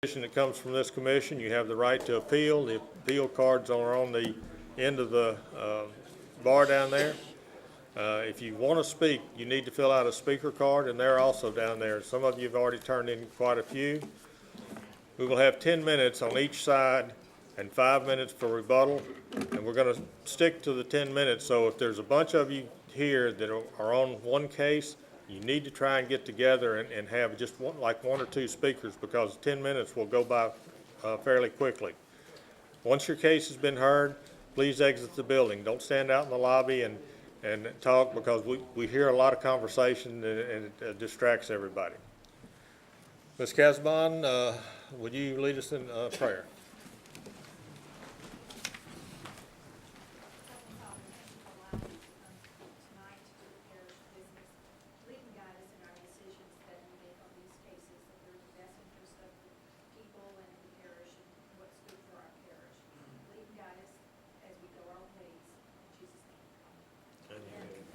That comes from this commission, you have the right to appeal. The appeal cards are on the end of the bar down there. If you want to speak, you need to fill out a speaker card, and they're also down there. Some of you have already turned in quite a few. We will have 10 minutes on each side and 5 minutes for rebuttal, and we're going to stick to the 10 minutes. So if there's a bunch of you here that are on one case, you need to try and get together and have just one or two speakers, because 10 minutes will go by fairly quickly. Once your case has been heard, please exit the building. Don't stand out in the lobby and talk, because we hear a lot of conversation and it distracts everybody. Ms. Casbon, would you lead us in prayer?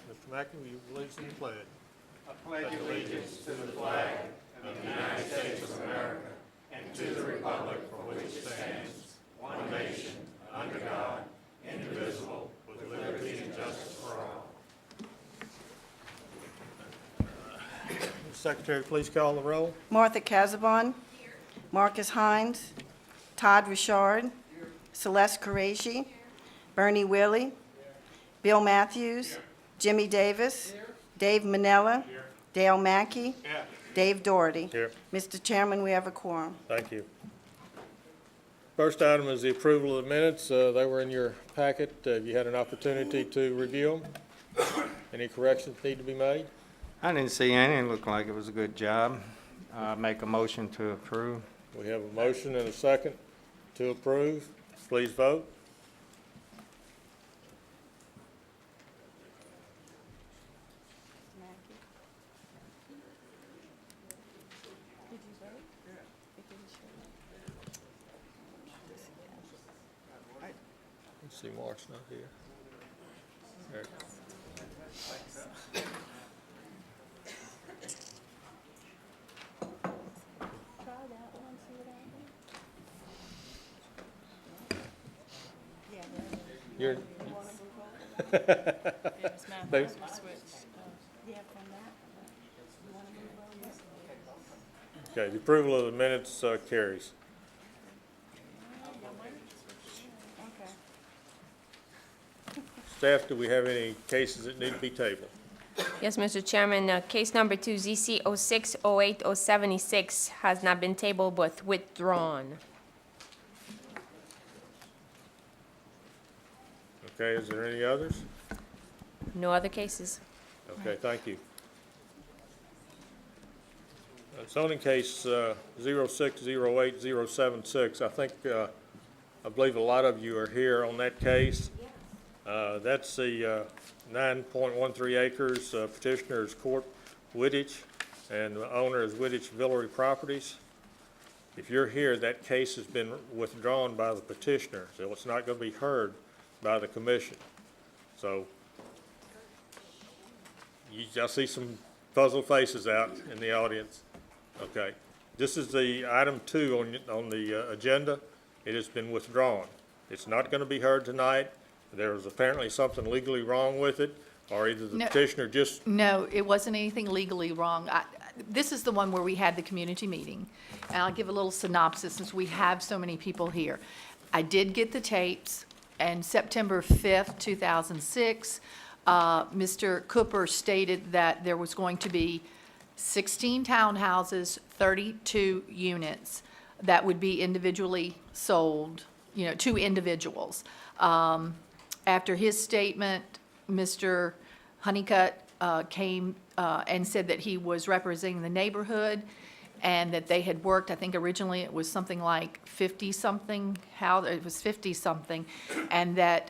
Mr. Mackey, will you lead us in the pledge? I pledge allegiance to the flag of the United States of America and to the republic for which it stands, one nation, under God, indivisible, with liberty and justice for all. Secretary, please call the roll. Martha Casabon. Marcus Hines. Todd Richard. Celeste Qureshi. Bernie Willie. Bill Matthews. Jimmy Davis. Dave Manella. Dale Mackey. Dave Doherty. Here. Mr. Chairman, we have a quorum. Thank you. First item is the approval of the minutes. They were in your packet. You had an opportunity to review them. Any corrections need to be made? I didn't see any. It looked like it was a good job. Make a motion to approve. We have a motion and a second to approve. Please vote. Let's see, Mark's not here. There. You're. They- Okay, the approval of the minutes carries. Staff, do we have any cases that need to be tabled? Yes, Mr. Chairman, case number 2, ZC 06-08-076 has not been tabled but withdrawn. Okay, is there any others? No other cases. Okay, thank you. Zoning case 06-08-076, I believe a lot of you are here on that case. That's the 9.13 acres. Petitioner is Court Wittich, and the owner is Wittich Villery Properties. If you're here, that case has been withdrawn by the petitioner, so it's not going to be heard by the commission. So I see some puzzled faces out in the audience. Okay, this is the item 2 on the agenda. It has been withdrawn. It's not going to be heard tonight. There was apparently something legally wrong with it, or either the petitioner just... No, it wasn't anything legally wrong. This is the one where we had the community meeting. And I'll give a little synopsis since we have so many people here. I did get the tapes, and September 5th, 2006, Mr. Cooper stated that there was going to be 16 townhouses, 32 units that would be individually sold, to individuals. After his statement, Mr. Honeycutt came and said that he was representing the neighborhood and that they had worked, I think originally it was something like 50-something, it was 50-something, and that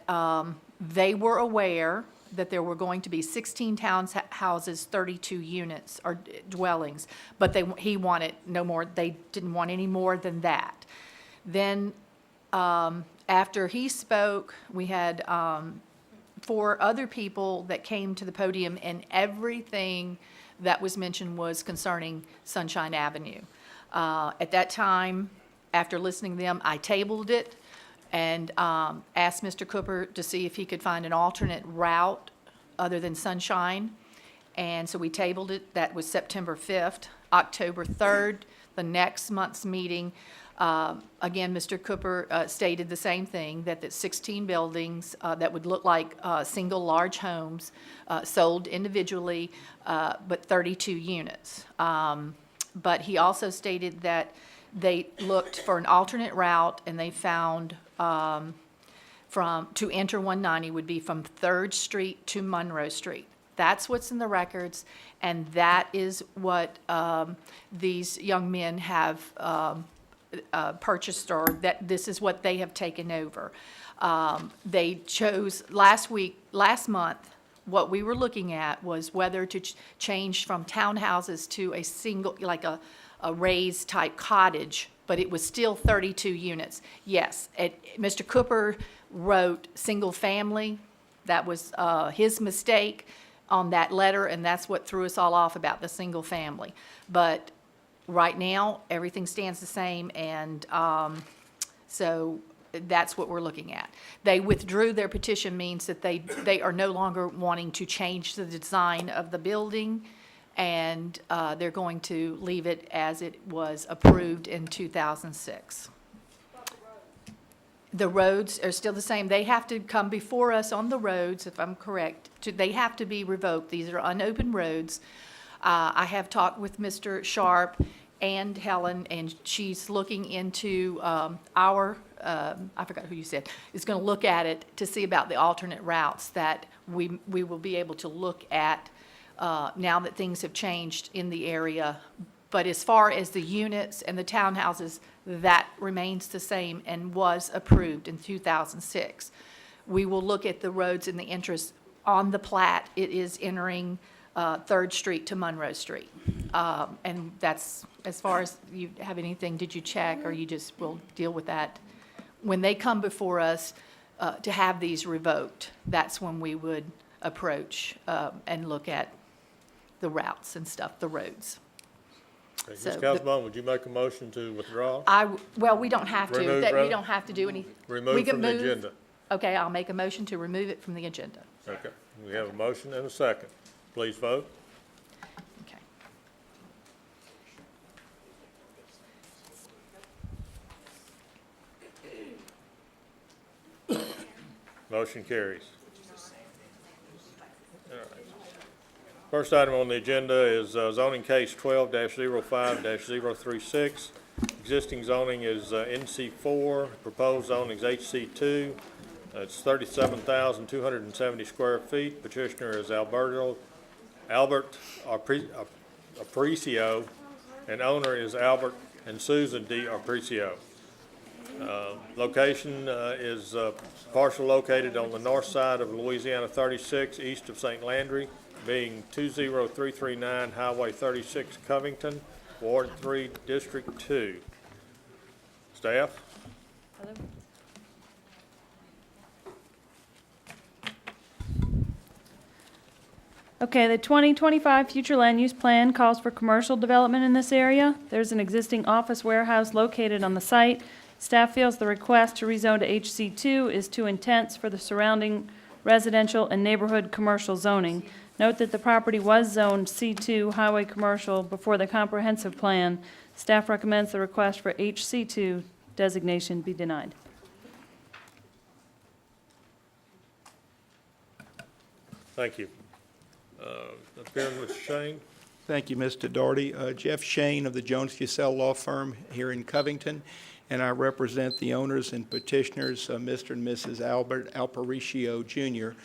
they were aware that there were going to be 16 townhouses, 32 units or dwellings, but he wanted no more. They didn't want any more than that. Then after he spoke, we had 4 other people that came to the podium, and everything that was mentioned was concerning Sunshine Avenue. At that time, after listening to them, I tabled it and asked Mr. Cooper to see if he could find an alternate route other than Sunshine. And so we tabled it. That was September 5th. October 3rd, the next month's meeting, again, Mr. Cooper stated the same thing, that 16 buildings that would look like single large homes sold individually, but 32 units. But he also stated that they looked for an alternate route, and they found to enter 190 would be from 3rd Street to Monroe Street. That's what's in the records, and that is what these young men have purchased, or that this is what they have taken over. They chose last month, what we were looking at was whether to change from townhouses to a single, like a raised type cottage, but it was still 32 units. Yes, Mr. Cooper wrote single family. That was his mistake on that letter, and that's what threw us all off about the single family. But right now, everything stands the same, and so that's what we're looking at. They withdrew their petition, means that they are no longer wanting to change the design of the building, and they're going to leave it as it was approved in 2006. The roads are still the same. They have to come before us on the roads, if I'm correct. They have to be revoked. These are unopened roads. I have talked with Mr. Sharp and Helen, and she's looking into I forgot who you said, is going to look at it to see about the alternate routes that we will be able to look at now that things have changed in the area. But as far as the units and the townhouses, that remains the same and was approved in 2006. We will look at the roads in the interest on the plat. It is entering 3rd Street to Monroe Street. And that's, as far as you have anything, did you check, or you just will deal with that? When they come before us to have these revoked, that's when we would approach and look at the routes and stuff, the roads. Okay, So Ms. Casabon, would you make a motion to withdraw? Well, we don't have to. Remove, We rather? don't have to do anything. Remove from the agenda. Okay, I'll make a motion to remove it from the agenda. Okay, we have a motion and a second. Please vote. Okay. Motion carries. All right. First item on the agenda is zoning case 12-05-036. Existing zoning is NC4, proposed zoning is HC2. It's 37,270 square feet. Petitioner is Albert Aparicio, and owner is Albert and Susan D. Aparicio. Location is partial located on the north side of Louisiana 36, east of St. Landry, being 20339 Highway 36, Covington, Ward 3, District 2. Staff? Okay, the 2025 future land use plan calls for commercial development in this area. There's an existing office warehouse located on the site. Staff feels the request to rezone to HC2 is too intense for the surrounding residential and neighborhood commercial zoning. Note that the property was zoned C2 highway commercial before the comprehensive plan. Staff recommends the request for HC2 designation be denied. Thank you. Appearing Mr. Shane. Thank you, Mr. Doherty. Jeff Shane of the Jones Fussell Law Firm here in Covington, and I represent the owners and petitioners, Mr. and Mrs. Albert Aparicio, Jr.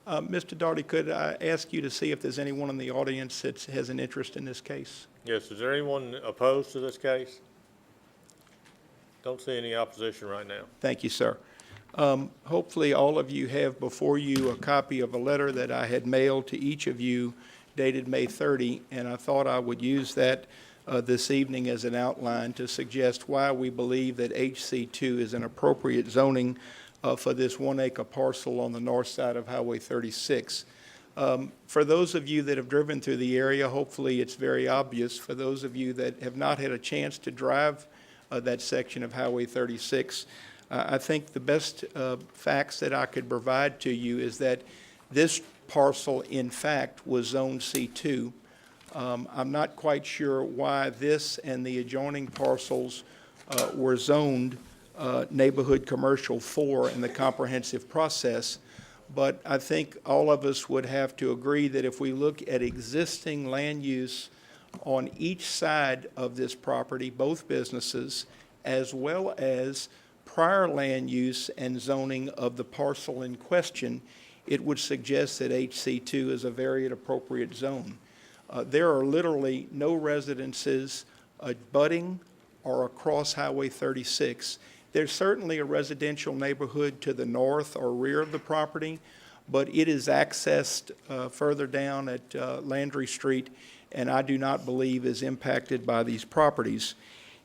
Mr. Doherty, could I ask you to see if there's anyone in the audience that has an interest in this case? Yes, is there anyone opposed to this case? Don't see any opposition right now. Thank you, sir. Hopefully all of you have before you a copy of a letter that I had mailed to each of you dated May 30, and I thought I would use that this evening as an outline to suggest why we believe that HC2 is an appropriate zoning for this 1 acre parcel on the north side of Highway 36. For those of you that have driven through the area, hopefully it's very obvious. For those of you that have not had a chance to drive that section of Highway 36. I think the best facts that I could provide to you is that this parcel, in fact, was Zone C2. I'm not quite sure why this and the adjoining parcels were zoned Neighborhood Commercial 4 in the comprehensive process, but I think all of us would have to agree that if we look at existing land use on each side of this property, both businesses, as well as prior land use and zoning of the parcel in question, it would suggest that HC2 is a very appropriate zone. There are literally no residences abutting or across Highway 36. There's certainly a residential neighborhood to the north or rear of the property, but it is accessed further down at Landry Street, and I do not believe is impacted by these properties.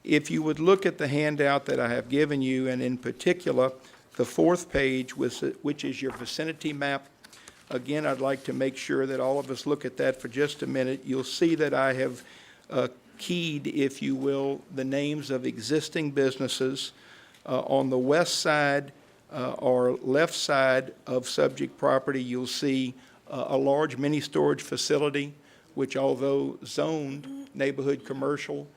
If you would look at the handout that I have given you, and in particular, the fourth page, which is your vicinity map, again, I'd like to make sure that all of us look at that for just a minute. You'll see that I have keyed, if you will, the names of existing businesses. On the west side or left side of subject property, you'll see a large mini storage facility, which although zoned neighborhood commercial,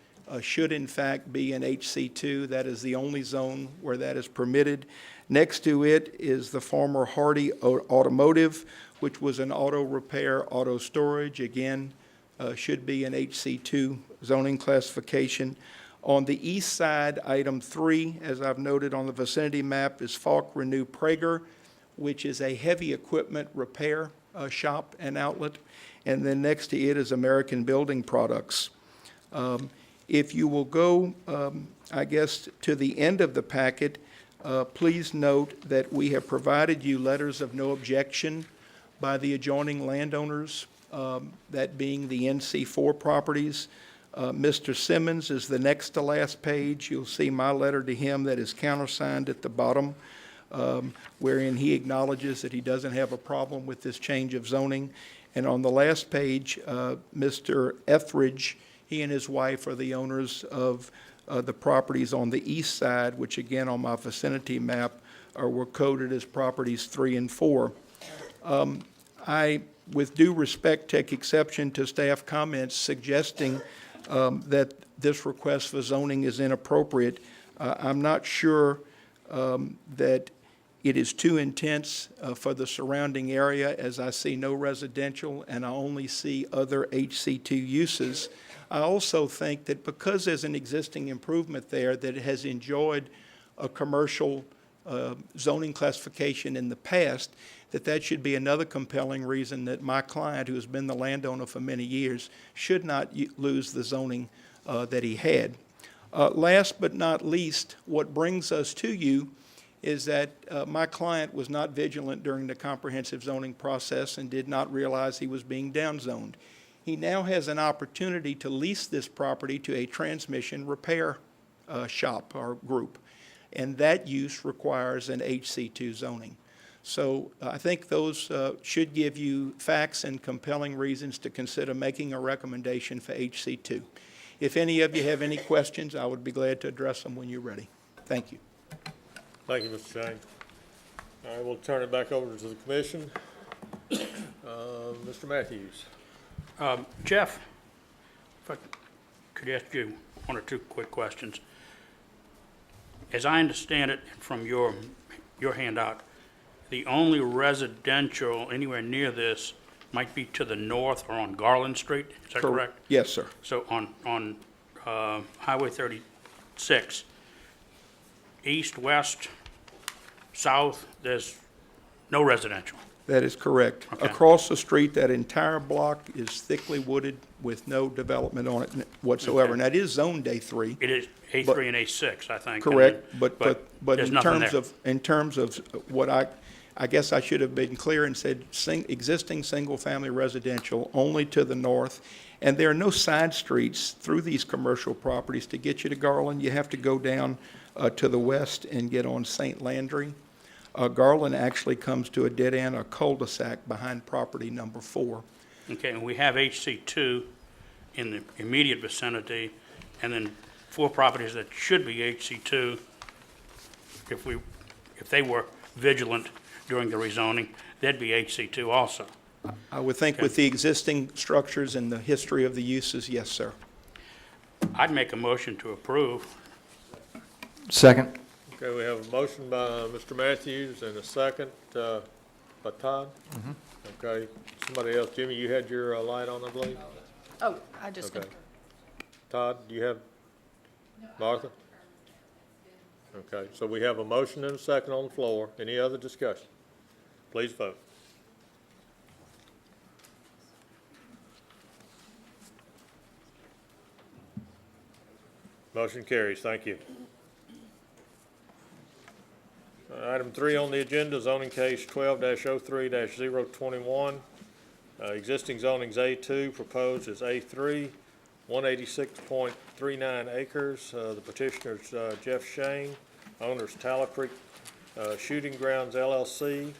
should in fact be an HC2. That is the only zone where that is permitted. Next to it is the former Hardy Automotive, which was an auto repair, auto storage. Again, should be an HC2 zoning classification. On the east side, item 3, as I've noted on the vicinity map, is Falk Renew Prager, which is a heavy equipment repair shop and outlet. And then next to it is American Building Products. If you will go, I guess, to the end of the packet, please note that we have provided you letters of no objection by the adjoining landowners, that being the NC4 properties. Mr. Simmons is the next to last page. You'll see my letter to him that is countersigned at the bottom, wherein he acknowledges that he doesn't have a problem with this change of zoning. And on the last page, Mr. Etheridge, he and his wife are the owners of the properties on the east side, which again on my vicinity map were coded as properties 3 and 4. I, with due respect, take exception to staff comments suggesting that this request for zoning is inappropriate. I'm not sure that it is too intense for the surrounding area, as I see no residential and I only see other HC2 uses. I also think that because there's an existing improvement there that has enjoyed a commercial zoning classification in the past, that should be another compelling reason that my client, who has been the landowner for many years, should not lose the zoning that he had. Last but not least, what brings us to you is that my client was not vigilant during the comprehensive zoning process and did not realize he was being downzoned. He now has an opportunity to lease this property to a transmission repair shop or group, and that use requires an HC2 zoning. So I think those should give you facts and compelling reasons to consider making a recommendation for HC2. If any of you have any questions, I would be glad to address them when you're ready. Thank you. Thank you, Mr. Shane. All right, we'll turn it back over to the commission. Mr. Matthews. Jeff, if I could ask you one or two quick questions. As I understand it from your handout, the only residential anywhere near this might be to the north or on Garland Street, is that correct? Yes, sir. So on Highway 36, east, west, south, there's no residential. That is correct. Okay. Across the street, that entire block is thickly wooded with no development on it whatsoever. Okay. And that is zoned A3. It is A3 But- and A6, I think. Correct, and but there's in nothing terms there. of, what I guess I should have been clear and said existing single-family residential only to the north. And there are no side streets through these commercial properties to get you to Garland. You have to go down to the west and get on St. Landry. Garland actually comes to a dead end, a cul-de-sac behind property number 4. Okay, and we have HC2 in the immediate vicinity, and then 4 properties that should be HC2 if they were vigilant during the rezoning, they'd be HC2 also. I would think with the existing structures and the history of the uses, yes, sir. I'd make a motion to approve. Second. Okay, we have a motion by Mr. Matthews and a second by Todd. Okay, somebody else, Jimmy, you had your light on, I believe? Oh, I just, Okay. Todd, do you have, Martha? Okay, so we have a motion and a second on the floor. Any other discussion? Please vote. Motion carries. Thank you. Item 3 on the agenda, zoning case 12-03-021. Existing zoning's A2, proposed is A3, 186.39 acres. The petitioner's Jeff Shane, owner's Tallow Creek Shooting Grounds LLC,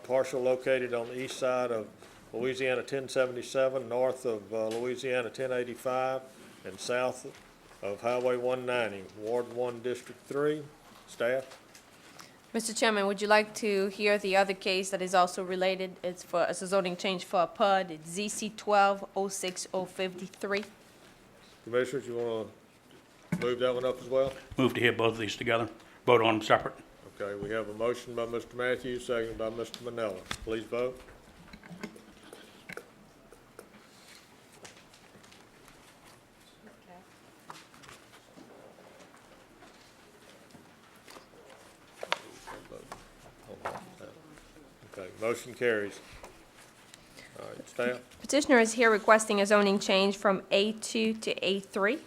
parcel located on the east side of Louisiana 1077, north of Louisiana 1085, and south of Highway 190, Ward 1, District 3. Staff? Mr. Chairman, would you like to hear the other case that is also related? It's a zoning change for a PUD. It's ZC 12-06053. Commissioners, you want to move that one up as well? Move to hear both of these together, vote on them separate. Okay, we have a motion by Mr. Matthews, seconded by Mr. Manella. Please vote. Okay, motion carries. All right, staff? Petitioner is here requesting a zoning change from A2 to A3.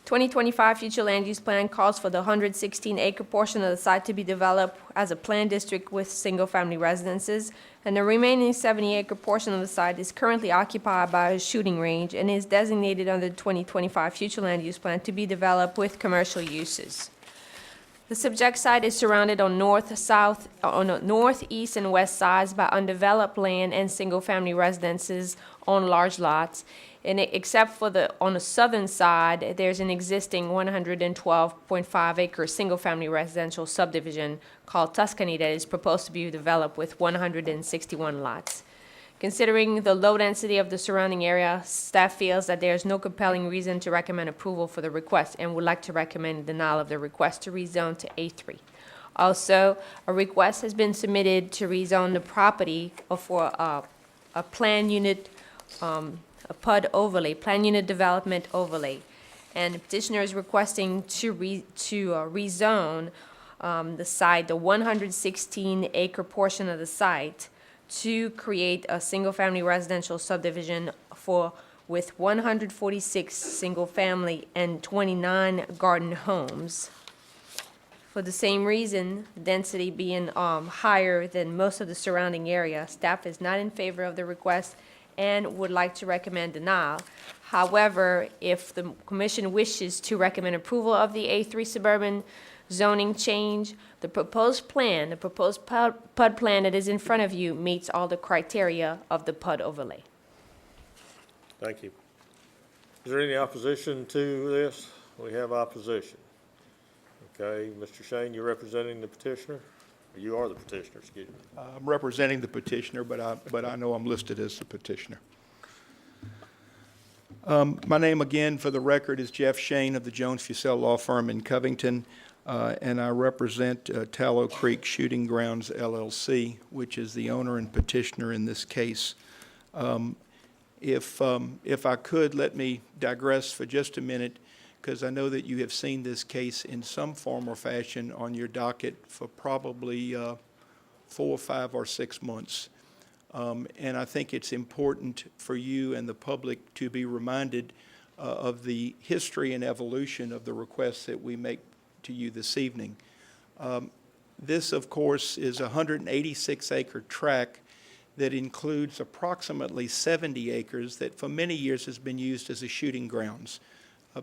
2025 future land use plan calls for the 116-acre portion of the site to be developed as a planned district with single-family residences, and the remaining 70-acre portion of the site is currently occupied by a shooting range and is designated under the 2025 future land use plan to be developed with commercial uses. The subject site is surrounded on north, east, and west sides by undeveloped land and single-family residences on large lots. And except for on the southern side, there's an existing 112.5-acre single-family residential subdivision called Tuscany that is proposed to be developed with 161 lots. Considering the low density of the surrounding area, staff feels that there is no compelling reason to recommend approval for the request and would like to recommend denial of the request to rezone to A3. Also, a request has been submitted to rezone the property for a plan unit, a PUD overlay, plan unit development overlay. And the petitioner is requesting to rezone the site, the 116-acre portion of the site, to create a single-family residential subdivision with 146 single-family and 29 garden homes. For the same reason, density being higher than most of the surrounding area, staff is not in favor of the request and would like to recommend denial. However, if the commission wishes to recommend approval of the A3 suburban zoning change, the proposed plan, the proposed PUD plan that is in front of you meets all the criteria of the PUD overlay. Thank you. Is there any opposition to this? We have opposition. Okay, Mr. Shane, you're representing the petitioner? Or you are the petitioner, excuse me. I'm representing the petitioner, but I know I'm listed as the petitioner. My name, again, for the record, is Jeff Shane of the Jones Fussell Law Firm in Covington, and I represent Tallow Creek Shooting Grounds LLC, which is the owner and petitioner in this case. If I could, let me digress for just a minute, because I know that you have seen this case in some form or fashion on your docket for probably 4, 5, or 6 months. And I think it's important for you and the public to be reminded of the history and evolution of the requests that we make to you this evening. This, of course, is a 186-acre tract that includes approximately 70 acres that for many years has been used as a shooting grounds.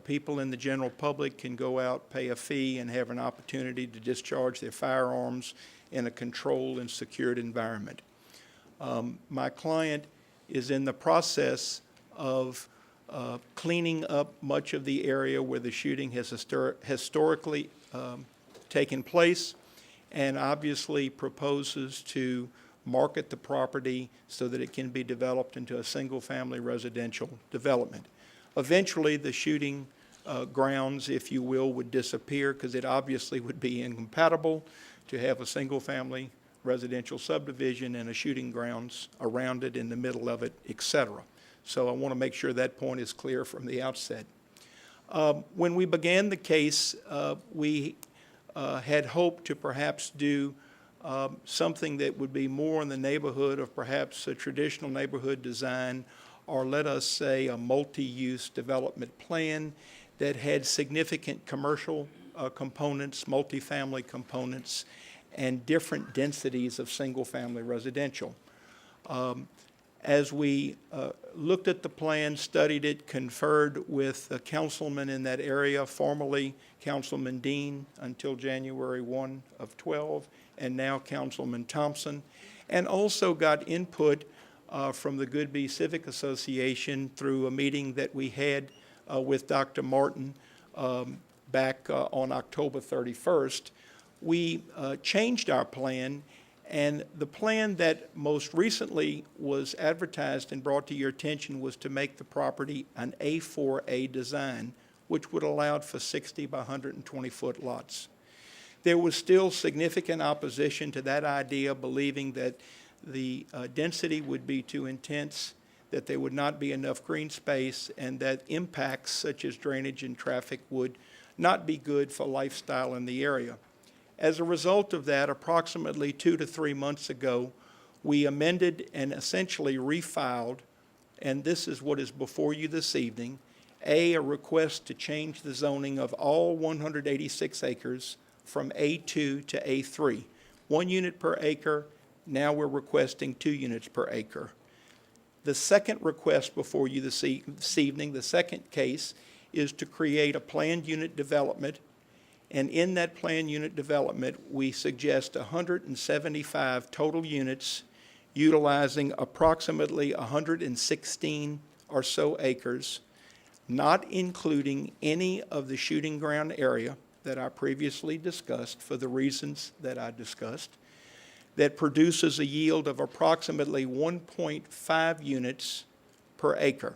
People in the general public can go out, pay a fee, and have an opportunity to discharge their firearms in a controlled and secured environment. My client is in the process of cleaning up much of the area where the shooting has historically taken place, and obviously proposes to market the property so that it can be developed into a single-family residential development. Eventually, the shooting grounds, if you will, would disappear because it obviously would be incompatible to have a single-family residential subdivision and a shooting grounds around it, in the middle of it, et cetera. So I want to make sure that point is clear from the outset. When we began the case, we had hoped to perhaps do something that would be more in the neighborhood of perhaps a traditional neighborhood design, or let us say a multi-use development plan that had significant commercial components, multifamily components, and different densities of single-family residential. As we looked at the plan, studied it, conferred with the councilman in that area, formerly Councilman Dean until January 1 of 12, and now Councilman Thompson, and also got input from the Goodby Civic Association through a meeting that we had with Dr. Martin back on October 31st. We changed our plan, and the plan that most recently was advertised and brought to your attention was to make the property an A4A design, which would allow for 60 by 120-foot lots. There was still significant opposition to that idea, believing that the density would be too intense, that there would not be enough green space, and that impacts such as drainage and traffic would not be good for lifestyle in the area. As a result of that, approximately 2 to 3 months ago, we amended and essentially refiled, and this is what is before you this evening, a request to change the zoning of all 186 acres from A2 to A3. 1 unit per acre, now we're requesting 2 units per acre. The second request before you this evening, the second case, is to create a planned unit development, and in that planned unit development, we suggest 175 total units utilizing approximately 116 or so acres, not including any of the shooting ground area that I previously discussed for the reasons that I discussed, that produces a yield of approximately 1.5 units per acre.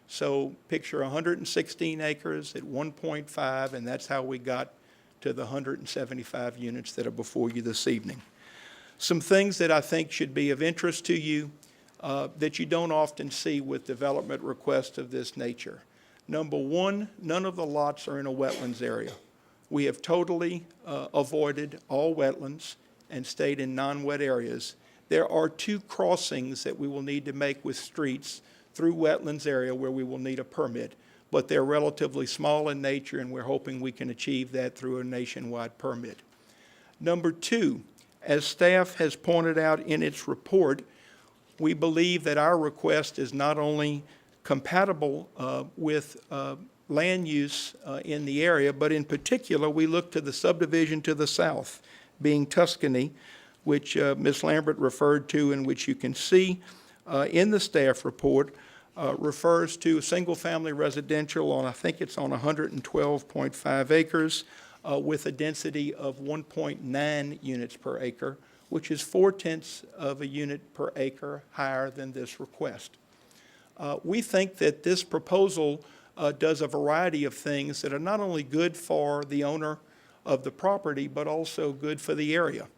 So picture 116 acres at 1.5, and that's how we got to the 175 units that are before you this evening. Some things that I think should be of interest to you that you don't often see with development requests of this nature. Number one, none of the lots are in a wetlands area. We have totally avoided all wetlands and stayed in non-wet areas. There are 2 crossings that we will need to make with streets through wetlands area where we will need a permit, but they're relatively small in nature, and we're hoping we can achieve that through a nationwide permit. Number 2, as staff has pointed out in its report, we believe that our request is not only compatible with land use in the area, but in particular, we look to the subdivision to the south, being Tuscany, which Ms. Lambert referred to, and which you can see in the staff report, refers to single-family residential on, I think it's on 112.5 acres, with a density of 1.9 units per acre, which is 0.4 of a unit per acre higher than this request. We think that this proposal does a variety of things that are not only good for the owner of the property, but also good for the area.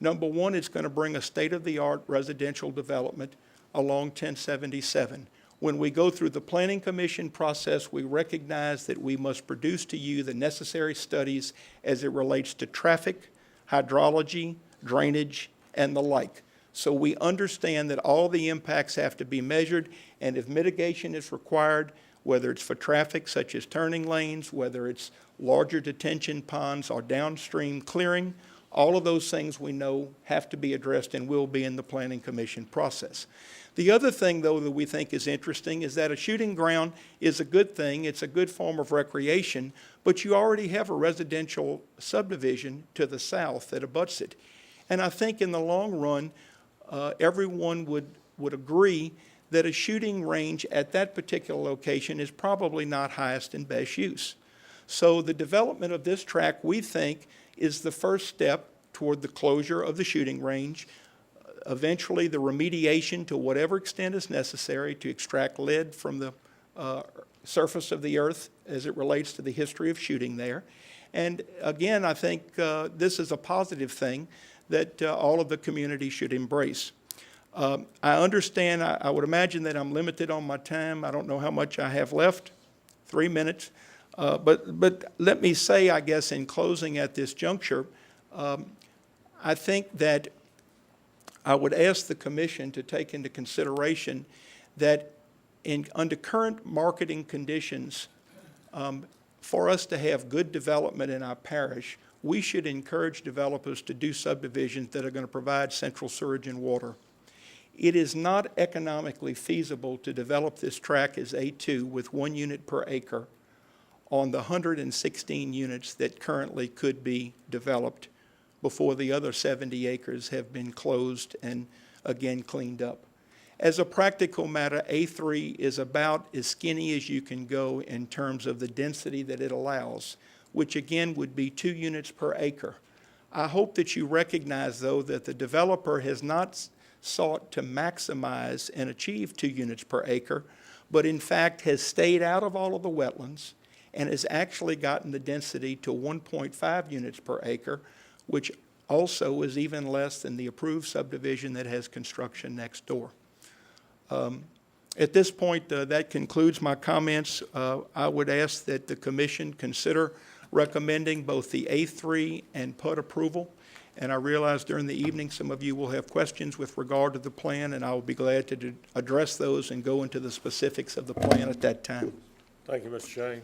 Number one, it's going to bring a state-of-the-art residential development along 1077. When we go through the Planning Commission process, we recognize that we must produce to you the necessary studies as it relates to traffic, hydrology, drainage, and the like. So we understand that all the impacts have to be measured, and if mitigation is required, whether it's for traffic such as turning lanes, whether it's larger detention ponds or downstream clearing, all of those things we know have to be addressed and will be in the Planning Commission process. The other thing, though, that we think is interesting is that a shooting ground is a good thing. It's a good form of recreation, but you already have a residential subdivision to the south that abuts it. And I think in the long run, everyone would agree that a shooting range at that particular location is probably not highest and best use. So the development of this track, we think, is the first step toward the closure of the shooting range, eventually the remediation to whatever extent is necessary to extract lead from the surface of the earth as it relates to the history of shooting there. And again, I think this is a positive thing that all of the community should embrace. I understand, I would imagine that I'm limited on my time. I don't know how much I have left, 3 minutes. But let me say, I guess, in closing at this juncture, I think that I would ask the commission to take into consideration that under current marketing conditions, for us to have good development in our parish, we should encourage developers to do subdivisions that are going to provide central sewerage and water. It is not economically feasible to develop this tract as A2 with 1 unit per acre on the 116 units that currently could be developed before the other 70 acres have been closed and again cleaned up. As a practical matter, A3 is about as skinny as you can go in terms of the density that it allows, which again would be 2 units per acre. I hope that you recognize, though, that the developer has not sought to maximize and achieve 2 units per acre, but in fact has stayed out of all of the wetlands and has actually gotten the density to 1.5 units per acre, which also is even less than the approved subdivision that has construction next door. At this point, that concludes my comments. I would ask that the commission consider recommending both the A3 and PUD approval. And I realize during the evening some of you will have questions with regard to the plan, and I will be glad to address those and go into the specifics of the plan at that time. Thank you, Mr. Shane.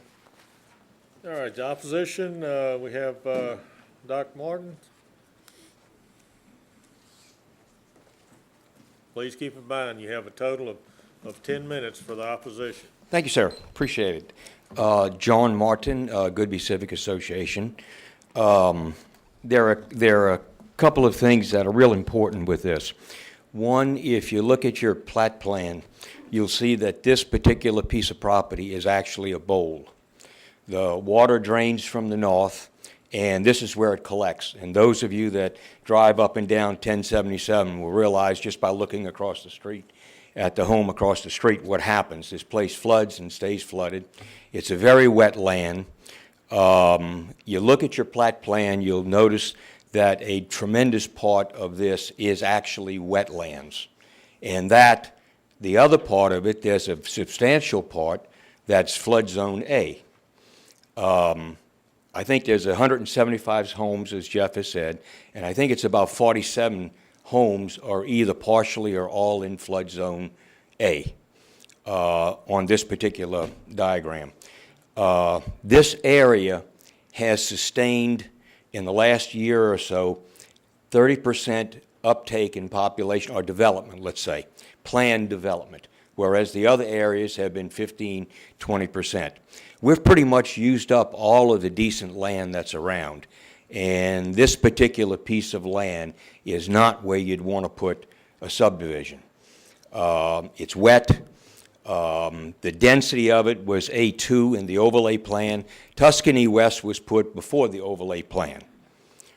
All right, the opposition, we have Dr. Martin. Please keep in mind, you have a total of 10 minutes for the opposition. Thank you, sir. Appreciate it. John Martin, Goodby Civic Association. There are a couple of things that are real important with this. One, if you look at your plat plan, you'll see that this particular piece of property is actually a bowl. The water drains from the north, and this is where it collects. And those of you that drive up and down 1077 will realize just by looking across the street at the home across the street what happens. This place floods and stays flooded. It's a very wet land. You look at your plat plan, you'll notice that a tremendous part of this is actually wetlands. And that, the other part of it, there's a substantial part that's flood zone A. I think there's 175 homes, as Jeff has said, and I think it's about 47 homes are either partially or all in flood zone A on this particular diagram. This area has sustained in the last year or so 30% uptake in population or development, let's say, planned development, whereas the other areas have been 15, 20%. We've pretty much used up all of the decent land that's around, and this particular piece of land is not where you'd want to put a subdivision. It's wet. The density of it was A2 in the overlay plan. Tuscany West was put before the overlay plan.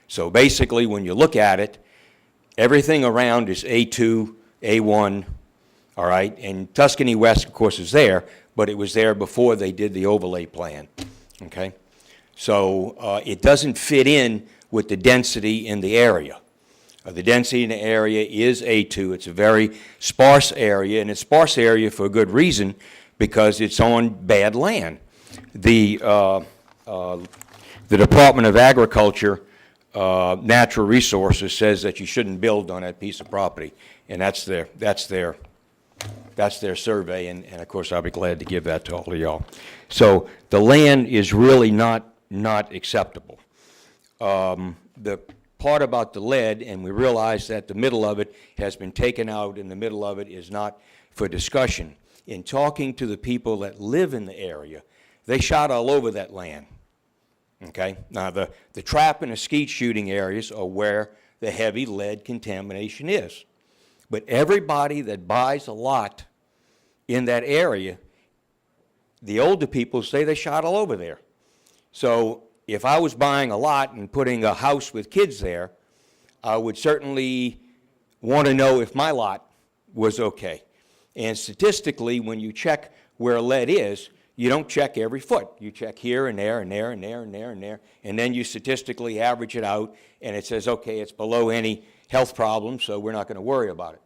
So basically, when you look at it, everything around is A2, A1, all right? And Tuscany West, of course, is there, but it was there before they did the overlay plan, okay? So it doesn't fit in with the density in the area. The density in the area is A2. It's a very sparse area, and it's sparse area for a good reason, because it's on bad land. The Department of Agriculture, Natural Resources says that you shouldn't build on that piece of property, and that's their survey, and of course I'll be glad to give that to all of y'all. So the land is really not acceptable. The part about the lead, and we realize that the middle of it has been taken out and the middle of it is not for discussion. In talking to the people that live in the area, they shot all over that land, okay? Now, the trap and the skeet shooting areas are where the heavy lead contamination is. But everybody that buys a lot in that area, the older people say they shot all over there. So if I was buying a lot and putting a house with kids there, I would certainly want to know if my lot was okay. And statistically, when you check where lead is, you don't check every foot. You check here and there and there and there and there and there, and then you statistically average it out, and it says, okay, it's below any health problem, so we're not going to worry about it.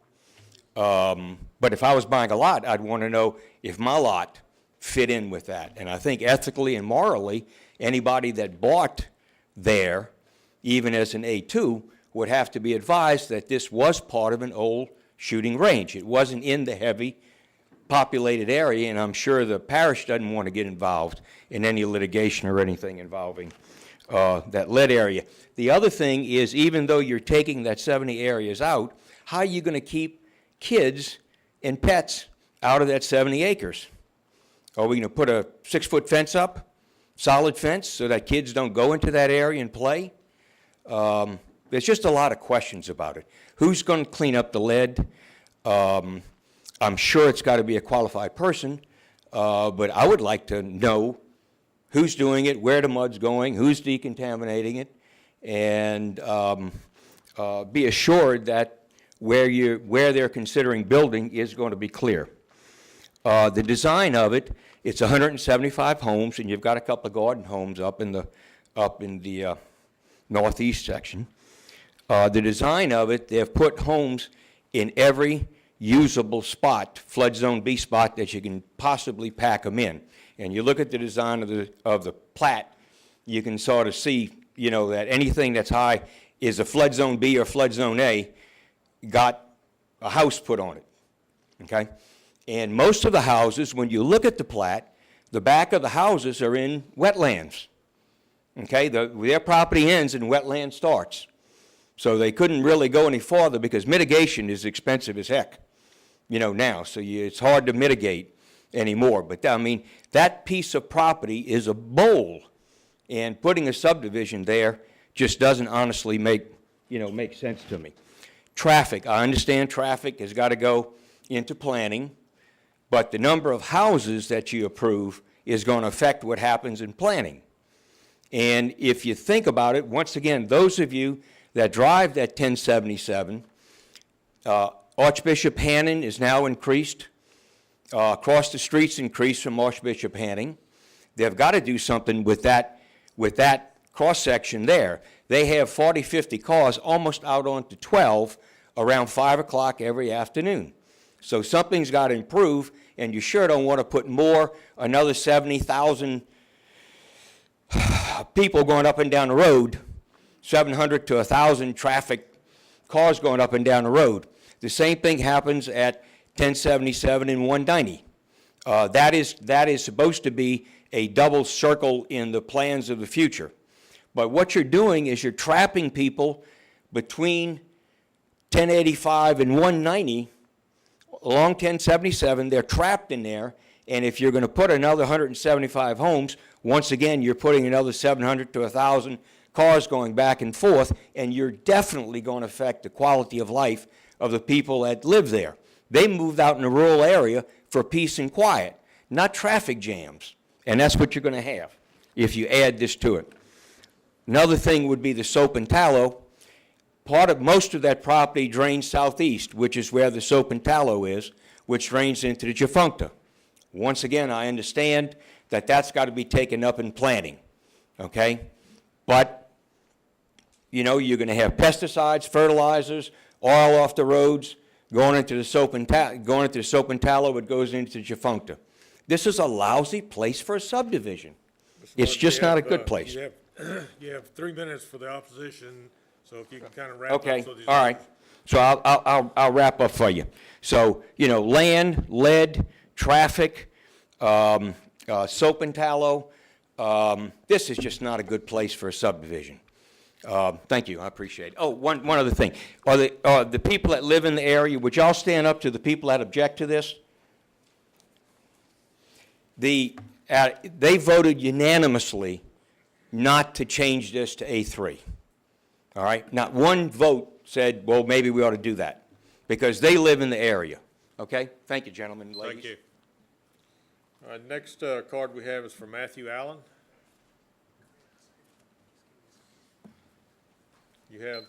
But if I was buying a lot, I'd want to know if my lot fit in with that. And I think ethically and morally, anybody that bought there, even as an A2, would have to be advised that this was part of an old shooting range. It wasn't in the heavy populated area, and I'm sure the parish doesn't want to get involved in any litigation or anything involving that lead area. The other thing is, even though you're taking that 70 areas out, how are you going to keep kids and pets out of that 70 acres? Are we going to put a 6-foot fence up, solid fence, so that kids don't go into that area and play? There's just a lot of questions about it. Who's going to clean up the lead? I'm sure it's got to be a qualified person, but I would like to know who's doing it, where the mud's going, who's decontaminating it, and be assured that where they're considering building is going to be clear. The design of it, it's 175 homes, and you've got a couple of garden homes up in the northeast section. The design of it, they've put homes in every usable spot, flood zone B spot, that you can possibly pack them in. And you look at the design of the plat, you can sort of see, you know, that anything that's high is a flood zone B or flood zone A, got a house put on it, okay? And most of the houses, when you look at the plat, the back of the houses are in wetlands, okay? Their property ends and wetland starts. So they couldn't really go any farther because mitigation is expensive as heck, you know, now. So it's hard to mitigate anymore. But, I mean, that piece of property is a bowl, and putting a subdivision there just doesn't honestly make sense to me. Traffic, I understand traffic has got to go into planning, but the number of houses that you approve is going to affect what happens in planning. And if you think about it, once again, those of you that drive that 1077, Archbishop Hannon is now increased. Across the street's increased from Archbishop Hannon. They've got to do something with that cross-section there. They have 40, 50 cars almost out onto 12 around 5 o'clock every afternoon. So something's got to improve, and you sure don't want to put another 70,000 people going up and down the road, 700 to 1,000 traffic cars going up and down the road. The same thing happens at 1077 and 190. That is supposed to be a double circle in the plans of the future. But what you're doing is you're trapping people between 1085 and 190 along 1077. They're trapped in there, and if you're going to put another 175 homes, once again, you're putting another 700 to 1,000 cars going back and forth, and you're definitely going to affect the quality of life of the people that live there. They moved out in a rural area for peace and quiet, not traffic jams, and that's what you're going to have if you add this to it. Another thing would be the soap and tallow. Most of that property drains southeast, which is where the soap and tallow is, which drains into the Defuncta. Once again, I understand that that's got to be taken up in planning, okay? But, you know, you're going to have pesticides, fertilizers, oil off the roads, going into the soap and tallow, it goes into the Defuncta. This is a lousy place for a subdivision. It's just not a good place. You have 3 minutes for the opposition, so if you can kind of wrap up. Okay, So these- all right. So I'll wrap up for you. So, you know, land, lead, traffic, soap and tallow, this is just not a good place for a subdivision. Thank you, I appreciate it. Oh, one other thing. Are the people that live in the area, would y'all stand up to the people that object to this? They voted unanimously not to change this to A3. All right? Not one vote said, well, maybe we ought to do that, because they live in the area. Okay? Thank you, gentlemen and ladies. Thank you. All right, next card we have is for Matthew Allen. You have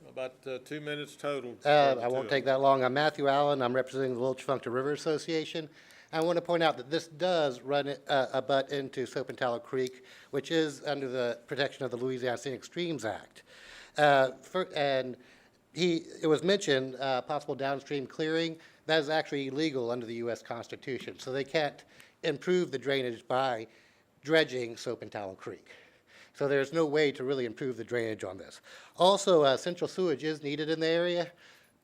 about 2 minutes total. I won't take that long. I'm Matthew Allen. I'm representing the Little Tchefunctor River Association. I want to point out that this does run abut into Soap and Tallow Creek, which is under the protection of the Louisiana Scenic Streams Act. It was mentioned possible downstream clearing. That is actually illegal under the U.S. Constitution, so they can't improve the drainage by dredging Soap and Tallow Creek. So there's no way to really improve the drainage on this. Also, central sewage is needed in the area,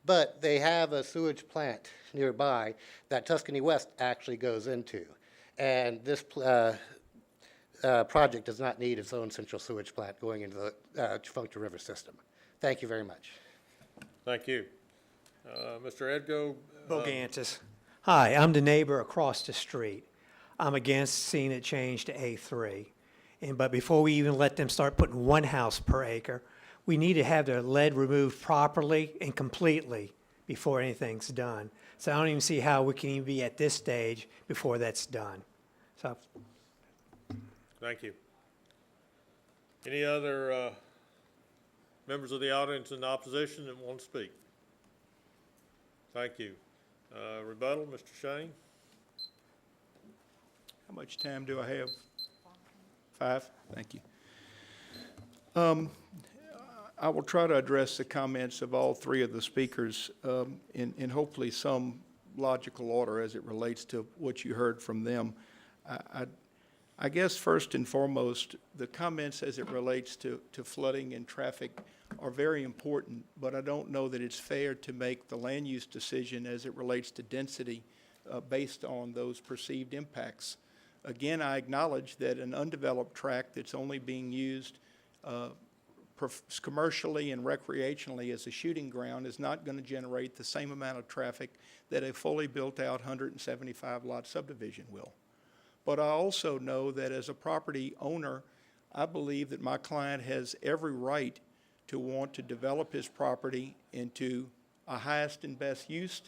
but they have a sewage plant nearby that Tuscany West actually goes into. And this project does not need its own central sewage plant going into the Tchefunctor River system. Thank you very much. Thank you. Mr. Edgo. Bogantis. Hi, I'm the neighbor across the street. I'm against seeing it change to A3. But before we even let them start putting one house per acre, we need to have their lead removed properly and completely before anything's done. So I don't even see how we can even be at this stage before that's done. So, Thank you. Any other members of the audience in opposition that want to speak? Thank you. Rebuttal, Mr. Shane? How much time do I have? 5? Thank you. I will try to address the comments of all three of the speakers in hopefully some logical order as it relates to what you heard from them. I guess first and foremost, the comments as it relates to flooding and traffic are very important, but I don't know that it's fair to make the land use decision as it relates to density based on those perceived impacts. Again, I acknowledge that an undeveloped tract that's only being used commercially and recreationally as a shooting ground is not going to generate the same amount of traffic that a fully built-out 175-lot subdivision will. But I also know that as a property owner, I believe that my client has every right to want to develop his property into a highest and best use,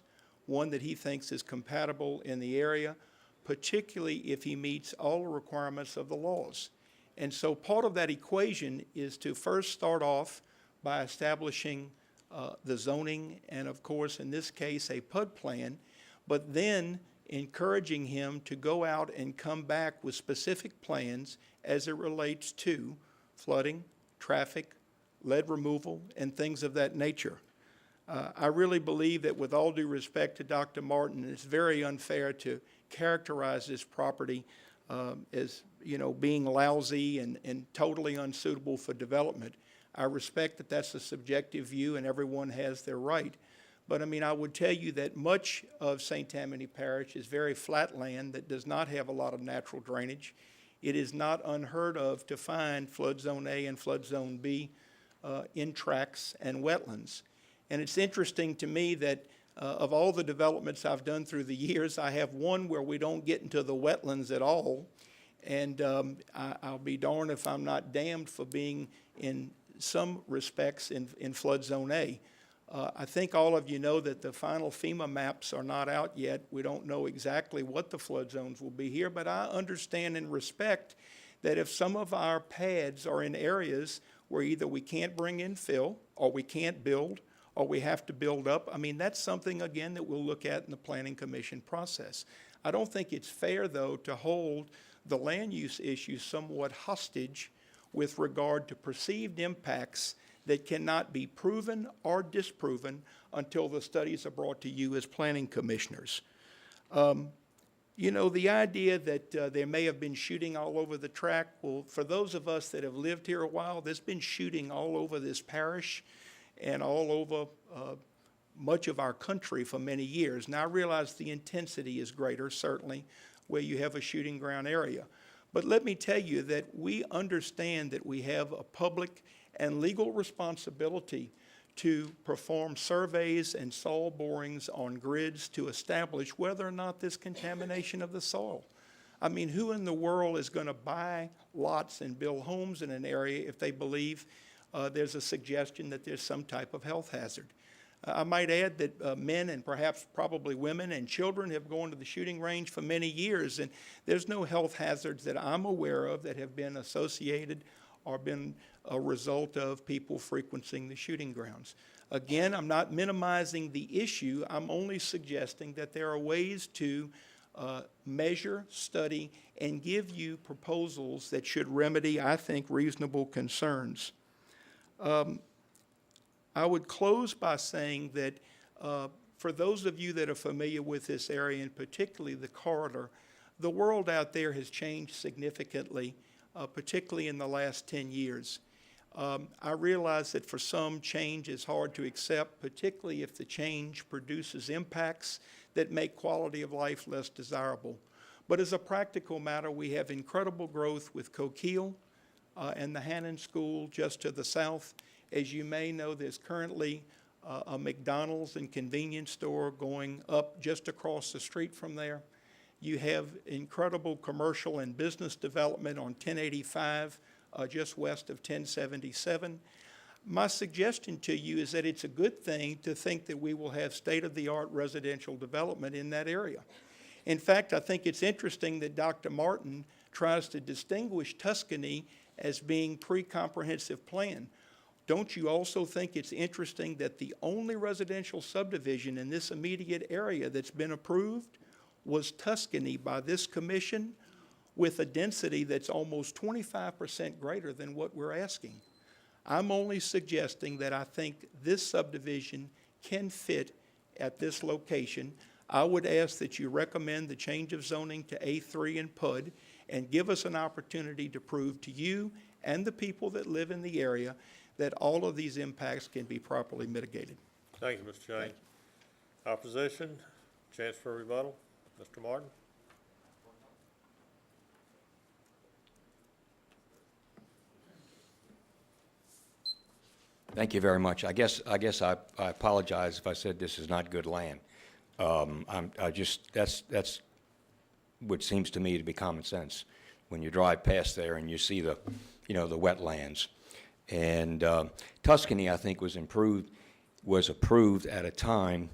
one that he thinks is compatible in the area, particularly if he meets all the requirements of the laws. And so part of that equation is to first start off by establishing the zoning and, of course, in this case, a PUD plan, but then encouraging him to go out and come back with specific plans as it relates to flooding, traffic, lead removal, and things of that nature. I really believe that with all due respect to Dr. Martin, it's very unfair to characterize this property as, you know, being lousy and totally unsuitable for development. I respect that that's a subjective view and everyone has their right. But I mean, I would tell you that much of St. Tammany Parish is very flat land that does not have a lot of natural drainage. It is not unheard of to find flood zone A and flood zone B in tracts and wetlands. And it's interesting to me that of all the developments I've done through the years, I have one where we don't get into the wetlands at all. And I'll be darned if I'm not damned for being in some respects in flood zone A. I think all of you know that the final FEMA maps are not out yet. We don't know exactly what the flood zones will be here, but I understand and respect that if some of our pads are in areas where either we can't bring in fill or we can't build or we have to build up, I mean, that's something, again, that we'll look at in the Planning Commission process. I don't think it's fair, though, to hold the land use issue somewhat hostage with regard to perceived impacts that cannot be proven or disproven until the studies are brought to you as planning commissioners. You know, the idea that there may have been shooting all over the tract, well, for those of us that have lived here a while, there's been shooting all over this parish and all over much of our country for many years. Now, I realize the intensity is greater, certainly, where you have a shooting ground area. But let me tell you that we understand that we have a public and legal responsibility to perform surveys and soil borings on grids to establish whether or not there's contamination of the soil. I mean, who in the world is going to buy lots and build homes in an area if they believe there's a suggestion that there's some type of health hazard? I might add that men and perhaps probably women and children have gone to the shooting range for many years, and there's no health hazards that I'm aware of that have been associated or been a result of people frequenting the shooting grounds. Again, I'm not minimizing the issue. I'm only suggesting that there are ways to measure, study, and give you proposals that should remedy, I think, reasonable concerns. I would close by saying that for those of you that are familiar with this area, and particularly the corridor, the world out there has changed significantly, particularly in the last 10 years. I realize that for some, change is hard to accept, particularly if the change produces impacts that make quality of life less desirable. But as a practical matter, we have incredible growth with Coquille and the Hannon School just to the south. As you may know, there's currently a McDonald's and convenience store going up just across the street from there. You have incredible commercial and business development on 1085, just west of 1077. My suggestion to you is that it's a good thing to think that we will have state-of-the-art residential development in that area. In fact, I think it's interesting that Dr. Martin tries to distinguish Tuscany as being pre-comprehensive plan. Don't you also think it's interesting that the only residential subdivision in this immediate area that's been approved was Tuscany by this commission with a density that's almost 25% greater than what we're asking? I'm only suggesting that I think this subdivision can fit at this location. I would ask that you recommend the change of zoning to A3 and PUD and give us an opportunity to prove to you and the people that live in the area that all of these impacts can be properly mitigated. Thank you, Mr. Chang. Opposition, chance for rebuttal. Mr. Martin? Thank you very much. I guess I apologize if I said this is not good land. That's what seems to me to be common sense when you drive past there and you see the wetlands. And Tuscany, I think, was approved at a time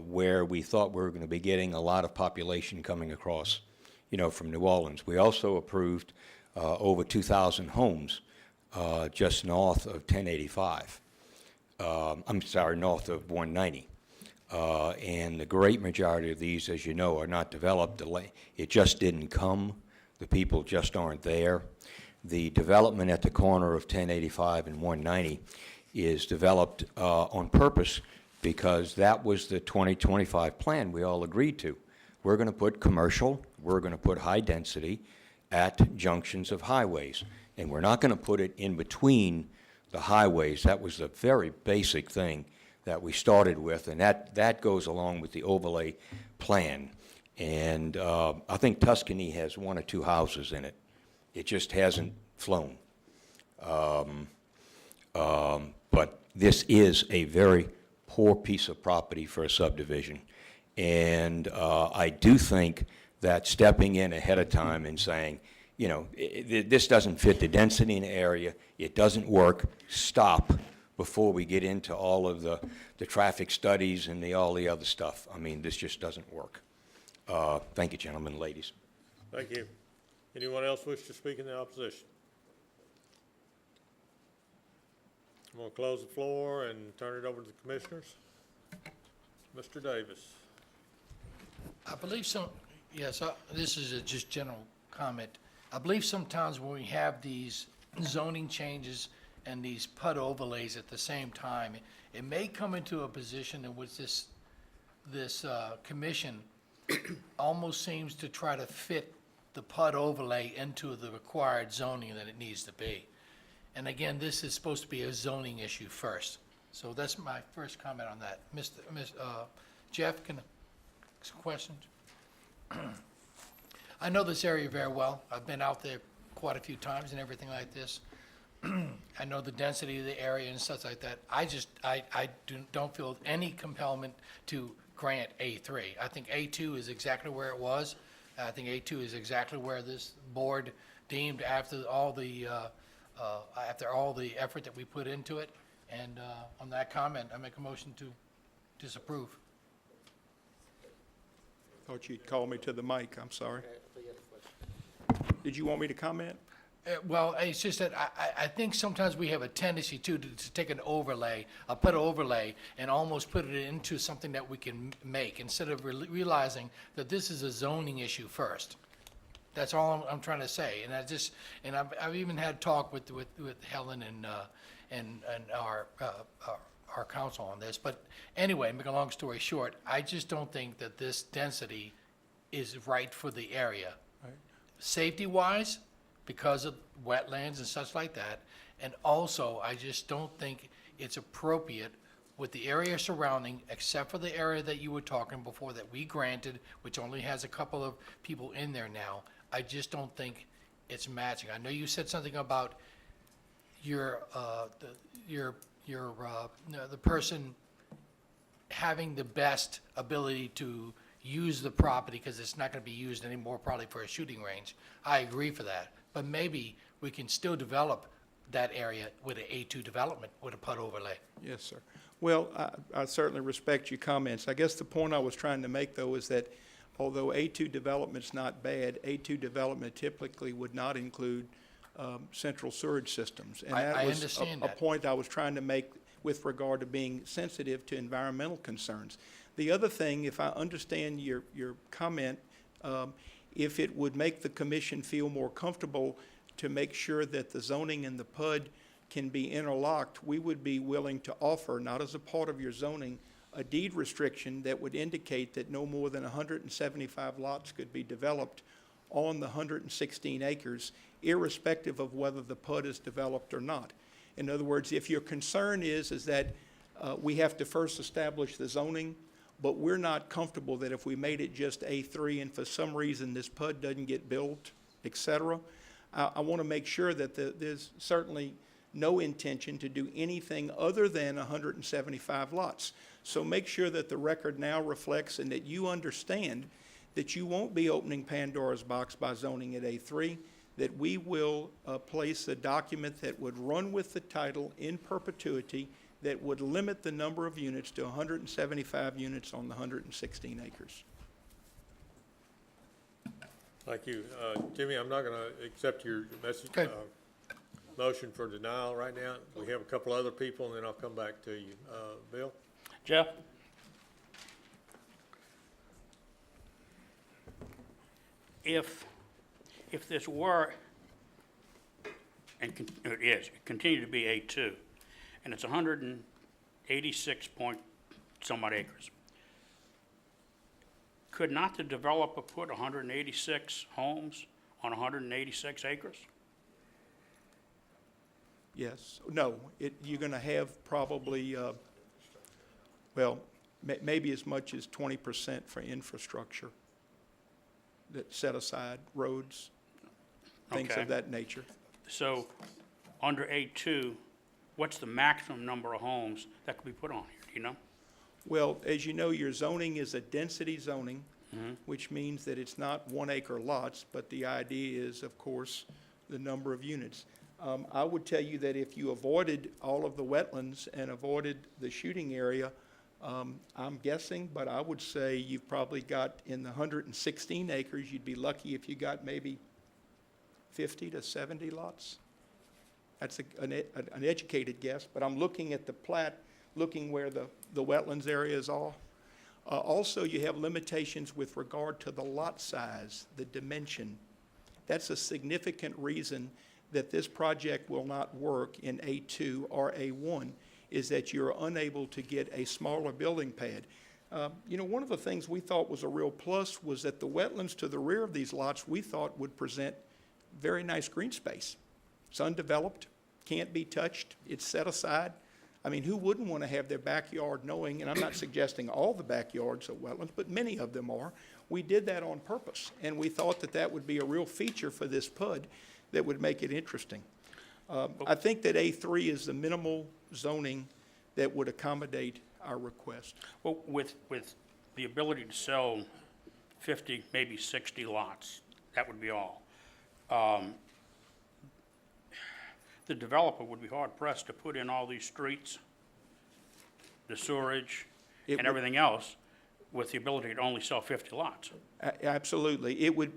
where we thought we were going to be getting a lot of population coming across, from New Orleans. We also approved over 2,000 homes just north of 1085. North of 190. And the great majority of these, as you know, are not developed. It just didn't come. The people just aren't there. The development at the corner of 1085 and 190 is developed on purpose because that was the 2025 plan we all agreed to. We're going to put commercial, we're going to put high density at junctions of highways, and we're not going to put it in between the highways. That was the very basic thing that we started with, and that goes along with the overlay plan. And I think Tuscany has 1 or 2 houses in it. It just hasn't flown. But this is a very poor piece of property for a subdivision. And I do think that stepping in ahead of time and saying, this doesn't fit the density in the area, it doesn't work, stop before we get into all of the traffic studies and all the other stuff. I mean, this just doesn't work. Thank you, gentlemen, ladies. Thank you. Anyone else wish to speak in the opposition? I'm going to close the floor and turn it over to the commissioners. Mr. Davis. I believe this is a just general comment. I believe sometimes when we have these zoning changes and these PUD overlays at the same time, it may come into a position in which this commission almost seems to try to fit the PUD overlay into the required zoning that it needs to be. And again, this is supposed to be a zoning issue first. So that's my first comment on that. Jeff, some questions? I know this area very well. I've been out there quite a few times and everything like this. I know the density of the area and stuff like that. I don't feel any compellment to grant A3. I think A2 is exactly where it was. I think A2 is exactly where this board deemed after all the effort that we put into it. And on that comment, I make a motion to disapprove. Thought you'd call me to the mic, I'm sorry. Did you want me to comment? Well, it's just that I think sometimes we have a tendency to take an overlay, a put overlay, and almost put it into something that we can make, instead of realizing that this is a zoning issue first. That's all I'm trying to say, and I've even had talk with Helen and our council on this, but anyway, make a long story short, I just don't think that this density is right for the area. Safety-wise, because of wetlands and such like that, and also, I just don't think it's appropriate with the area surrounding, except for the area that you were talking before that we granted, which only has a couple of people in there now. I just don't think it's matching. I know you said something about the person having the best ability to use the property because it's not going to be used anymore probably for a shooting range. I agree for that. But maybe we can still develop that area with an A2 development with a PUD overlay. Yes, sir. Well, I certainly respect your comments. I guess the point I was trying to make, though, is that although A2 development's not bad, A2 development typically would not include central sewage systems. And that I was understand a that. point I was trying to make with regard to being sensitive to environmental concerns. The other thing, if I understand your comment, if it would make the commission feel more comfortable to make sure that the zoning and the PUD can be interlocked, we would be willing to offer, not as a part of your zoning, a deed restriction that would indicate that no more than 175 lots could be developed on the 116 acres, irrespective of whether the PUD is developed or not. In other words, if your concern is that we have to first establish the zoning, but we're not comfortable that if we made it just A3 and for some reason this PUD doesn't get built, et cetera, I want to make sure that there's certainly no intention to do anything other than 175 lots. So make sure that the record now reflects and that you understand that you won't be opening Pandora's box by zoning at A3, that we will place a document that would run with the title in perpetuity that would limit the number of units to 175 units on the 116 acres. Thank you. Jimmy, I'm not going to accept your message, Okay. Motion for denial right now. We have a couple other people, and then I'll come back to you. Bill? Jeff? If this were, and it is, continue to be A2, and it's 186 point some odd acres, could not the developer put 186 homes on 186 acres? Yes. No, you're going to have probably, well, maybe as much as 20% for infrastructure that set aside, roads, things Okay. of that nature. So, under A2, what's the maximum number of homes that could be put on here, do you know? Well, as you know, your zoning is a density zoning, which means that it's not 1 acre lots, but the idea is, of course, the number of units. I would tell you that if you avoided all of the wetlands and avoided the shooting area, I'm guessing, but I would say you've probably got in the 116 acres, you'd be lucky if you got maybe 50 to 70 lots. That's an educated guess, but I'm looking at the plat, looking where the wetlands areas are. Also, you have limitations with regard to the lot size, the dimension. That's a significant reason that this project will not work in A2 or A1, is that you're unable to get a smaller building pad. You know, one of the things we thought was a real plus was that the wetlands to the rear of these lots we thought would present very nice green space. It's undeveloped, can't be touched, it's set aside. I mean, who wouldn't want to have their backyard knowing, and I'm not suggesting all the backyards are wetlands, but many of them are. We did that on purpose, and we thought that that would be a real feature for this PUD that would make it interesting. I think that A3 is the minimal zoning that would accommodate our request. Well, with the ability to sell 50, maybe 60 lots, that would be all. the developer would be hard pressed to put in all these streets, the sewerage, It and would- everything else with the ability to only sell 50 lots. Absolutely. It would,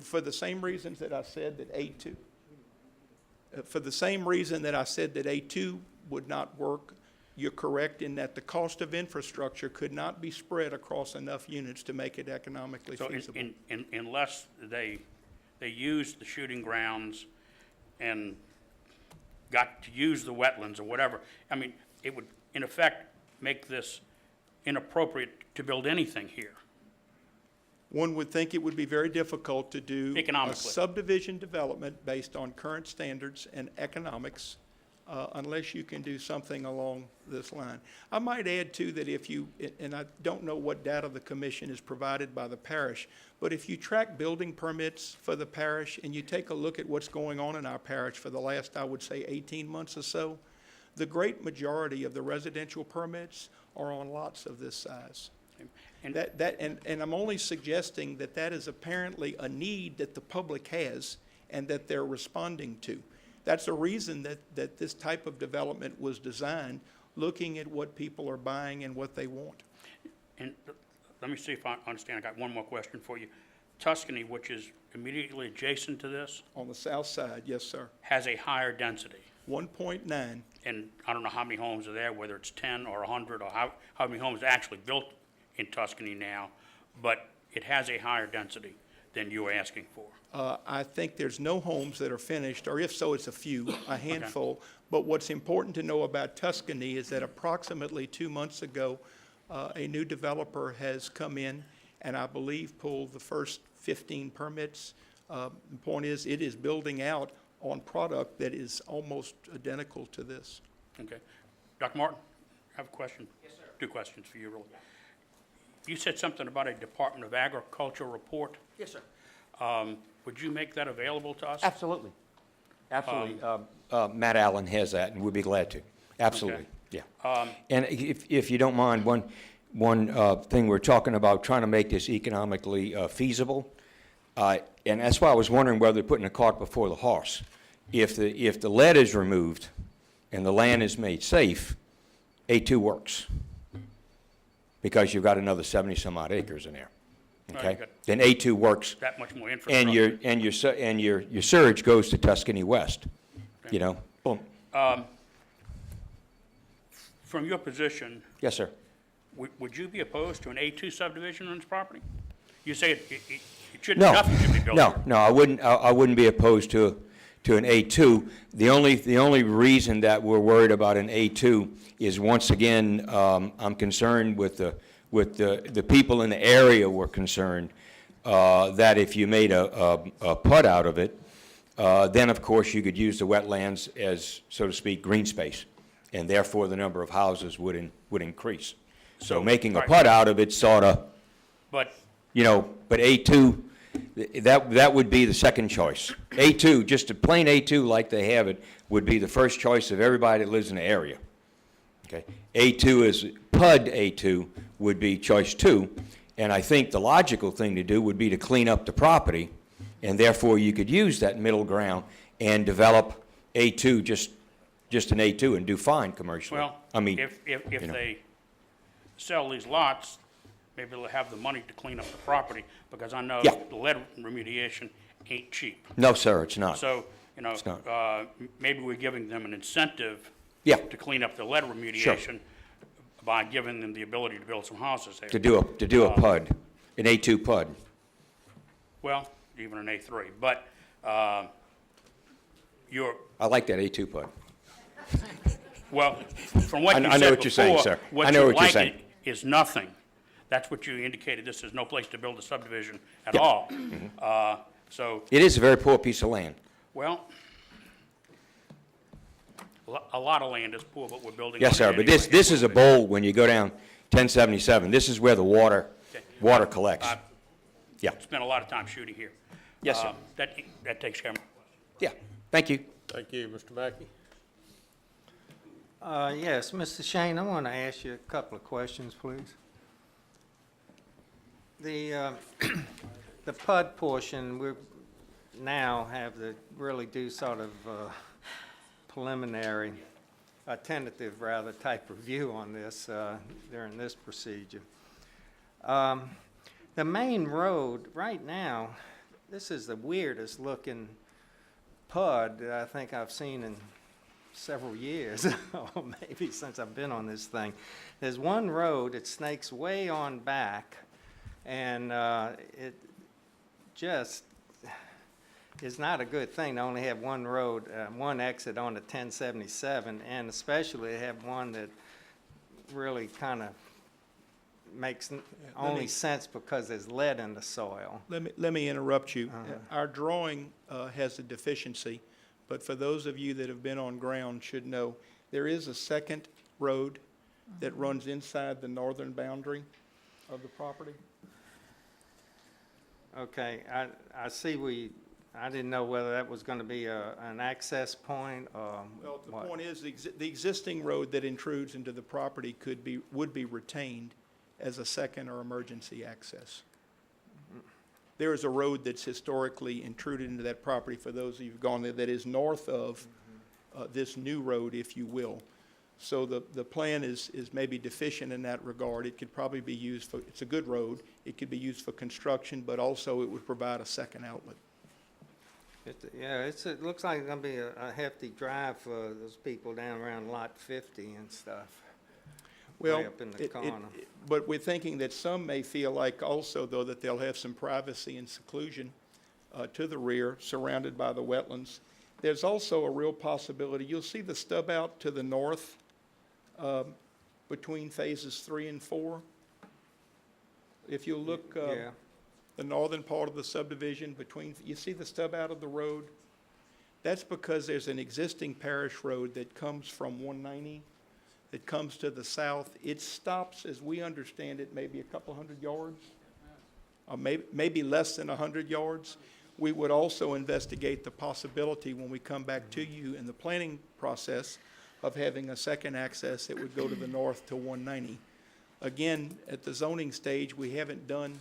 for the same reasons that I said that A2, for the same reason that I said that A2 would not work, you're correct in that the cost of infrastructure could not be spread across enough units to make it economically So feasible. unless they used the shooting grounds and got to use the wetlands or whatever, I mean, it would, in effect, make this inappropriate to build anything here. One would think it would be very difficult to do a Economically. subdivision development based on current standards and economics, unless you can do something along this line. I might add too that if you, and I don't know what data the commission is provided by the parish, but if you track building permits for the parish and you take a look at what's going on in our parish for the last, I would say, 18 months or so, the great majority of the residential permits are on lots of this size. And- And I'm only suggesting that that is apparently a need that the public has and that they're responding to. That's a reason that this type of development was designed, looking at what people are buying and what they want. And let me see if I understand. I got one more question for you. Tuscany, which is immediately adjacent to this, On the south side, yes, sir. has a higher density. 1.9. And I don't know how many homes are there, whether it's 10 or 100, or how many homes are actually built in Tuscany now, but it has a higher density than you were asking for. I think there's no homes that are finished, or if so, it's a few, a handful. But what's important to know about Tuscany is that approximately 2 months ago, a new developer has come in and I believe pulled the first 15 permits. The point is, it is building out on product that is almost identical to this. Okay. Dr. Martin, I have a question. Yes, sir. Two questions for you, really. You said something about a Department of Agriculture report. Yes, sir. Would you make that available to us? Absolutely. Absolutely. Matt Allen has that, and we'd be glad to. Absolutely, Okay. yeah. And if you don't mind, one thing, we're talking about trying to make this economically feasible, and that's why I was wondering whether they're putting the cart before the horse. If the lead is removed and the land is made safe, A2 works, because you've got another 70-some-odd acres in there, Right, okay? good. Then A2 works, That much more infrastructure. and your surge goes to Tuscany West, you know? Boom. From your position, Yes, sir. would you be opposed to an A2 subdivision on this property? You say it shouldn't, No, nothing should be built here. no, I wouldn't be opposed to an A2. The only reason that we're worried about an A2 is, once again, I'm concerned with the people in the area were concerned, that if you made a PUD out of it, then of course you could use the wetlands as, so to speak, green space, and therefore the number of houses would increase. So making a right. PUD out of it sorta, But, you know, but A2, that would be the second choice. A2, just a plain A2 like they have it, would be the first choice of everybody that lives in the area. Okay? A2 is, PUD A2 would be choice 2, and I think the logical thing to do would be to clean up the property, and therefore you could use that middle ground and develop A2, just an A2, and do fine commercially. well, I mean, if you know. they sell these lots, maybe they'll have the money to clean up the property, because I know Yeah. the lead remediation ain't cheap. No, sir, it's not. So, you know, It's not. maybe we're giving them an incentive Yeah. to clean up the lead remediation by giving them the ability to build some houses there. To do a PUD, an A2 PUD. Well, even an A3, but you're, I like that A2 PUD. well, from what you I know said what you're saying, before, sir. I know what you're saying. is nothing. That's what you indicated, this is no place to build a subdivision at Yep. all. Mm-hmm. So, It is a very poor piece of land. well, a lot of land is poor, but we're building Yes, on it sir, but anyway. this is a bowl when you go down 1077. This is where the water collects. I've Yeah, spent a lot of time shooting here. Yes, sir. That takes care of my yeah, thank you. Thank you, Mr. Mackey. Yes, Mr. Shane, I want to ask you a couple of questions, please. The PUD portion, we now have to really do sort of preliminary, a tentative rather, type review on this during this procedure. The main road, right now, this is the weirdest looking PUD that I think I've seen in several years, or maybe since I've been on this thing. There's one road that snakes way on back, and it just is not a good thing to only have one road, one exit on the 1077, and especially have one that really kind of makes only sense because there's lead in the soil. Let me interrupt you. Our drawing has a deficiency, but for those of you that have been on ground should know, there is a second road that runs inside the northern boundary of the property. Okay, I see I didn't know whether that was going to be an access point or Well, the what. point is, the existing road that intrudes into the property would be retained as a second or emergency access. There is a road that's historically intruded into that property, for those of you who've gone there, that is north of this new road, if you will. So the plan is maybe deficient in that regard. It could probably be used for, it's a good road, it could be used for construction, but also it would provide a second outlet. It looks like it's going to be a hefty drive for those people down around lot 50 and stuff. Well, Way up in the corner. but we're thinking that some may feel like also, though, that they'll have some privacy and seclusion to the rear, surrounded by the wetlands. There's also a real possibility, you'll see the stub out to the north between phases 3 and 4. If you look, Yeah. the northern part of the subdivision you see the stub out of the road? That's because there's an existing parish road that comes from 190, that comes to the south. It stops, as we understand it, maybe a couple hundred yards, or maybe less than 100 yards. We would also investigate the possibility, when we come back to you in the planning process, of having a second access that would go to the north to 190. Again, at the zoning stage, we haven't done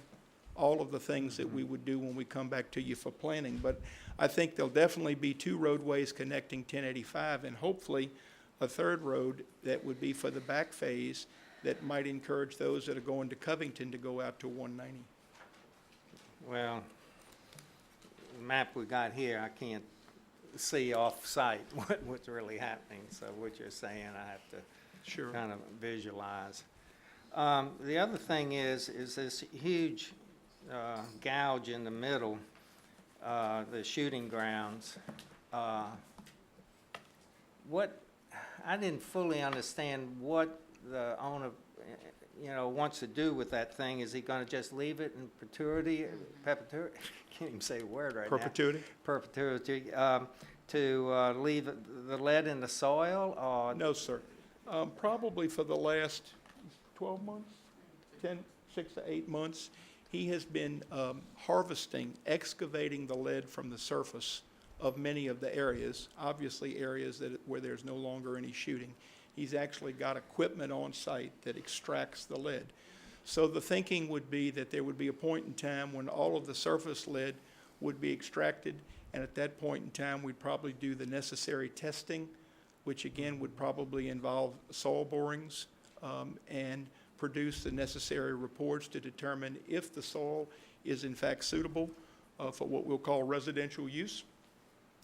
all of the things that we would do when we come back to you for planning, but I think there'll definitely be 2 roadways connecting 1085, and hopefully a third road that would be for the back phase that might encourage those that are going to Covington to go out to 190. Well, the map we got here, I can't see off-site what's really happening, so what you're saying, I have to kind of visualize. The other thing is this huge gouge in the middle, the shooting grounds. I didn't fully understand what the owner, wants to do with that thing. Is he going to just leave it in perpetuity? Can't even say a word right Perpetuity? now. Perpetuity. To leave the lead in the soil, or? No, sir. Probably for the last 12 months, 6 to 8 months, he has been harvesting, excavating the lead from the surface of many of the areas, obviously areas where there's no longer any shooting. He's actually got equipment on site that extracts the lead. So the thinking would be that there would be a point in time when all of the surface lead would be extracted, and at that point in time, we'd probably do the necessary testing, which again would probably involve soil borings, and produce the necessary reports to determine if the soil is in fact suitable for what we'll call residential use,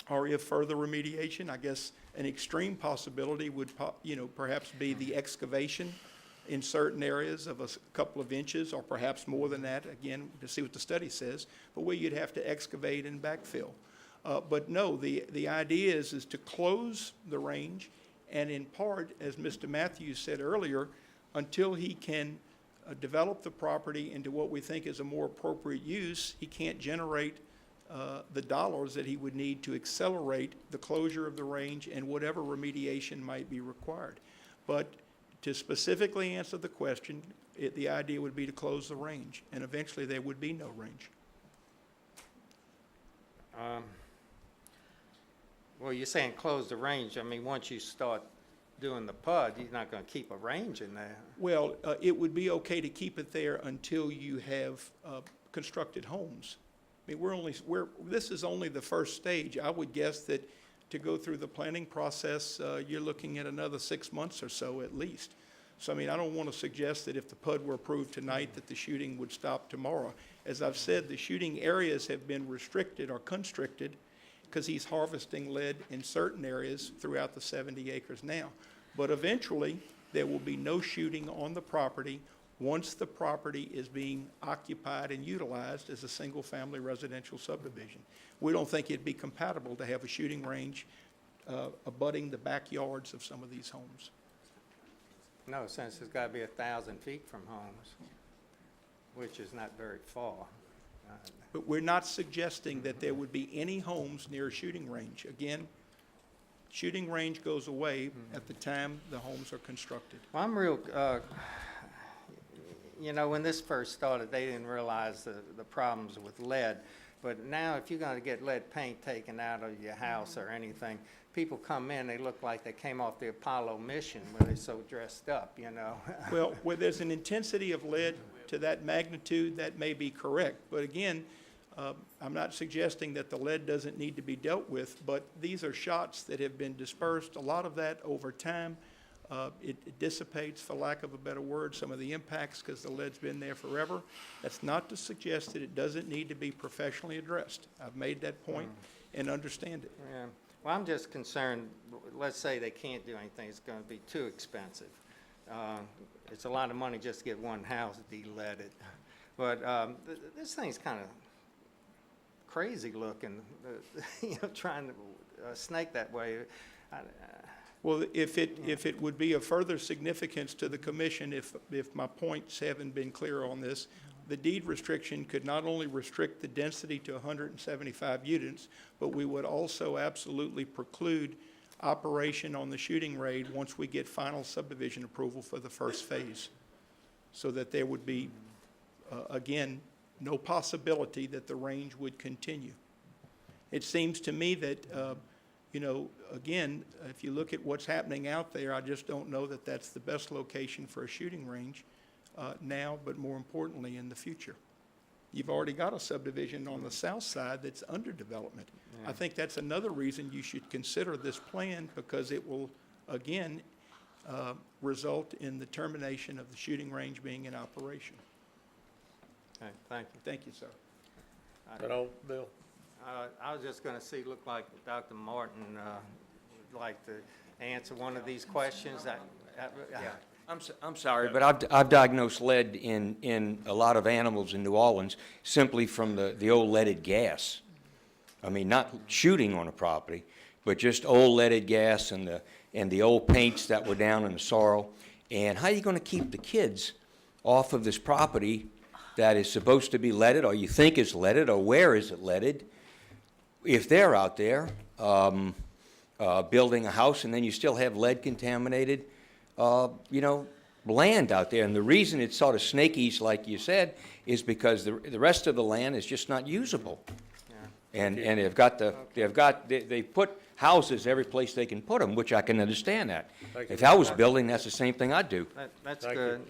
or if further remediation. I guess an extreme possibility would perhaps be the excavation in certain areas of a couple of inches, or perhaps more than that, again, to see what the study says, but where you'd have to excavate and backfill. But no, the idea is to close the range, and in part, as Mr. Matthews said earlier, until he can develop the property into what we think is a more appropriate use, he can't generate the dollars that he would need to accelerate the closure of the range and whatever remediation might be required. But to specifically answer the question, the idea would be to close the range, and eventually there would be no range. Well, you're saying close the range. I mean, once you start doing the PUD, you're not going to keep a range in there. Well, it would be okay to keep it there until you have constructed homes. I mean, this is only the first stage. I would guess that to go through the planning process, you're looking at another 6 months or so at least. So, I mean, I don't want to suggest that if the PUD were approved tonight, that the shooting would stop tomorrow. As I've said, the shooting areas have been restricted or constricted because he's harvesting lead in certain areas throughout the 70 acres now. But eventually, there will be no shooting on the property once the property is being occupied and utilized as a single-family residential subdivision. We don't think it'd be compatible to have a shooting range abutting the backyards of some of these homes. No, since it's got to be 1,000 feet from homes, which is not very far. But we're not suggesting that there would be any homes near a shooting range. Again, shooting range goes away at the time the homes are constructed. Well, I'm real, you know, when this first started, they didn't realize the problems with lead. But now, if you're going to get lead paint taken out of your house or anything, people come in, they look like they came off the Apollo mission where they're so dressed up, you know. Well, where there's an intensity of lead to that magnitude, that may be correct. But again, I'm not suggesting that the lead doesn't need to be dealt with, but these are shots that have been dispersed. A lot of that over time, it dissipates, for lack of a better word, some of the impacts because the lead's been there forever. That's not to suggest that it doesn't need to be professionally addressed. I've made that point and understand it. Yeah. Well, I'm just concerned, let's say they can't do anything, it's going to be too expensive. It's a lot of money just to get one house de-leaded. But this thing's kind of crazy looking, you know, trying to snake that way. Well, if it would be of further significance to the commission, if my points haven't been clear on this, the deed restriction could not only restrict the density to 175 units, but we would also absolutely preclude operation on the shooting range once we get final subdivision approval for the first phase. So that there would be, again, no possibility that the range would continue. It seems to me that, you know, again, if you look at what's happening out there, I just don't know that that's the best location for a shooting range now, but more importantly, in the future. You've already got a subdivision on the south side that's under development. I think that's another reason you should consider this plan, because it will, again, result in the termination of the shooting range being in operation. Okay, thank you. Thank you, sir. That all, Bill? I was just going to see, looked like Dr. Martin would like to answer one of these questions. I'm sorry, but I've diagnosed lead in a lot of animals in New Orleans simply from the old leaded gas. I mean, not shooting on a property, but just old leaded gas and the old paints that were down in the soil. And how are you going to keep the kids off of this property that is supposed to be leaded, or you think is leaded, or where is it leaded, if they're out there building a house and then you still have lead contaminated you know, land out there? And the reason it's sort of snakies, like you said, is because the rest of the land is just not usable. And they put houses every place they can put them, which I can understand that. If I was building, that's the same thing I'd do. That's Thank good.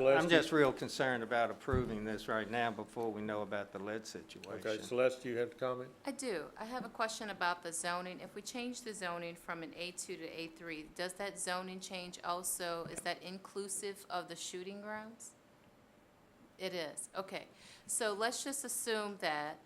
you. I'm just real concerned about approving this right now before we know about the lead situation. Okay, Celeste, you have a comment? I do. I have a question about the zoning. If we change the zoning from an A2 to A3, does that zoning change also, is that inclusive of the shooting grounds? It is, okay. So let's just assume that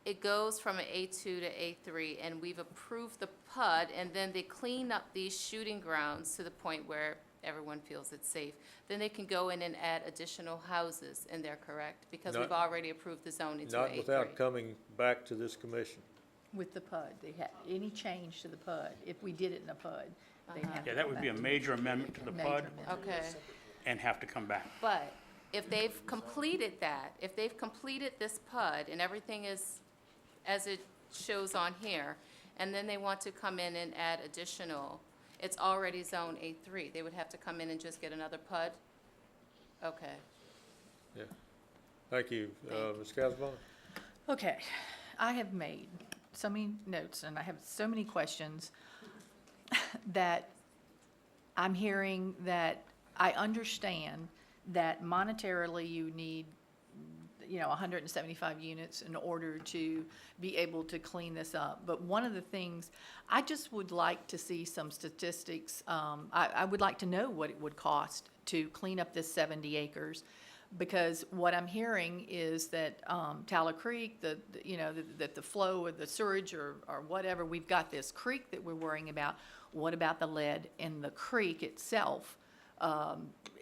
it goes from an A2 to A3, and we've approved the PUD, and then they clean up these shooting grounds to the point where everyone feels it's safe. Then they can go in and add additional houses in there, correct? Because we've already approved the zoning to Not A3. without coming back to this commission. With the PUD, they had, any change to the PUD, if we did it in a PUD, they have to Yeah, that go would be a back major amendment to the Major PUD amendment. Okay. and have to come back. But if they've completed that, if they've completed this PUD and everything is as it shows on here, and then they want to come in and add additional, it's already zone A3, they would have to come in and just get another PUD? Okay. Yeah. Thank you. Ms. Casabon? Okay, I have made so many notes and I have so many questions that I'm hearing that I understand that monetarily you need 175 units in order to be able to clean this up. But one of the things, I just would like to see some statistics. I would like to know what it would cost to clean up this 70 acres. Because what I'm hearing is that Tallow Creek, that the flow of the sewage or whatever, we've got this creek that we're worrying about. What about the lead in the creek itself?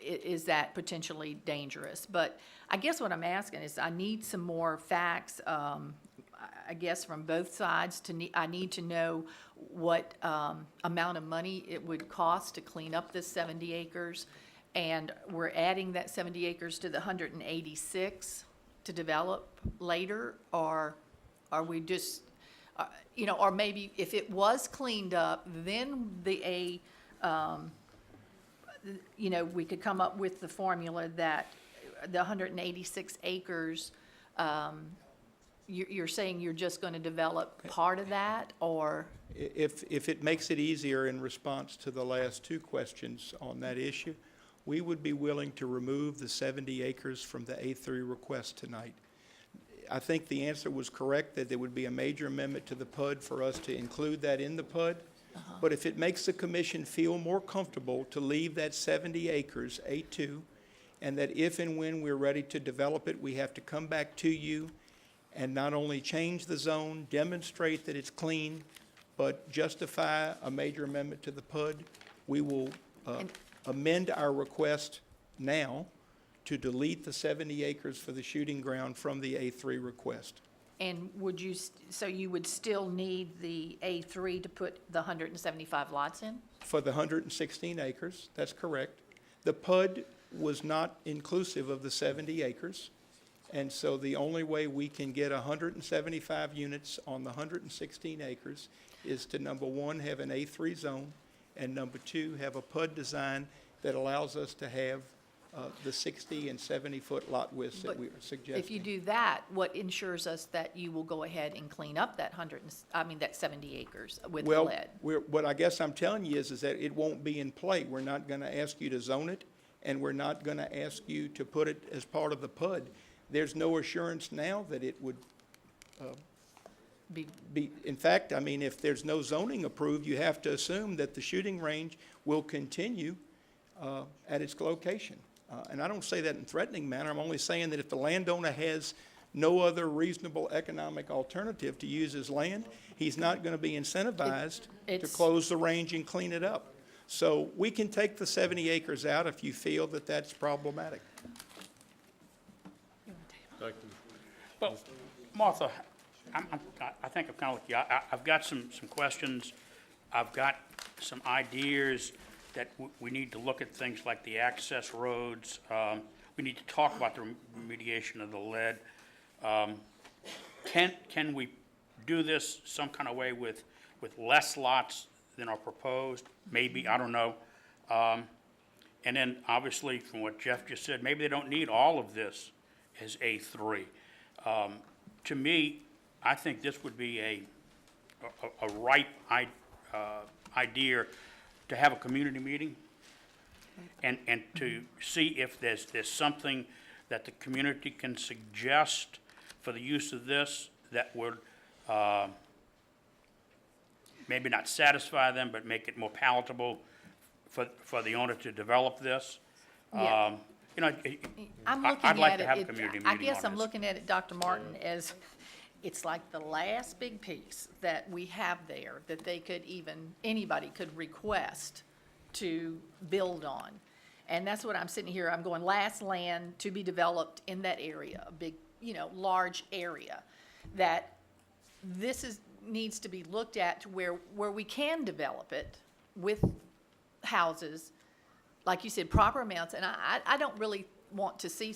Is that potentially dangerous? But I guess what I'm asking is I need some more facts, I guess from both sides. I need to know what amount of money it would cost to clean up this 70 acres. And we're adding that 70 acres to the 186 to develop later, or are we just, or maybe if it was cleaned up, then we could come up with the formula that the 186 acres, you're saying you're just going to develop part of that, or? If it makes it easier in response to the last two questions on that issue, we would be willing to remove the 70 acres from the A3 request tonight. I think the answer was correct, that there would be a major amendment to the PUD for us to include that in the PUD. But if it makes the commission feel more comfortable to leave that 70 acres, A2, and that if and when we're ready to develop it, we have to come back to you and not only change the zone, demonstrate that it's clean, but justify a major amendment to the PUD, we will amend our request now to delete the 70 acres for the shooting ground from the A3 request. And would you, so you would still need the A3 to put the 175 lots in? For the 116 acres, that's correct. The PUD was not inclusive of the 70 acres, and so the only way we can get 175 units on the 116 acres is to, number one, have an A3 zone, and number two, have a PUD design that allows us to have the 60 and 70-foot lot widths that we are suggesting. If you do that, what ensures us that you will go ahead and clean up that that 70 acres with the lead? Well, what I guess I'm telling you is that it won't be in play. We're not going to ask you to zone it, and we're not going to ask you to put it as part of the PUD. There's no assurance now that it would be, in fact, I mean, if there's no zoning approved, you have to assume that the shooting range will continue at its location. And I don't say that in a threatening manner. I'm only saying that if the landowner has no other reasonable economic alternative to use his land, he's not going to be incentivized to close the range and clean it up. So we can take the 70 acres out if you feel that that's problematic. Thank you. Well, Martha, I think I'm kind of like you. I've got some questions. I've got some ideas that we need to look at things like the access roads. We need to talk about the remediation of the lead. Can we do this some kind of way with less lots than are proposed? Maybe, I don't know. And then obviously from what Jeff just said, maybe they don't need all of this as A3. To me, I think this would be a ripe idea to have a community meeting and to see if there's something that the community can suggest for the use of this that would maybe not satisfy them, but make it more palatable for the owner to develop this. Yeah. I'm looking I'd like at to it, have a community meeting I on guess I'm this. looking at it, Dr. Martin, as it's like the last big piece that we have there that anybody could request to build on. And that's what I'm sitting here, I'm going last land to be developed in that area, a big, large area, that needs to be looked at to where we can develop it with houses, like you said, proper amounts. And I don't really want to see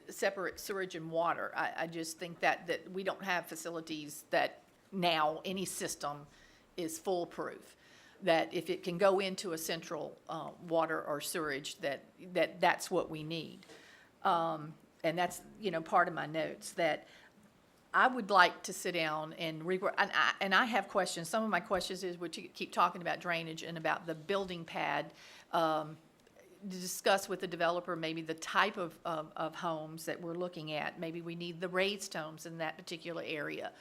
separate sewage and water. I just think that we don't have facilities that now any system is foolproof. That if it can go into a central water or sewage, that's what we need. And that's, part of my notes, that I would like to sit down and rework, and I have questions. Some of my questions is, would you keep talking about drainage and about the building pad, discuss with the developer maybe the type of homes that we're looking at. Maybe we need the raised homes in that particular area.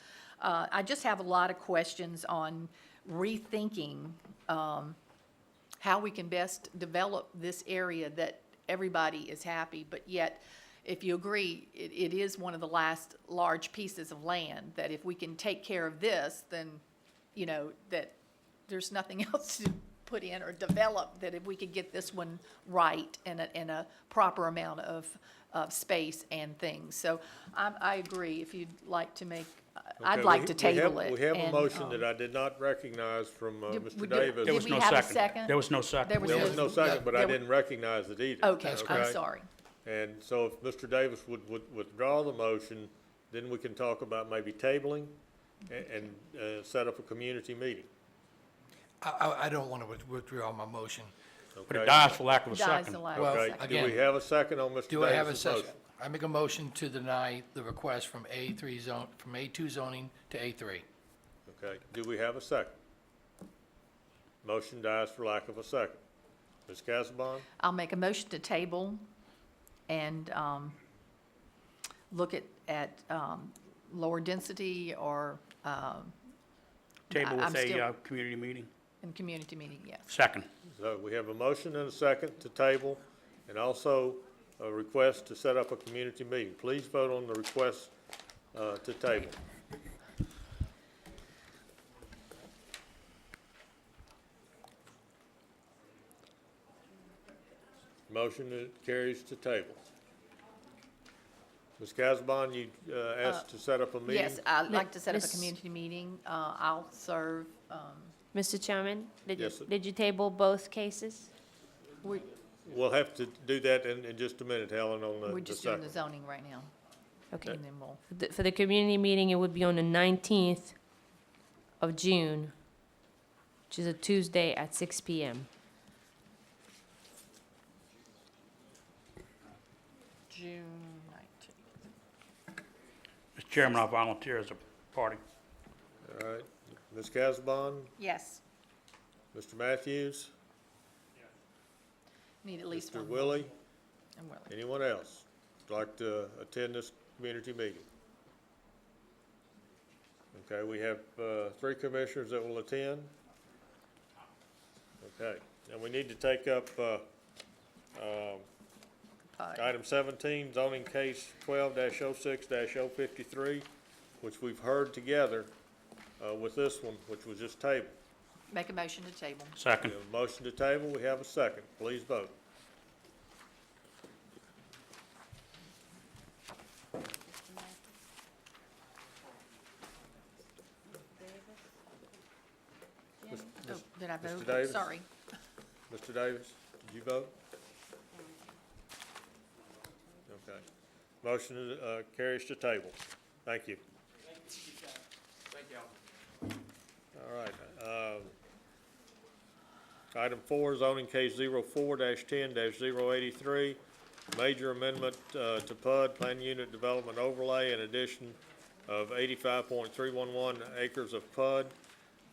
I just have a lot of questions on rethinking how we can best develop this area that everybody is happy, but yet, if you agree, it is one of the last large pieces of land, that if we can take care of this, then, you know, that there's nothing else to put in or develop, that if we could get this one right in a proper amount of space and things. So I agree, if you'd like to make, I'd Okay, like to table it. We have a and, motion that I did not recognize from Mr. did- Davis. There was Did we no have a second. second? There was no second. There was There was no second, but I there were- didn't recognize it either. Okay, I'm sorry. And so if Mr. Davis would withdraw the motion, then we can talk about maybe tabling and set up a community meeting. I don't want to withdraw my motion. But it Okay? dies for lack of a Dies second. the lack of Well, Okay, second. do we again, have a second on Mr. Do I have a Davis's second? motion? I make a motion to deny the request from A3 zone, from A2 zoning to A3. Okay, do we have a second? Motion dies for lack of a second. Ms. Casabon? I'll make a motion to table and look at lower density or Table I'm with a still- community meeting. in community meeting, yes. Second. So we have a motion and a second to table, and also a request to set up a community meeting. Please vote on the request to table. Motion carries to table. Ms. Casabon, you asked to set up a meeting? Yes, I'd like to set up a Miss- community meeting. I'll serve, Mr. Chairman, Yes, sir. did you table both cases? We'll have to do that in just a minute, Helen, on we're the just doing the second. zoning right now. Okay. And then we'll, For the community meeting, it would be on the 19th of June, which is a Tuesday at 6 PM. June 19th. Mr. Chairman, I volunteer as a party. All right. Ms. Casabon, Yes, Mr. Matthews, need at least Mr. one. Willie, And Willie. anyone else like to attend this community meeting? Okay, we have 3 commissioners that will attend. Okay, and we need to take up item 17, zoning case 12-06-053, which we've heard together with this one, which was just tabled. Make a motion to table. We Second. have a motion to table, we have a second. Please vote. Oh, did I Mr. vote? Davis? Sorry. Mr. Davis, did you vote? Okay. Motion carries to table. Thank you. All right. Item 4, zoning case 04-10-083, major amendment to PUD, Plan Unit Development Overlay, in addition of 85.311 acres of PUD.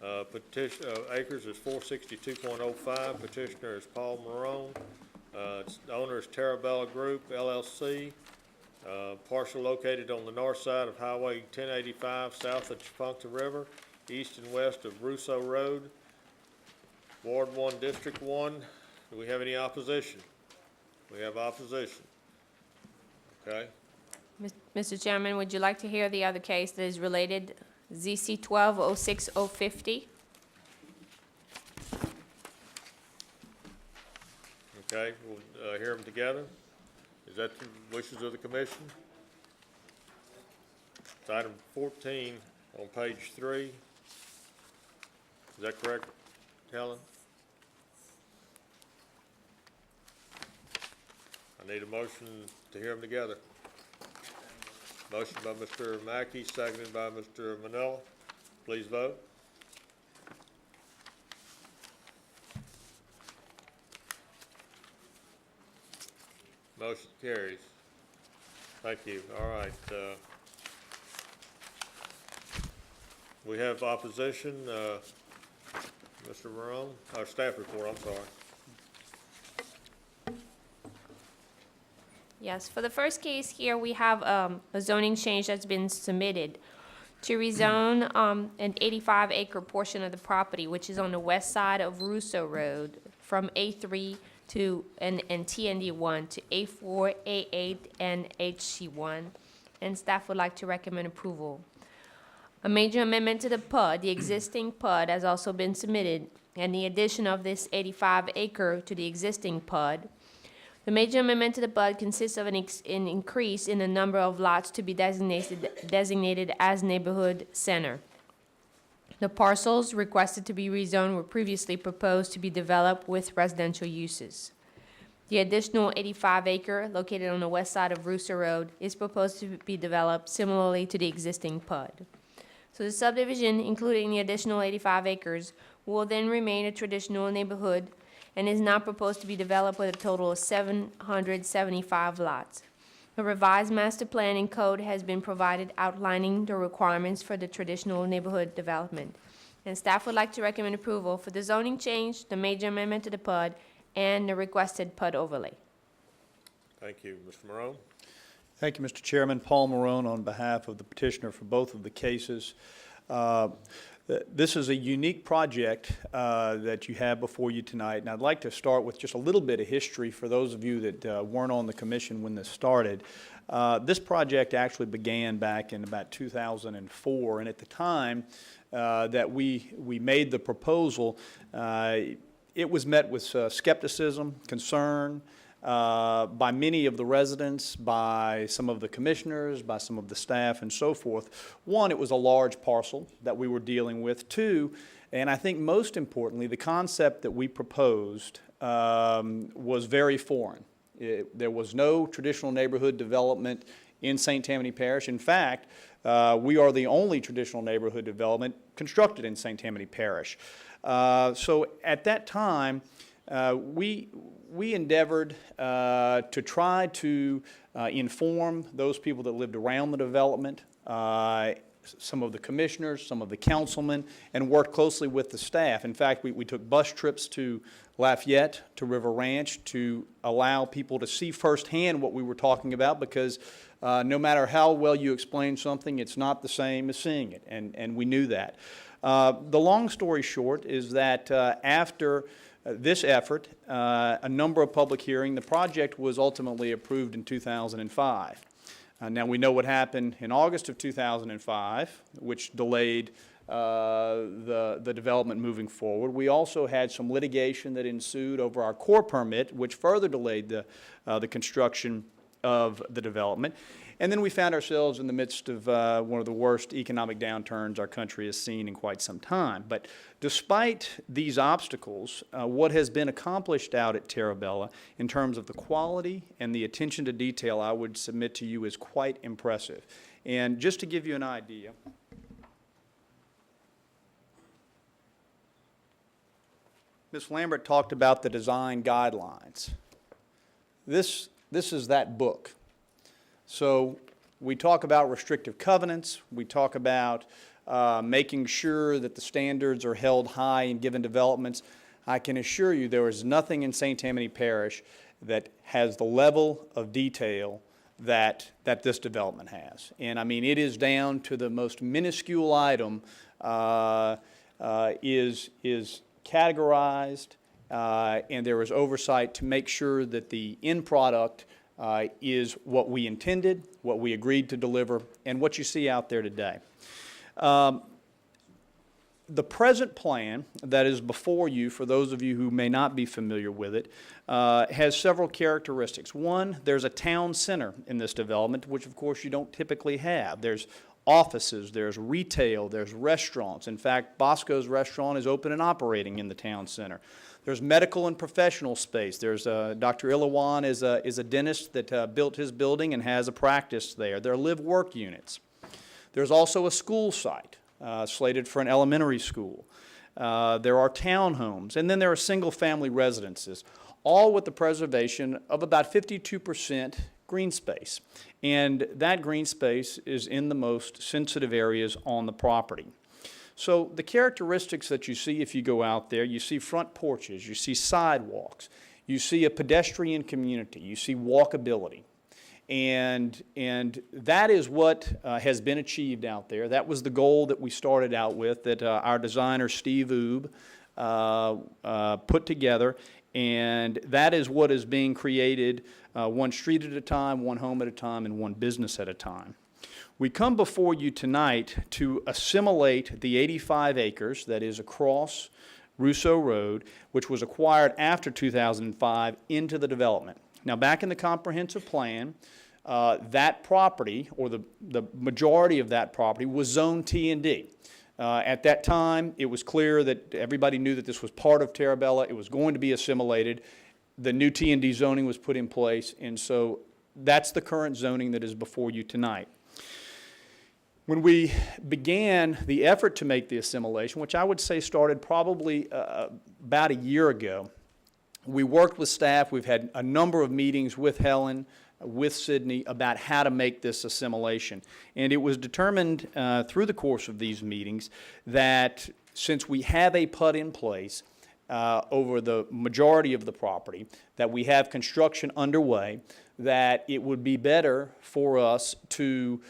Acres is 462.05. Petitioner is Paul Marone. The owner is Terabella Group LLC. Parcel located on the north side of Highway 1085, south of Chapunta River, east and west of Russo Road, Ward 1, District 1. Do we have any opposition? We have opposition. Okay. Mr. Chairman, would you like to hear the other case that is related, ZC 12-06050? Okay, we'll hear them together. Is that the wishes of the commission? It's item 14 on page 3. Is that correct, Helen? I need a motion to hear them together. Motion by Mr. Mackey, seconded by Mr. Manella. Please vote. Motion carries. Thank you. All right. We have opposition. Mr. Marone, staff report, I'm sorry. Yes, for the first case here, we have a zoning change that's been submitted to rezone an 85-acre portion of the property, which is on the west side of Russo Road, from A3 to and TND1 to A4, A8, and HC1. And staff would like to recommend approval. A major amendment to the PUD, the existing PUD, has also been submitted, and the addition of this 85-acre to the existing PUD. The major amendment to the PUD consists of an increase in the number of lots to be designated as neighborhood center. The parcels requested to be rezoned were previously proposed to be developed with residential uses. The additional 85-acre located on the west side of Russo Road is proposed to be developed similarly to the existing PUD. So the subdivision, including the additional 85 acres, will then remain a traditional neighborhood and is now proposed to be developed with a total of 775 lots. A revised master plan and code has been provided outlining the requirements for the traditional neighborhood development. And staff would like to recommend approval for the zoning change, the major amendment to the PUD, and the requested PUD overlay. Thank you. Mr. Morone? Thank you, Mr. Chairman. Paul Morone on behalf of the petitioner for both of the cases. This is a unique project that you have before you tonight, and I'd like to start with just a little bit of history for those of you that weren't on the commission when this started. This project actually began back in about 2004, and at the time that we made the proposal, it was met with skepticism, concern, by many of the residents, by some of the commissioners, by some of the staff, and so forth. One, it was a large parcel that we were dealing with. Two, and I think most importantly, the concept that we proposed was very foreign. There was no traditional neighborhood development in St. Tammany Parish. In fact, we are the only traditional neighborhood development constructed in St. Tammany Parish. So at that time, we endeavored to try to inform those people that lived around the development, some of the commissioners, some of the councilmen, and worked closely with the staff. In fact, we took bus trips to Lafayette, to River Ranch, to allow people to see firsthand what we were talking about, because no matter how well you explain something, it's not the same as seeing it, and we knew that. The long story short is that after this effort, a number of public hearings, the project was ultimately approved in 2005. Now we know what happened in August of 2005, which delayed the development moving forward. We also had some litigation that ensued over our core permit, which further delayed the construction of the development. And then we found ourselves in the midst of one of the worst economic downturns our country has seen in quite some time. But despite these obstacles, what has been accomplished out at Terabella in terms of the quality and the attention to detail, I would submit to you, is quite impressive. And just to give you an idea, Ms. Lambert talked about the design guidelines. This is that book. So we talk about restrictive covenants. We talk about making sure that the standards are held high in given developments. I can assure you there is nothing in St. Tammany Parish that has the level of detail that this development has. And I mean, it is down to the most minuscule item is categorized, and there is oversight to make sure that the end product is what we intended, what we agreed to deliver, and what you see out there today. The present plan that is before you, for those of you who may not be familiar with it, has several characteristics. One, there's a town center in this development, which of course you don't typically have. There's offices, there's retail, there's restaurants. In fact, Bosco's restaurant is open and operating in the town center. There's medical and professional space. There's Dr. Ilawan is a dentist that built his building and has a practice there. There are live-work units. There's also a school site slated for an elementary school. There are townhomes, and then there are single-family residences, all with the preservation of about 52% green space. And that green space is in the most sensitive areas on the property. So the characteristics that you see if you go out there, you see front porches, you see sidewalks, you see a pedestrian community, you see walkability. And that is what has been achieved out there. That was the goal that we started out with, that our designer, Steve Oob, put together. And that is what is being created, one street at a time, one home at a time, and one business at a time. We come before you tonight to assimilate the 85 acres that is across Rousseau Road, which was acquired after 2005, into the development. Now, back in the comprehensive plan, that property, or the majority of that property, was zoned T&D. At that time, it was clear that everybody knew that this was part of Terabella. It was going to be assimilated. The new T&D zoning was put in place, and so that's the current zoning that is before you tonight. When we began the effort to make the assimilation, which I would say started probably about a year ago, we worked with staff. We've had a number of meetings with Helen, with Sydney, about how to make this assimilation. And it was determined through the course of these meetings that since we have a PUD in place over the majority of the property, that we have construction underway, that it would be better for us to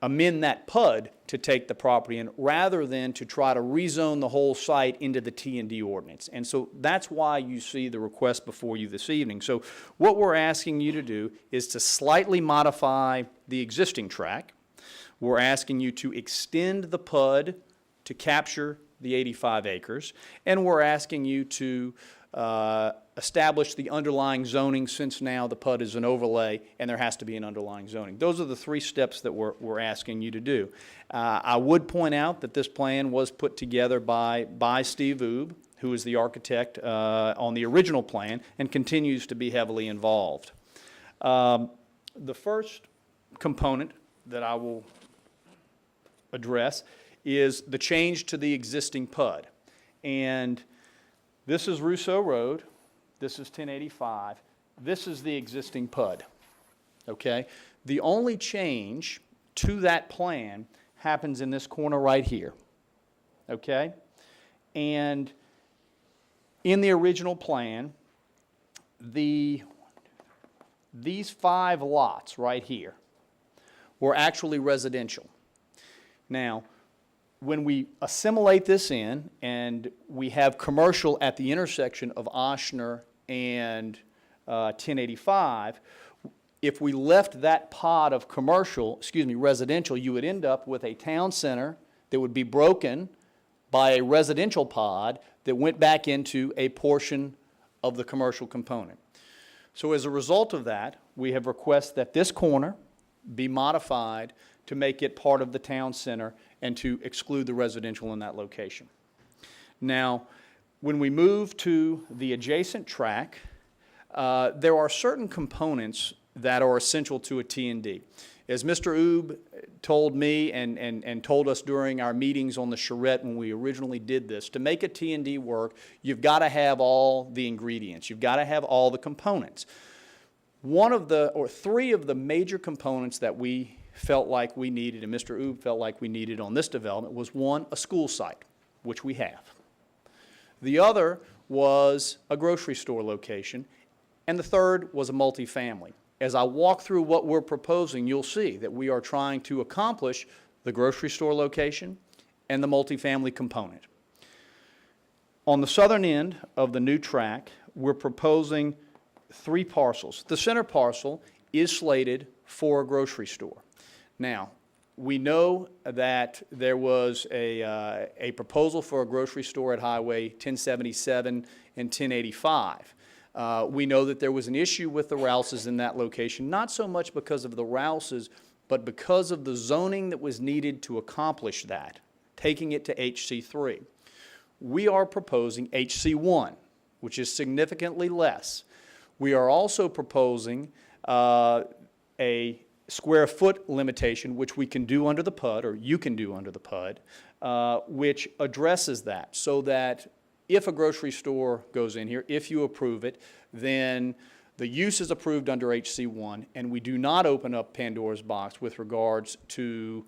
amend that PUD to take the property in, rather than to try to rezone the whole site into the T&D ordinance. And so that's why you see the request before you this evening. So what we're asking you to do is to slightly modify the existing track. We're asking you to extend the PUD to capture the 85 acres, and we're asking you to establish the underlying zoning, since now the PUD is an overlay and there has to be an underlying zoning. Those are the three steps that we're asking you to do. I would point out that this plan was put together by Steve Oob, who is the architect on the original plan and continues to be heavily involved. The first component that I will address is the change to the existing PUD. And this is Rousseau Road. This is 1085. This is the existing PUD. Okay? The only change to that plan happens in this corner right here. Okay? And in the original plan, these 5 lots right here were actually residential. Now, when we assimilate this in and we have commercial at the intersection of Oshner and 1085, if we left that pod of residential, you would end up with a town center that would be broken by a residential pod that went back into a portion of the commercial component. So as a result of that, we have requested that this corner be modified to make it part of the town center and to exclude the residential in that location. Now, when we move to the adjacent track, there are certain components that are essential to a T&D. As Mr. Oob told me and told us during our meetings on the charrette when we originally did this, to make a T&D work, you've got to have all the ingredients. You've got to have all the components. Three of the major components that we felt like we needed, and Mr. Oob felt like we needed on this development, was one, a school site, which we have. The other was a grocery store location, and the third was a multifamily. As I walk through what we're proposing, you'll see that we are trying to accomplish the grocery store location and the multifamily component. On the southern end of the new track, we're proposing 3 parcels. The center parcel is slated for a grocery store. Now, we know that there was a proposal for a grocery store at Highway 1077 and 1085. We know that there was an issue with the Rouses in that location, not so much because of the Rouses, but because of the zoning that was needed to accomplish that, taking it to HC3. We are proposing HC1, which is significantly less. We are also proposing a square foot limitation, which we can do under the PUD, or you can do under the PUD, which addresses that, so that if a grocery store goes in here, if you approve it, then the use is approved under HC1, and we do not open up Pandora's box with regards to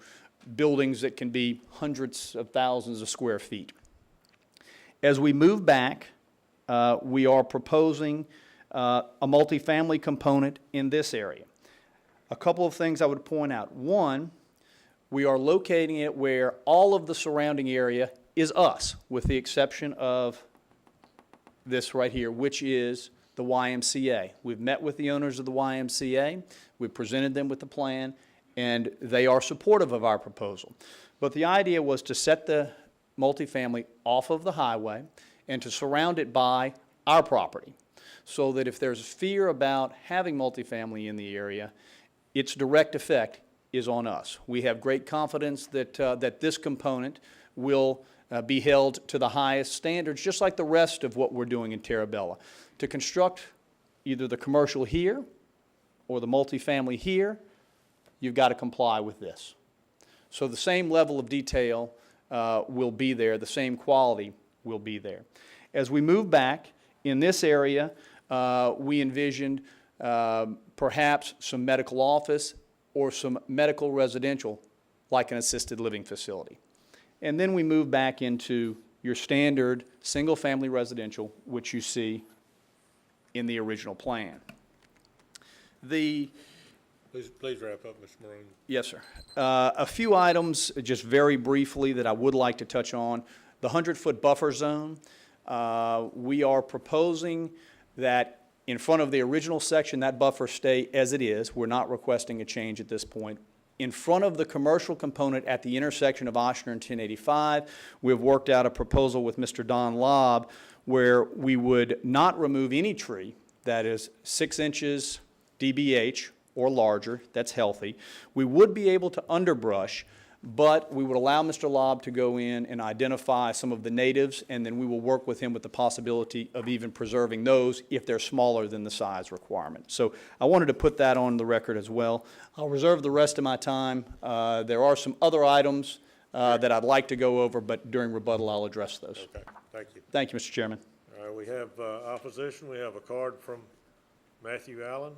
buildings that can be hundreds of thousands of square feet. As we move back, we are proposing a multifamily component in this area. A couple of things I would point out. One, we are locating it where all of the surrounding area is us, with the exception of this right here, which is the YMCA. We've met with the owners of the YMCA, we've presented them with the plan, and they are supportive of our proposal. But the idea was to set the multifamily off of the highway and to surround it by our property, so that if there's fear about having multifamily in the area, its direct effect is on us. We have great confidence that, that this component will be held to the highest standards, just like the rest of what we're doing in Terabella. To construct either the commercial here or the multifamily here, you've got to comply with this. So the same level of detail will be there, the same quality will be there. As we move back, in this area, we envisioned perhaps some medical office or some medical residential, like an assisted living facility. And then we move back into your standard single-family residential, which you see in the original plan. Please wrap up, Mr. Maroon. Yes, sir. A few items, just very briefly, that I would like to touch on. The 100-foot buffer zone, we are proposing that in front of the original section, that buffer stay as it is. We're not requesting a change at this point. In front of the commercial component at the intersection of Oshner and 1085, we've worked out a proposal with Mr. Don Lobb where we would not remove any tree that is 6 inches DBH or larger, that's healthy. We would be able to underbrush, but we would allow Mr. Lobb to go in and identify some of the natives, and then we will work with him with the possibility of even preserving those if they're smaller than the size requirement. So I wanted to put that on the record as well. I'll reserve the rest of my time. There are some other items that I'd like to go over, but during rebuttal I'll address those. Okay, thank you. Thank you, Mr. Chairman. All right, we have opposition. We have a card from Matthew Allen.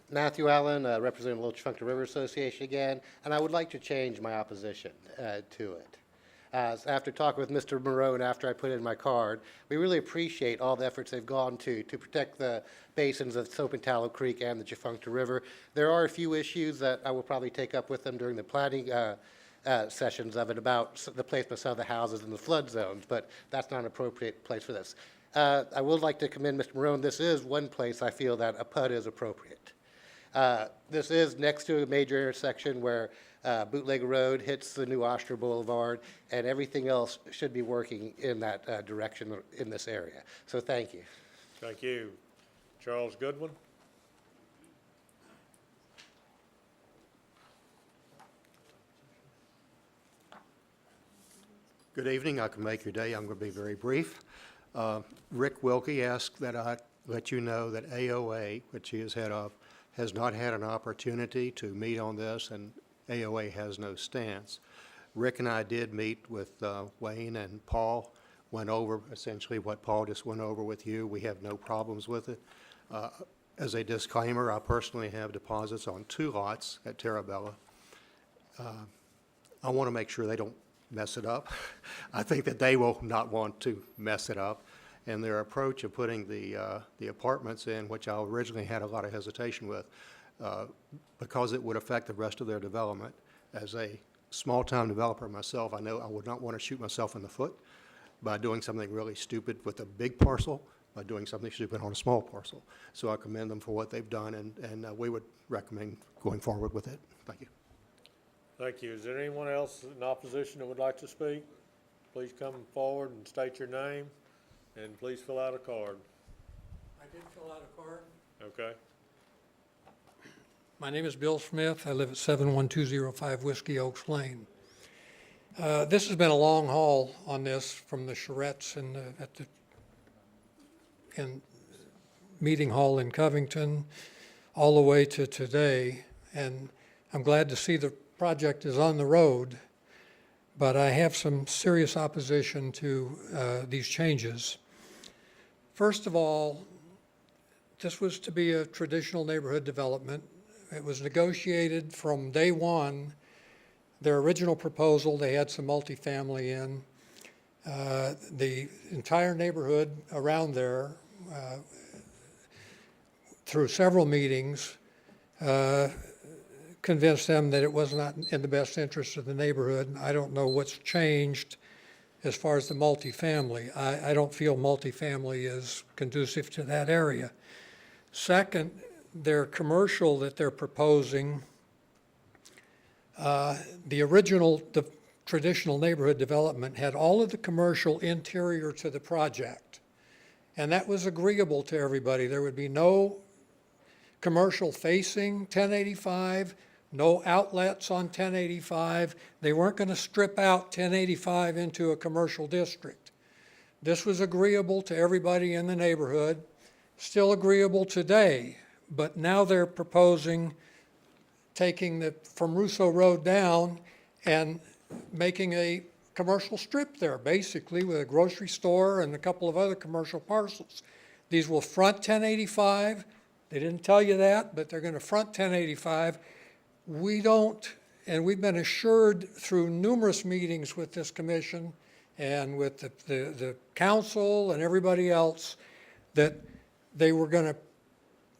Matthew Allen, representing the Little River Association again, and I would like to change my opposition to it. After talking with Mr. Marone after I put in my card, we really appreciate all the efforts they've gone to protect the basins of Soap and Tallow Creek and the Defuncta River. There are a few issues that I will probably take up with them during the planning sessions of it about the placement of some of the houses in the flood zones, but that's not an appropriate place for this. I would like to commend Mr. Marone. This is one place I feel that a PUD is appropriate. This is next to a major intersection where Bootleg Road hits the new Oshner Boulevard, and everything else should be working in that direction in this area. So thank you. Thank you. Charles Goodwin. Good evening. I can make your day. I'm going to be very brief. Rick Wilkie asked that I let you know that AOA, which he is head of, has not had an opportunity to meet on this, and AOA has no stance. Rick and I did meet with Wayne and Paul, went over essentially what Paul just went over with you. We have no problems with it. As a disclaimer, I personally have deposits on 2 lots at Terabella. I want to make sure they don't mess it up. I think that they will not want to mess it up. And their approach of putting the apartments in, which I originally had a lot of hesitation with, because it would affect the rest of their development. As a small-time developer myself, I know I would not want to shoot myself in the foot by doing something really stupid with a big parcel, by doing something stupid on a small parcel. So I commend them for what they've done, and we would recommend going forward with it. Thank you. Thank you. Is there anyone else in opposition that would like to speak? Please come forward and state your name, and please fill out a card. I did fill out a card. Okay. My name is Bill Smith. I live at 71205 Whiskey Oaks Lane. This has been a long haul on this, from the charrettes in Meeting Hall in Covington all the way to today. And I'm glad to see the project is on the road, but I have some serious opposition to these changes. First of all, this was to be a traditional neighborhood development. It was negotiated from day one. Their original proposal, they had some multifamily in. The entire neighborhood around there, through several meetings, convinced them that it was not in the best interest of the neighborhood. I don't know what's changed as far as the multifamily. I don't feel multifamily is conducive to that area. Second, their commercial that they're proposing, the original, the traditional neighborhood development had all of the commercial interior to the project. And that was agreeable to everybody. There would be no commercial facing 1085, no outlets on 1085. They weren't going to strip out 1085 into a commercial district. This was agreeable to everybody in the neighborhood, still agreeable today, but now they're proposing taking the, from Russo Road down and making a commercial strip there, basically, with a grocery store and a couple of other commercial parcels. These will front 1085. They didn't tell you that, but they're going to front 1085. We don't, and we've been assured through numerous meetings with this commission and with the council and everybody else that they were going to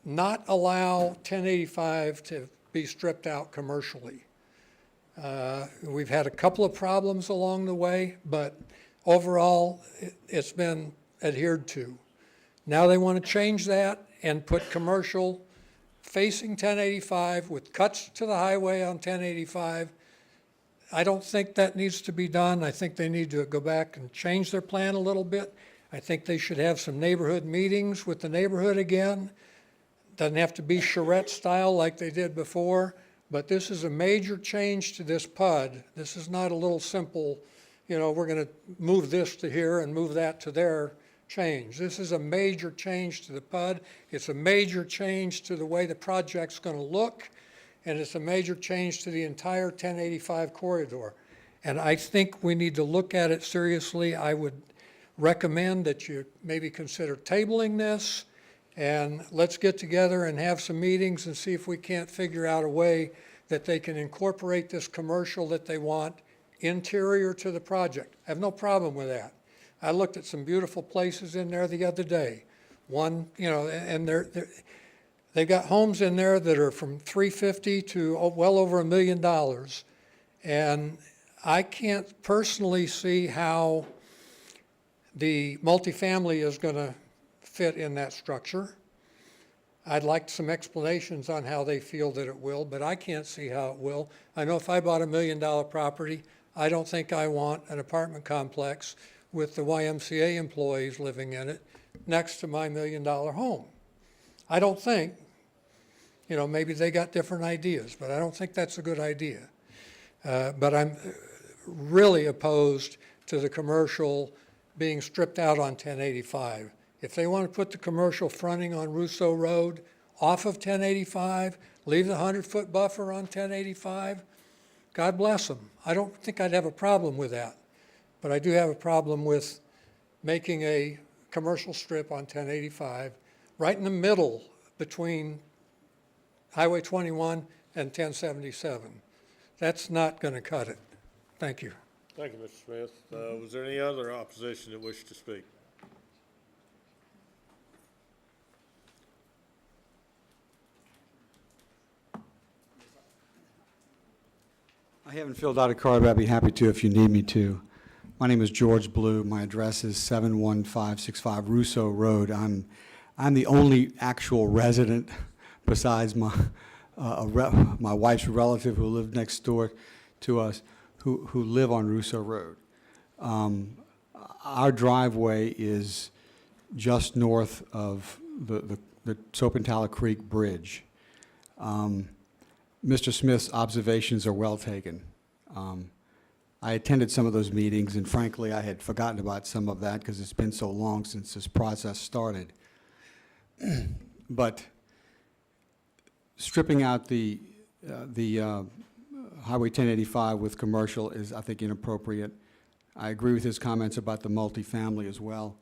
not allow 1085 to be stripped out commercially. We've had a couple of problems along the way, but overall, it's been adhered to. Now they want to change that and put commercial facing 1085 with cuts to the highway on 1085. I don't think that needs to be done. I think they need to go back and change their plan a little bit. I think they should have some neighborhood meetings with the neighborhood again. Doesn't have to be charrette style like they did before, but this is a major change to this PUD. This is not a little simple, you know, we're going to move this to here and move that to there change. This is a major change to the PUD. It's a major change to the way the project's going to look, and it's a major change to the entire 1085 corridor. And I think we need to look at it seriously. I would recommend that you maybe consider tabling this, and let's get together and have some meetings and see if we can't figure out a way that they can incorporate this commercial that they want interior to the project. I have no problem with that. I looked at some beautiful places in there the other day. One, you know, and they've got homes in there that are from $350,000 to well over $1 million. And I can't personally see how the multifamily is going to fit in that structure. I'd like some explanations on how they feel that it will, but I can't see how it will. I know if I bought $1 million property, I don't think I want an apartment complex with the YMCA employees living in it next to my $1 million home. I don't think, you know, maybe they got different ideas, but I don't think that's a good idea. But I'm really opposed to the commercial being stripped out on 1085. If they want to put the commercial fronting on Russo Road off of 1085, leave the 100-foot buffer on 1085, God bless them. I don't think I'd have a problem with that. But I do have a problem with making a commercial strip on 1085 right in the middle between Highway 21 and 1077. That's not going to cut it. Thank you. Thank you, Mr. Smith. Was there any other opposition that wished to speak? I haven't filled out a card, but I'd be happy to if you need me to. My name is George Blue. My address is 71565 Russo Road. I'm the only actual resident besides my wife's relative who lived next door to us who live on Russo Road. Our driveway is just north of the Sopentala Creek Bridge. Mr. Smith's observations are well taken. I attended some of those meetings, and frankly, I had forgotten about some of that because it's been so long since this process started. But stripping out the Highway 1085 with commercial is, I think, inappropriate. I agree with his comments about the multifamily as well.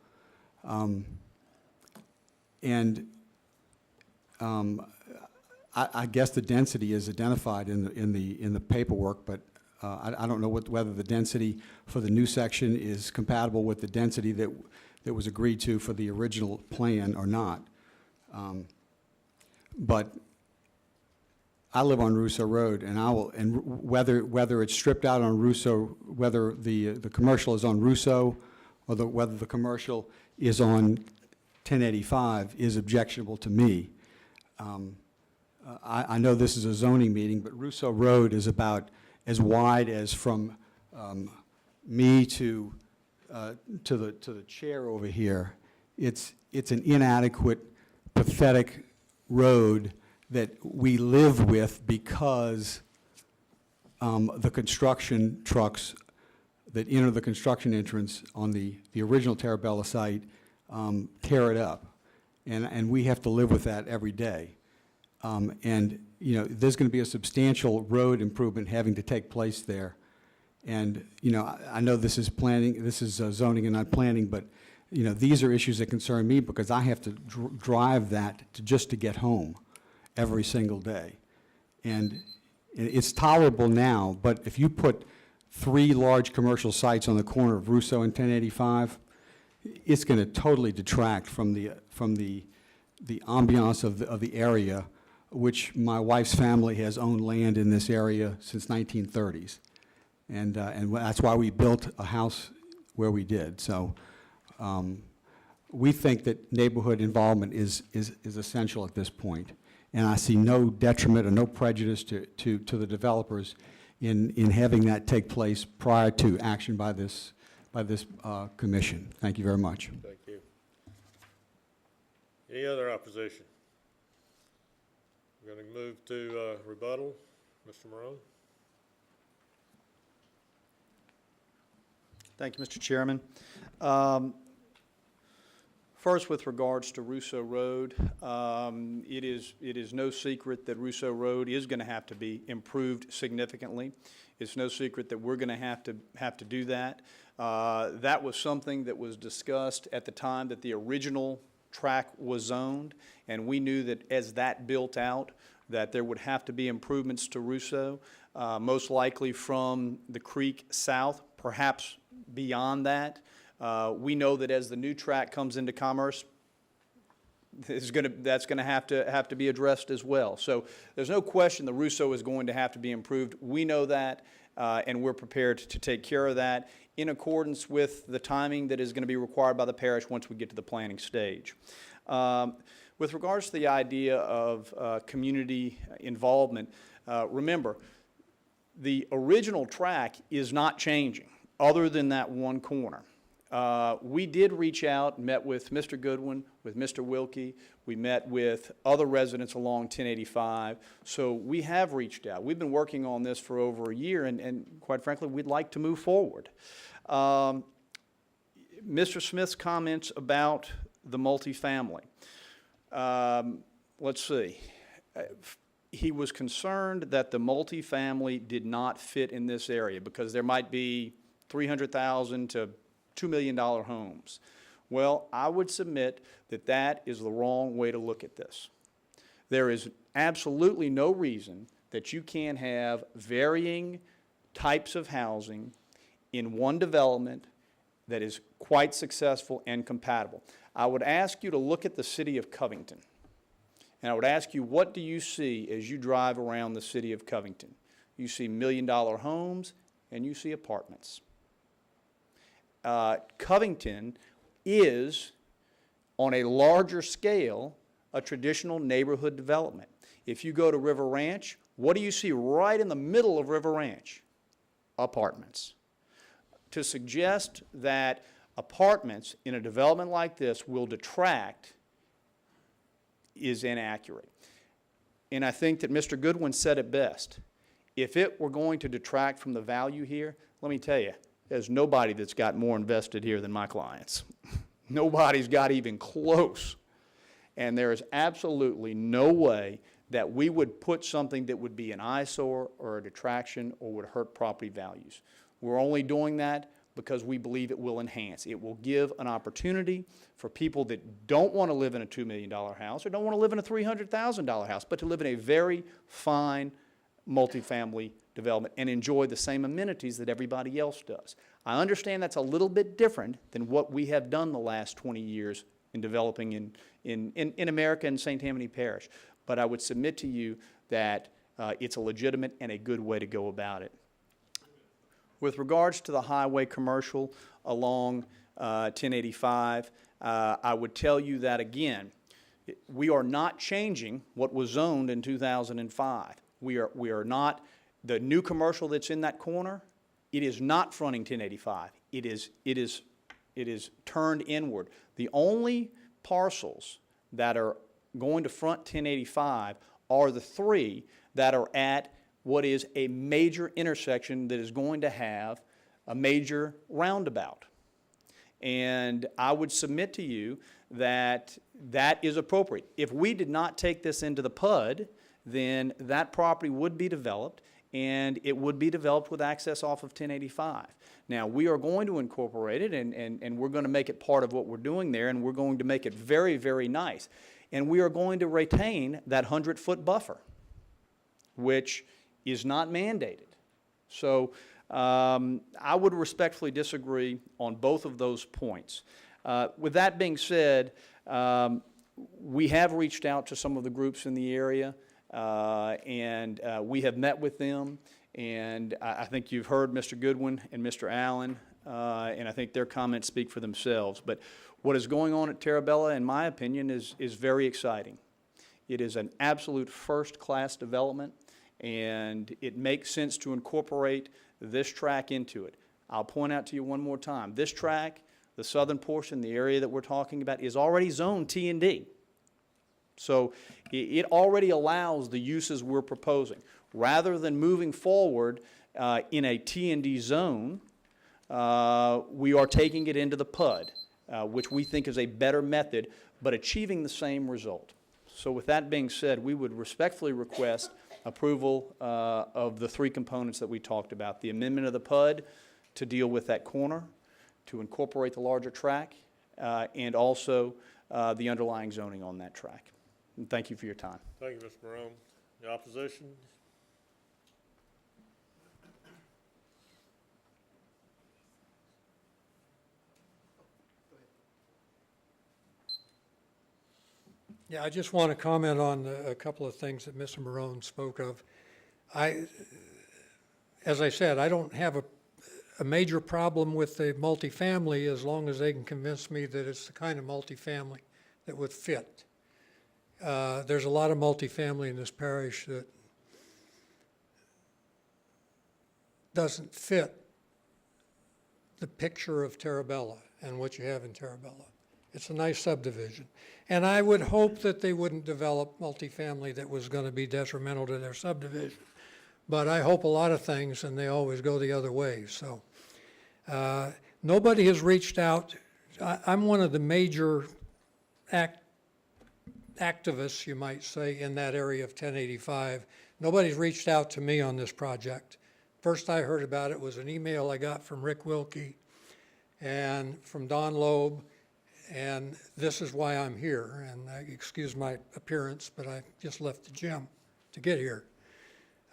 I guess the density is identified in the paperwork, but I don't know whether the density for the new section is compatible with the density that was agreed to for the original plan or not. But I live on Russo Road, and whether it's stripped out on Russo, whether the commercial is on Russo, or whether the commercial is on 1085 is objectionable to me. I know this is a zoning meeting, but Russo Road is about as wide as from me to the chair over here. It's an inadequate, pathetic road that we live with because the construction trucks that enter the construction entrance on the original Terabella site tear it up. And we have to live with that every day. And, you know, there's going to be a substantial road improvement having to take place there. And, you know, I know this is planning, this is zoning and not planning, but, you know, these are issues that concern me because I have to drive that just to get home every single day. And it's tolerable now, but if you put 3 large commercial sites on the corner of Russo and 1085, it's going to totally detract from the ambiance of the area, which my wife's family has owned land in this area since 1930s. And that's why we built a house where we did. So we think that neighborhood involvement is essential at this point. And I see no detriment or no prejudice to the developers in having that take place prior to action by this commission. Thank you very much. Thank you. Any other opposition? We're going to move to rebuttal. Mr. Morone. Thank you, Mr. Chairman. First, with regards to Russo Road, it is no secret that Russo Road is going to have to be improved significantly. It's no secret that we're going to have to do that. That was something that was discussed at the time that the original track was zoned, and we knew that as that built out, that there would have to be improvements to Russo, most likely from the creek south, perhaps beyond that. We know that as the new track comes into commerce, that's going to have to be addressed as well. So there's no question the Russo is going to have to be improved. We know that, and we're prepared to take care of that in accordance with the timing that is going to be required by the parish once we get to the planning stage. With regards to the idea of community involvement, remember, the original track is not changing other than that one corner. We did reach out, met with Mr. Goodwin, with Mr. Wilkie. We met with other residents along 1085. So we have reached out. We've been working on this for over a year, and quite frankly, we'd like to move forward. Mr. Smith's comments about the multifamily. Let's see. He was concerned that the multifamily did not fit in this area because there might be $300,000 to $2 million homes. Well, I would submit that that is the wrong way to look at this. There is absolutely no reason that you can't have varying types of housing in one development that is quite successful and compatible. I would ask you to look at the city of Covington. And I would ask you, what do you see as you drive around the city of Covington? You see $1 million homes and you see apartments. Covington is, on a larger scale, a traditional neighborhood development. If you go to River Ranch, what do you see right in the middle of River Ranch? Apartments. To suggest that apartments in a development like this will detract is inaccurate. And I think that Mr. Goodwin said it best. If it were going to detract from the value here, let me tell you, there's nobody that's got more invested here than my clients. Nobody's got even close. And there is absolutely no way that we would put something that would be an eyesore or a detraction or would hurt property values. We're only doing that because we believe it will enhance. It will give an opportunity for people that don't want to live in a $2 million house or don't want to live in a $300,000 house, but to live in a very fine multifamily development and enjoy the same amenities that everybody else does. I understand that's a little bit different than what we have done the last 20 years in developing in America and St. Tammany Parish, but I would submit to you that it's a legitimate and a good way to go about it. With regards to the highway commercial along 1085, I would tell you that, again, we are not changing what was zoned in 2005. We are not, the new commercial that's in that corner, it is not fronting 1085. It is turned inward. The only parcels that are going to front 1085 are the three that are at what is a major intersection that is going to have a major roundabout. And I would submit to you that that is appropriate. If we did not take this into the PUD, then that property would be developed, and it would be developed with access off of 1085. Now, we are going to incorporate it, and we're going to make it part of what we're doing there, and we're going to make it very, very nice. And we are going to retain that 100-foot buffer, which is not mandated. So I would respectfully disagree on both of those points. With that being said, we have reached out to some of the groups in the area, and we have met with them, and I think you've heard Mr. Goodwin and Mr. Allen, and I think their comments speak for themselves. But what is going on at Terabella, in my opinion, is very exciting. It is an absolute first-class development, and it makes sense to incorporate this track into it. I'll point out to you one more time. This track, the southern portion, the area that we're talking about, is already zoned T&D. So it already allows the uses we're proposing. Rather than moving forward in a T&D zone, we are taking it into the PUD, which we think is a better method, but achieving the same result. So with that being said, we would respectfully request approval of the three components that we talked about. The amendment of the PUD to deal with that corner, to incorporate the larger track, and also the underlying zoning on that track. And thank you for your time. Thank you, Mr. Morone. The opposition? Yeah, I just want to comment on a couple of things that Mr. Morone spoke of. As I said, I don't have a major problem with the multifamily as long as they can convince me that it's the kind of multifamily that would fit. There's a lot of multifamily in this parish that doesn't fit the picture of Terabella and what you have in Terabella. It's a nice subdivision. And I would hope that they wouldn't develop multifamily that was going to be detrimental to their subdivision. But I hope a lot of things, and they always go the other way. So nobody has reached out. I'm one of the major activists, you might say, in that area of 1085. Nobody's reached out to me on this project. First I heard about it was an email I got from Rick Wilkie and from Don Loeb, and this is why I'm here. And excuse my appearance, but I just left the gym to get here.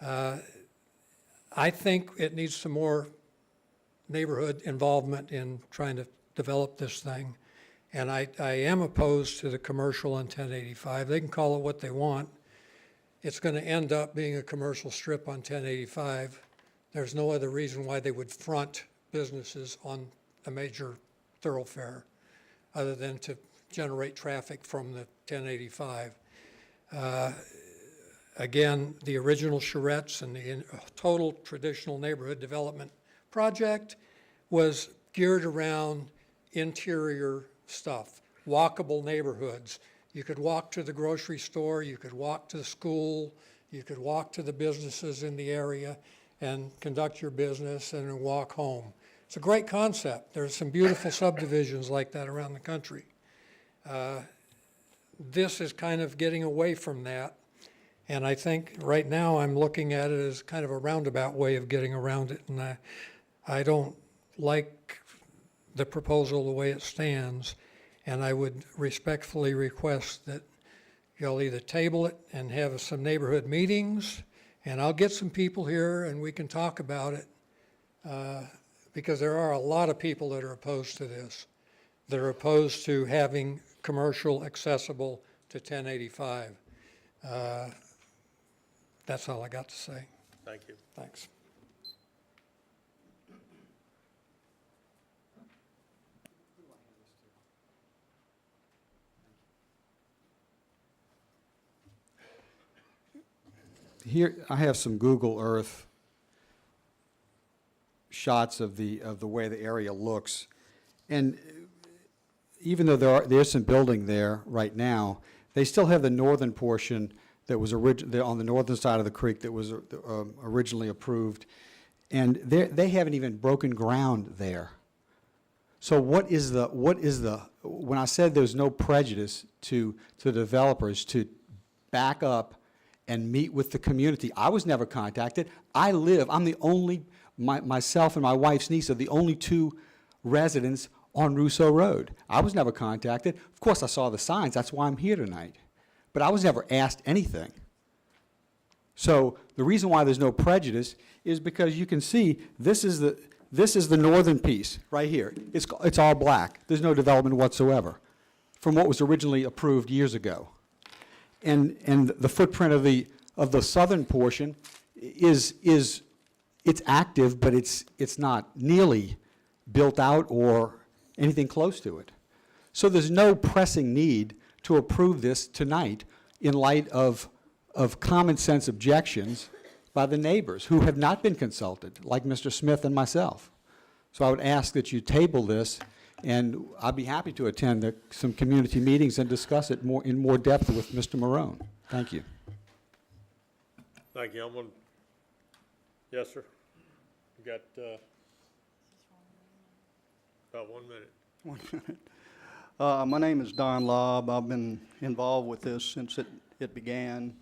I think it needs some more neighborhood involvement in trying to develop this thing. And I am opposed to the commercial on 1085. They can call it what they want. It's going to end up being a commercial strip on 1085. There's no other reason why they would front businesses on a major thoroughfare other than to generate traffic from the 1085. Again, the original charrettes and the total traditional neighborhood development project was geared around interior stuff, walkable neighborhoods. You could walk to the grocery store, you could walk to the school, you could walk to the businesses in the area and conduct your business and then walk home. It's a great concept. There's some beautiful subdivisions like that around the country. This is kind of getting away from that. And I think right now I'm looking at it as kind of a roundabout way of getting around it. And I don't like the proposal the way it stands. And I would respectfully request that y'all either table it and have some neighborhood meetings And I'll get some people here and we can talk about it, because there are a lot of people that are opposed to this. They're opposed to having commercial accessible to 1085. That's all I got to say. Thank you. Thanks. Here, I have some Google Earth shots of the way the area looks. And even though there's some building there right now, they still have the northern portion that was on the northern side of the creek that was originally approved. And they haven't even broken ground there. So when I said there's no prejudice to the developers to back up and meet with the community, I was never contacted. I'm the only, myself and my wife's niece are the only two residents on Rousseau Road. I was never contacted. Of course, I saw the signs. That's why I'm here tonight. But I was never asked anything. So the reason why there's no prejudice is because you can see this is the northern piece right here. It's all black. There's no development whatsoever from what was originally approved years ago. And the footprint of the southern portion it's active, but it's not nearly built out or anything close to it. So there's no pressing need to approve this tonight in light of common sense objections by the neighbors who have not been consulted, like Mr. Smith and myself. So I would ask that you table this, and I'd be happy to attend some community meetings and discuss it in more depth with Mr. Marone. Thank you. Thank you. Yes, sir. You got about 1 minute. 1 minute. My name is Don Lobb. I've been involved with this since it began.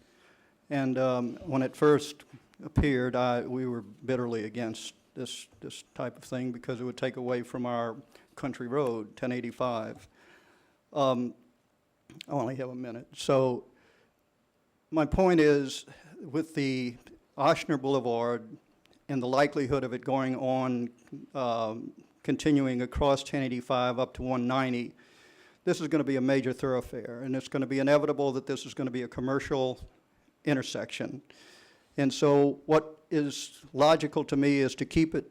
And when it first appeared, we were bitterly against this type of thing because it would take away from our country road, 1085. I only have a minute. So my point is, with the Oshner Boulevard and the likelihood of it going on, continuing across 1085 up to 190, this is going to be a major thoroughfare, and it's going to be inevitable that this is going to be a commercial intersection. And so what is logical to me is to keep it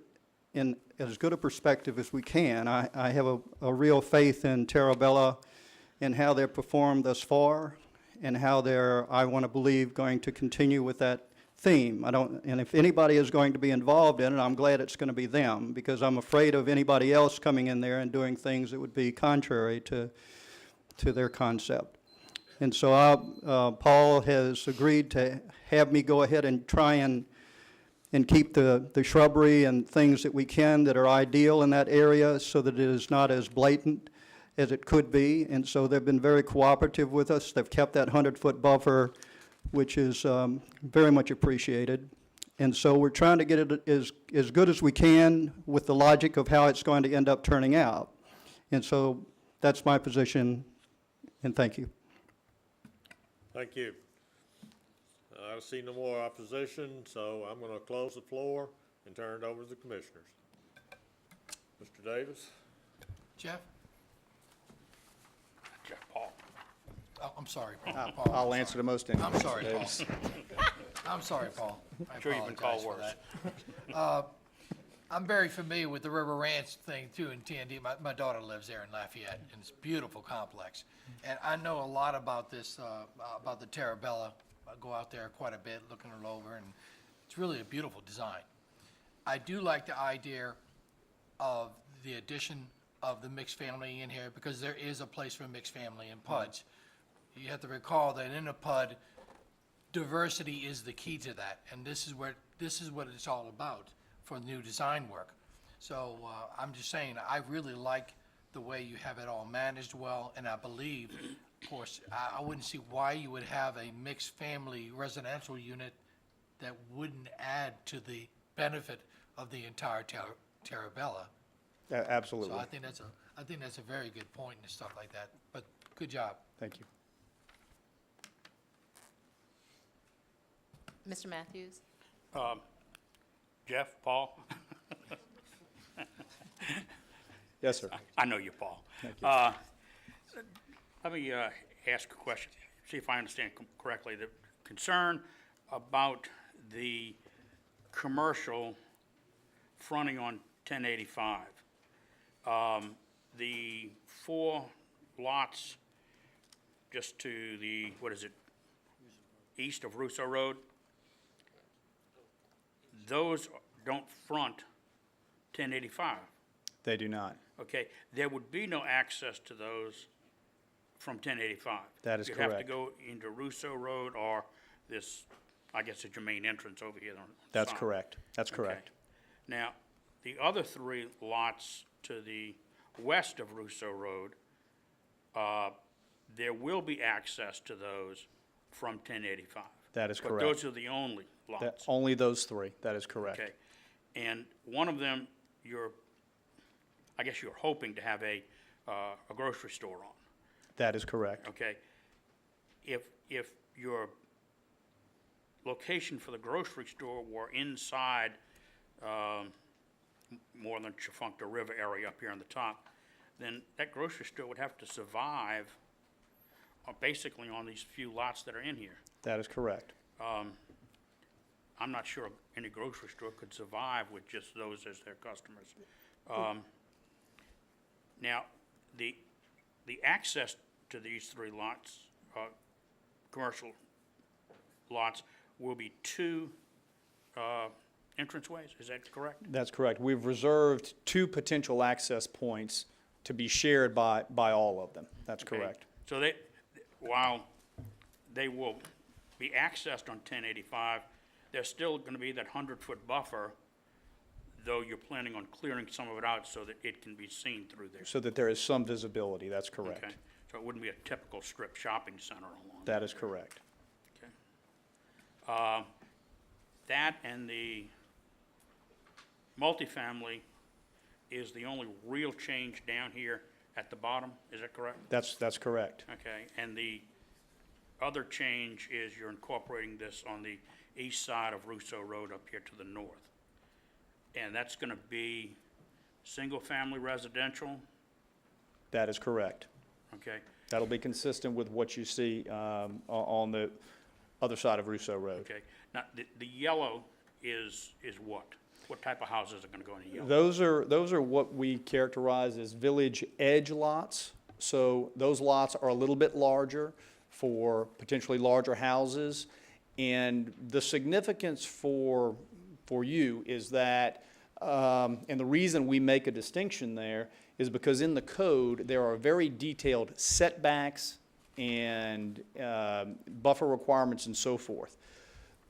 in as good a perspective as we can. I have a real faith in Tarabella and how they've performed thus far and how they're, I want to believe, going to continue with that theme. And if anybody is going to be involved in it, I'm glad it's going to be them, because I'm afraid of anybody else coming in there and doing things that would be contrary to their concept. And so Paul has agreed to have me go ahead and try and keep the shrubbery and things that we can that are ideal in that area so that it is not as blatant as it could be. And so they've been very cooperative with us. They've kept that 100-foot buffer, which is very much appreciated. And so we're trying to get it as good as we can with the logic of how it's going to end up turning out. And so that's my position, and thank you. Thank you. I see no more opposition, so I'm going to close the floor and turn it over to the commissioners. Mr. Davis? Jeff? Paul. Oh, I'm sorry, Paul. Paul, I'll answer the most interesting. I'm sorry, Paul. I'm sorry, Paul. I'm sure you've been called worse. I'm very familiar with the River Ranch thing too in TND. My daughter lives there in Lafayette, and it's a beautiful complex. And I know a lot about this, about the Tarabella. I go out there quite a bit, looking it over, and it's really a beautiful design. I do like the idea of the addition of the mixed family in here, because there is a place for mixed family in PUDs. You have to recall that in a PUD, diversity is the key to that, and this is what it's all about for new design work. So I'm just saying, I really like the way you have it all managed well, and I believe, of course, I wouldn't see why you would have a mixed family residential unit that wouldn't add to the benefit of the entire Tarabella. Absolutely. So I think that's a very good point and stuff like that. But good job. Thank you. Mr. Matthews? Jeff, Paul? Yes, sir. I know you, Paul. Thank you. Let me ask a question, see if I understand correctly. The concern about the commercial fronting on 1085, the 4 lots just to the, what is it, east of Russo Road, those don't front 1085. They do not. Okay, there would be no access to those from 1085. That is You'd have to correct. go into Russo Road or this, I guess it's your main entrance over here on the That's side. correct. That's Okay. correct. Now, the other 3 lots to the west of Russo Road, there will be access to those from 1085. That is But correct. those are the only lots. Only those 3. That is correct. Okay. And one of them, I guess you're hoping to have a grocery store on. That is correct. Okay. If your location for the grocery store were inside more than Chafuncta River area up here on the top, then that grocery store would have to survive basically on these few lots that are in here. That is correct. I'm not sure any grocery store could survive with just those as their customers. Now, the access to these 3 lots, commercial lots, will be 2 entranceways, is that correct? That's correct. We've reserved 2 potential access points to be shared by all of them. That's Okay. correct. So while they will be accessed on 1085, there's still going to be that 100-foot buffer, though you're planning on clearing some of it out so that it can be seen through there. So that there is some visibility. That's correct. Okay. So it wouldn't be a typical strip shopping center along. That is correct. Okay. That and the multifamily is the only real change down here at the bottom, is that correct? That's correct. Okay, and the other change is you're incorporating this on the east side of Russo Road up here to the north. And that's going to be single-family residential, That is correct. okay? That'll be consistent with what you see on the other side of Russo Road. Okay, now, the yellow is what? What type of houses are going to go in the yellow? Those are what we characterize as village edge lots. So those lots are a little bit larger for potentially larger houses. And the significance for you is that, and the reason we make a distinction there is because in the code, there are very detailed setbacks and buffer requirements and so forth.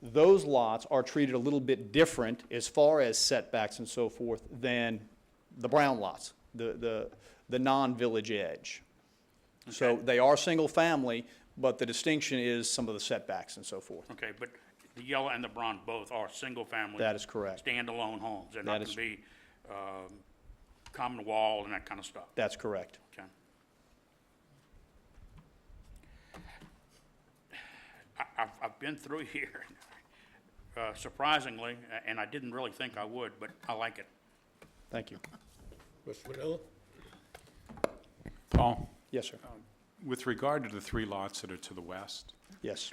Those lots are treated a little bit different as far as setbacks and so forth than the brown lots, the non-village edge. So Okay. they are single-family, but the distinction is some of the setbacks and so forth. Okay, but the yellow and the brown both are single-family. That is correct. Standalone homes. They're That not is- going to be common wall and that kind of stuff. That's correct. Okay. I've been through here, surprisingly, and I didn't really think I would, but I like it. Thank you. Mr. Vanilla? Paul, Yes, sir. with regard to the 3 lots that are to the west, Yes.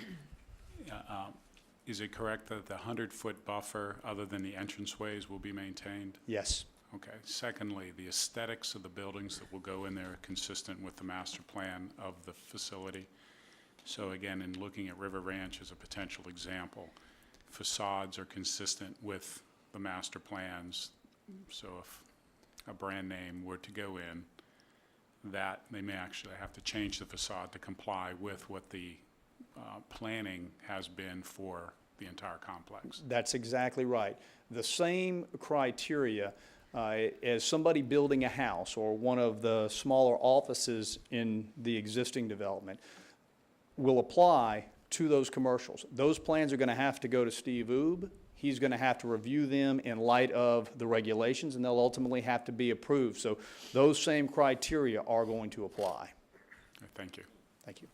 is it correct that the 100-foot buffer, other than the entranceways, will be maintained? Yes. Okay. Secondly, the aesthetics of the buildings that will go in there are consistent with the master plan of the facility. So again, in looking at River Ranch as a potential example, facades are consistent with the master plans. So if a brand name were to go in, that they may actually have to change the facade to comply with what the planning has been for the entire complex. That's exactly right. The same criteria as somebody building a house or one of the smaller offices in the existing development will apply to those commercials. Those plans are going to have to go to Steve Oob. He's going to have to review them in light of the regulations, and they'll ultimately have to be approved. So those same criteria are going to apply. Thank you. Thank you.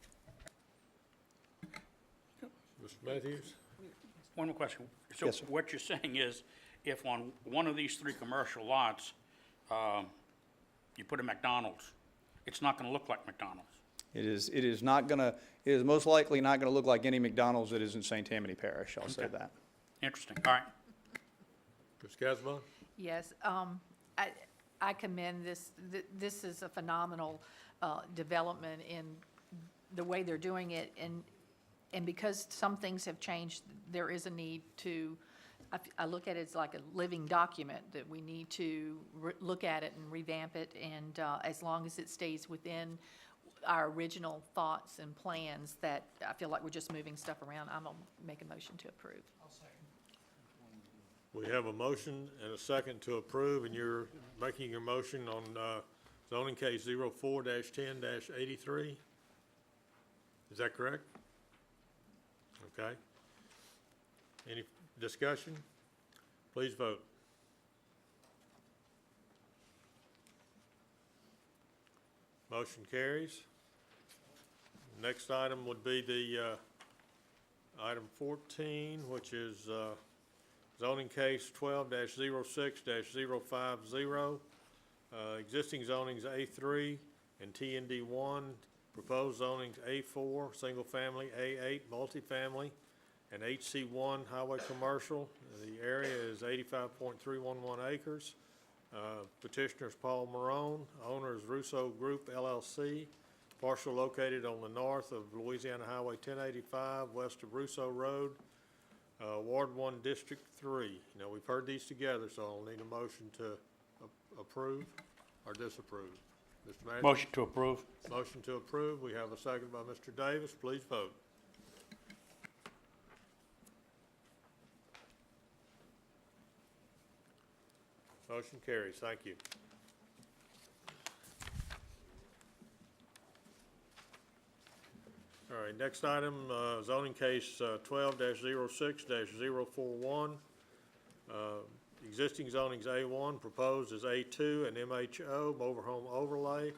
Mr. Matthews? One more question. So Yes, sir. what you're saying is, if on one of these 3 commercial lots, you put a McDonald's, it's not going to look like McDonald's? It is not gonna, it is most likely not gonna look like any McDonald's that is in St. Tammany Parish, I'll say Okay. that. Interesting. All right. Ms. Casabon? Yes, I commend this. This is a phenomenal development in the way they're doing it, and because some things have changed, there is a need to, I look at it as like a living document, that we need to look at it and revamp it, and as long as it stays within our original thoughts and plans, that I feel like we're just moving stuff around, I'm gonna make a motion to approve. We have a motion and a second to approve, and you're making your motion on zoning case 04-10-83? Is that correct? Okay. Any discussion? Please vote. Motion carries. Next item would be the item 14, which is zoning case 12-06-050. Existing zonings A3 and TND1. Proposed zonings A4, single family, A8, multifamily, and HC1, highway commercial. The area is 85.311 acres. Petitioner is Paul Marone. Owner is Russo Group LLC. Parcel located on the north of Louisiana Highway 1085, west of Russo Road, Ward 1, District 3. Now, we've heard these together, so I'll need a motion to approve or disapprove. Mr. Manager? Motion to approve. Motion to approve. We have a second by Mr. Davis. Please vote. Motion carries. Thank you. All right, next item, zoning case 12-06-041. Existing zonings A1, proposed is A2 and MHO, mobile home overlay.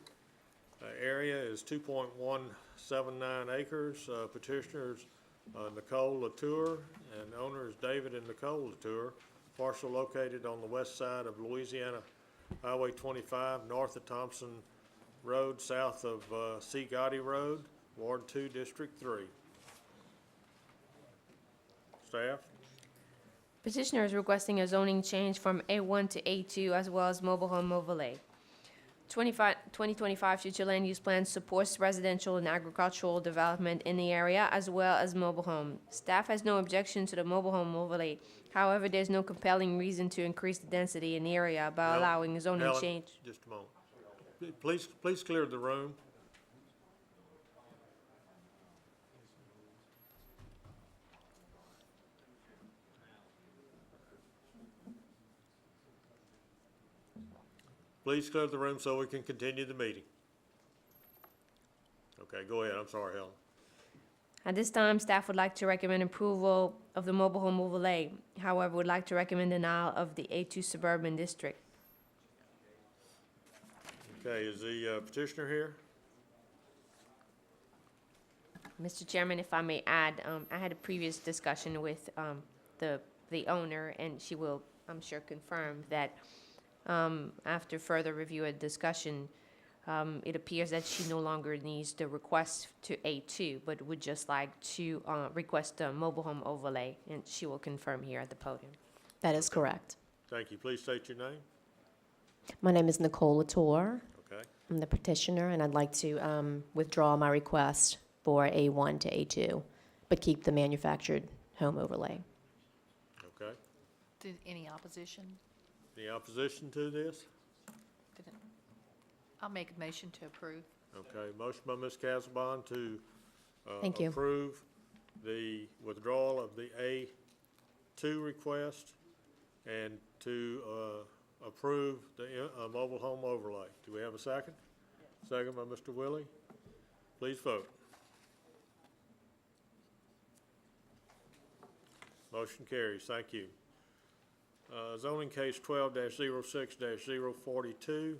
Area is 2.179 acres. Petitioners Nicole Latour, and owner is David and Nicole Latour. Parcel located on the west side of Louisiana Highway 25, north of Thompson Road, south of C. Gotti Road, Ward 2, District 3. Staff? Petitioner is requesting a zoning change from A1 to A2 as well as mobile home overlay. 2025 future land use plan supports residential and agricultural development in the area as well as mobile home. Staff has no objection to the mobile home overlay. However, there's no compelling reason to increase the density in the area by allowing zoning Helen, change. just a moment. Please clear the room. Please clear the room so we can continue the meeting. Okay, go ahead. I'm sorry, Helen. At this time, staff would like to recommend approval of the mobile home overlay. However, would like to recommend denial of the A2 suburban district. Okay, is the petitioner here? Mr. Chairman, if I may add, I had a previous discussion with the owner, and she will, I'm sure, confirm that after further review and discussion, it appears that she no longer needs the request to A2, but would just like to request a mobile home overlay, and she will confirm here at the podium. That is correct. Thank you. Please state your name. My name is Nicole Latour. Okay. I'm the petitioner, and I'd like to withdraw my request for A1 to A2, but keep the manufactured home overlay. Okay. Any opposition? Any opposition to this? I'll make a motion to approve. Okay, motion by Ms. Casabon to Thank you. approve the withdrawal of the A2 request and to approve the mobile home overlay. Do we have a second? Second by Mr. Willie. Please vote. Motion carries. Thank you. Zoning case 12-06-042.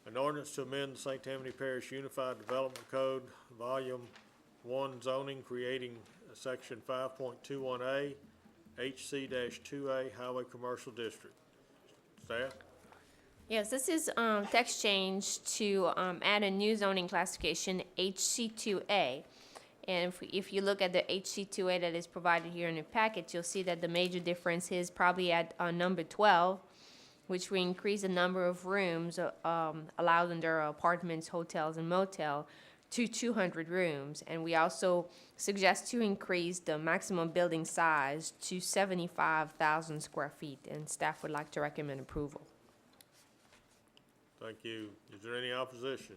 An ordinance to amend the St. Tammany Parish Unified Development Code, Volume 1 zoning, creating Section 5.21A, HC-2A, Highway Commercial District. Staff? Yes, this is text change to add a new zoning classification, HC2A. And if you look at the HC2A that is provided here in the packet, you'll see that the major difference is probably at number 12, which we increase the number of rooms allowed under apartments, hotels, and motel to 200 rooms. And we also suggest to increase the maximum building size to 75,000 square feet. And staff would like to recommend approval. Thank you. Is there any opposition?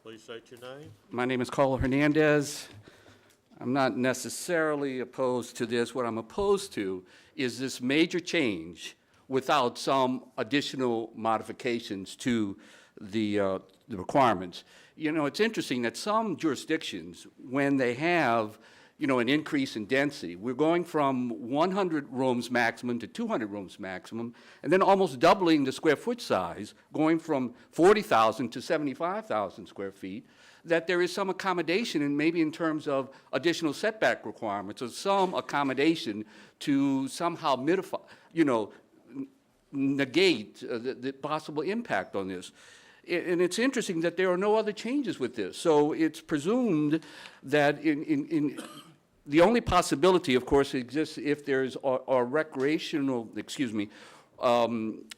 Please state your name. My name is Carl Hernandez. I'm not necessarily opposed to this. What I'm opposed to is this major change without some additional modifications to the requirements. You know, it's interesting that some jurisdictions, when they have, you know, an increase in density, we're going from 100 rooms maximum to 200 rooms maximum, and then almost doubling the square foot size, going from 40,000 to 75,000 square feet, that there is some accommodation, and maybe in terms of additional setback requirements, or some accommodation to somehow mitigate, you know, negate the possible impact on this. And it's interesting that there are no other changes with this. So it's presumed that in the only possibility, of course, exists if there's a recreational,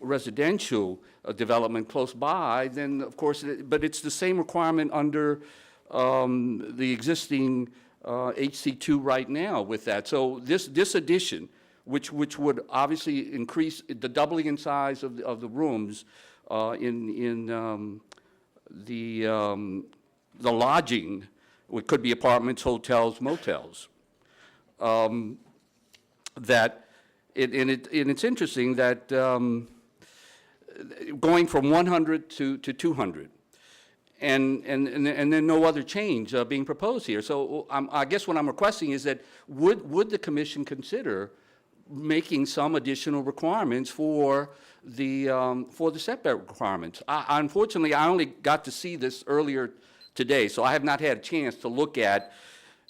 residential development close by, then of course, but it's the same requirement under the existing HC2 right now with that. So this addition, which would obviously increase the doubling in size of the rooms in the lodging, it could be apartments, hotels, motels. It's interesting that going from 100 to 200, and then no other change being proposed here. So I guess what I'm requesting is that would the commission consider making some additional requirements for the setback requirements? Unfortunately, I only got to see this earlier today, so I have not had a chance to look at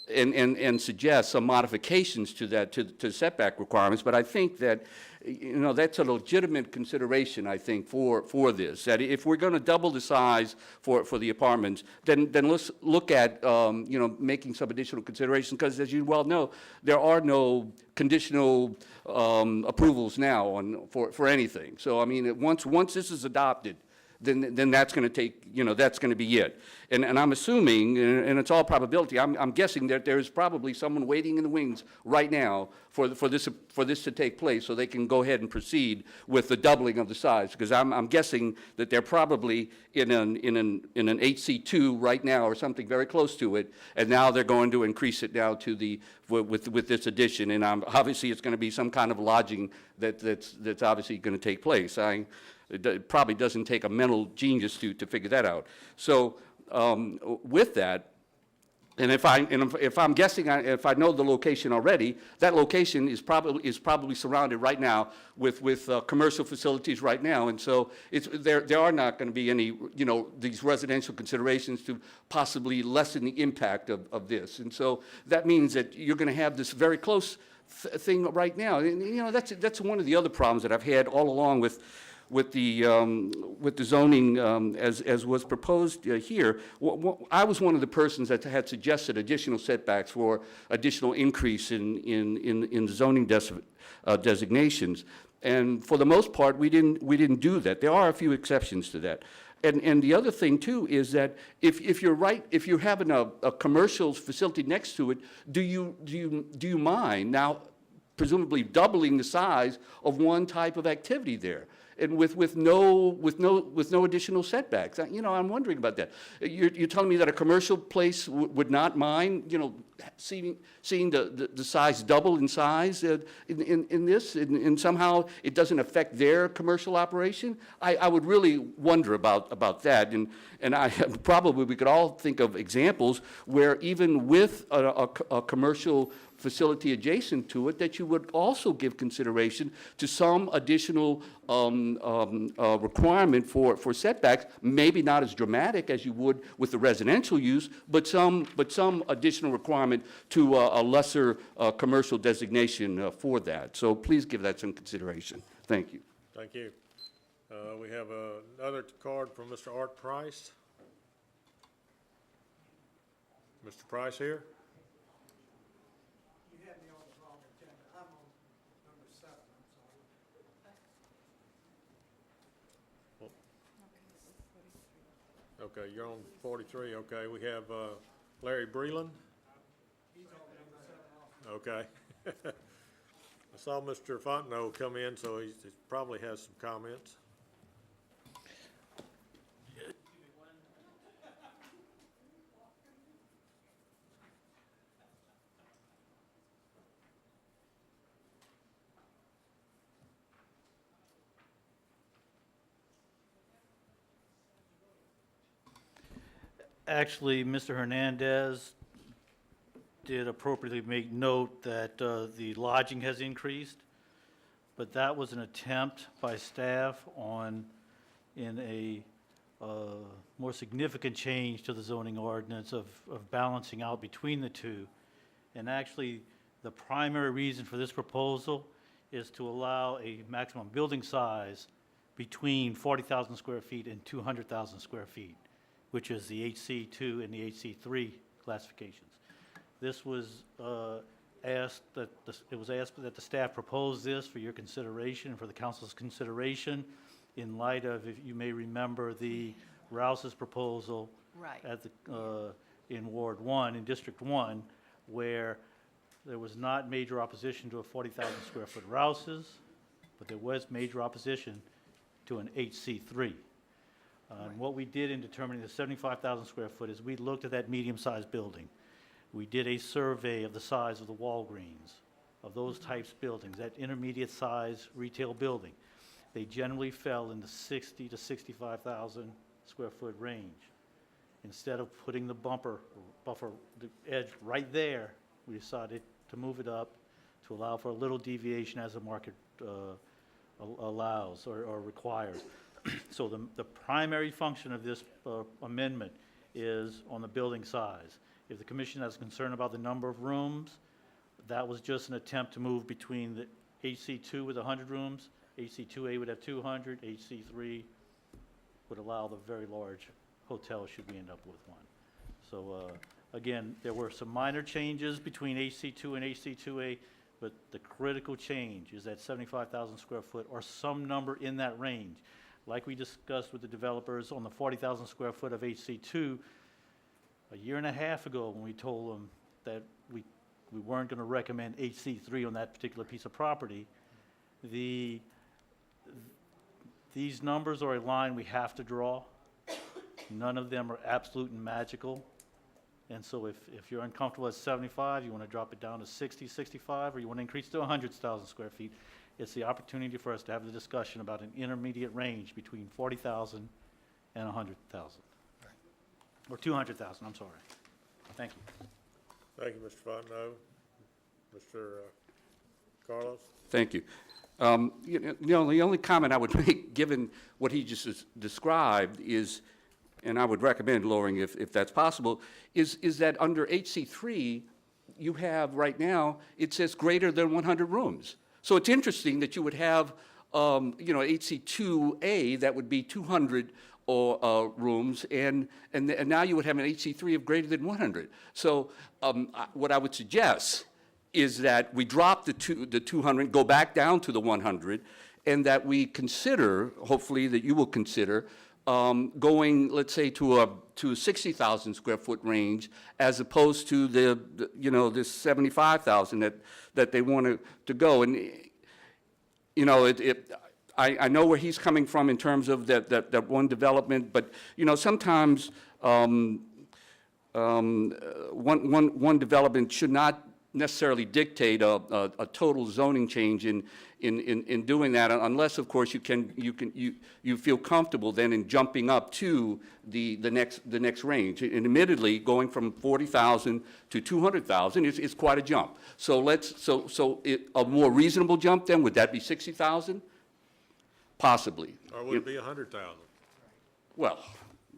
and suggest some modifications to that, to setback requirements. But I think that, you know, that's a legitimate consideration, I think, for this. That if we're going to double the size for the apartments, then let's look at, you know, making some additional considerations, because as you well know, there are no conditional approvals now for anything. So, I mean, once this is adopted, then that's going to take, you know, that's going to be it. And I'm assuming, and it's all probability, I'm guessing that there's probably someone waiting in the wings right now for this to take place, so they can go ahead and proceed with the doubling of the size. Because I'm guessing that they're probably in an HC2 right now, or something very close to it, and now they're going to increase it now to with this addition. And obviously it's going to be some kind of lodging that's obviously going to take place. It probably doesn't take a mental genius to figure that out. So with that, and if I'm guessing, if I know the location already, that location is probably surrounded right now with commercial facilities right now, and so there are not going to be any, you know, these residential considerations to possibly lessen the impact of this. And so that means that you're going to have this very close thing right now. And, you know, that's one of the other problems that I've had all along with the zoning as was proposed here. I was one of the persons that had suggested additional setbacks for additional increase in the zoning designations. And for the most part, we didn't do that. There are a few exceptions to that. And the other thing too is that if you're having a commercial facility next to it, do you mind now presumably doubling the size of one type of activity there, and with no additional setbacks? You know, I'm wondering about that. You're telling me that a commercial place would not mind, you know, seeing the size double in size in this, and somehow it doesn't affect their commercial operation? I would really wonder about that, and I probably we could all think of examples where even with a commercial facility adjacent to it, that you would also give consideration to some additional requirement for setbacks, maybe not as dramatic as you would with the residential use, but some additional requirement to a lesser commercial designation for that. So please give that some consideration. Thank you. Thank you. We have another card from Mr. Art Price. Mr. Price here? You had me on the wrong agenda. I'm on number 7, I'm sorry. Okay, you're on 43. Okay, we have Larry Breland. He's on number 7 also. Okay. I saw Mr. Fontenot come in, so he probably has some comments. Actually, Mr. Hernandez did appropriately make note that the lodging has increased, but that was an attempt by staff in a more significant change to the zoning ordinance of balancing out between the two. And actually, the primary reason for this proposal is to allow a maximum building size between 40,000 square feet and 200,000 square feet, which is the HC2 and the HC3 classifications. This was asked that the staff propose this for your consideration, for the council's consideration, in light of, if you may remember, the Rouse's proposal Right. at the in Ward 1, in District 1, where there was not major opposition to a 40,000 square foot Rouse's, but there was major opposition to an HC3. And what we did in determining the 75,000 square foot is we looked at that medium-sized building. We did a survey of the size of the Walgreens, of those types of buildings, that intermediate size retail building. They generally fell in the 60 to 65,000 square foot range. Instead of putting the buffer, the edge right there, we decided to move it up to allow for a little deviation as the market allows or requires. So the primary function of this amendment is on the building size. If the commission has concern about the number of rooms, that was just an attempt to move between the HC2 with 100 rooms, HC2A would have 200, HC3 would allow the very large hotel should we end up with one. So again, there were some minor changes between HC2 and HC2A, but the critical change is that 75,000 square foot or some number in that range. Like we discussed with the developers on the 40,000 square foot of HC2 a year and a half ago, when we told them that we weren't going to recommend HC3 on that particular piece of property, these numbers are a line we have to draw. None of them are absolute and magical. And so if you're uncomfortable at 75, you want to drop it down to 60, 65, or you want to increase to 100,000 square feet, it's the opportunity for us to have the discussion about an intermediate range between 40,000 and 100,000. Or 200,000, I'm sorry. Thank you. Thank you, Mr. Fontenot. Mr. Carlos? Thank you. You know, the only comment I would make, given what he just described, is, and I would recommend lowering if that's possible, is that under HC3, you have right now, it says greater than 100 rooms. So it's interesting that you would have, you know, HC2A, that would be 200 rooms, and now you would have an HC3 of greater than 100. So what I would suggest is that we drop the 200, go back down to the 100, and that we consider, hopefully that you will consider, going, let's say, to a 60,000 square foot range, as opposed to the you know, this 75,000 that they want to go. And you know, I know where he's coming from in terms of that one development, but you know, sometimes one development should not necessarily dictate a total zoning change in doing that, unless, of course, you feel comfortable then in jumping up to the next range. And admittedly, going from 40,000 to 200,000 is quite a jump. So a more reasonable jump then, would that be 60,000? Possibly. Or would it be 100,000? Well,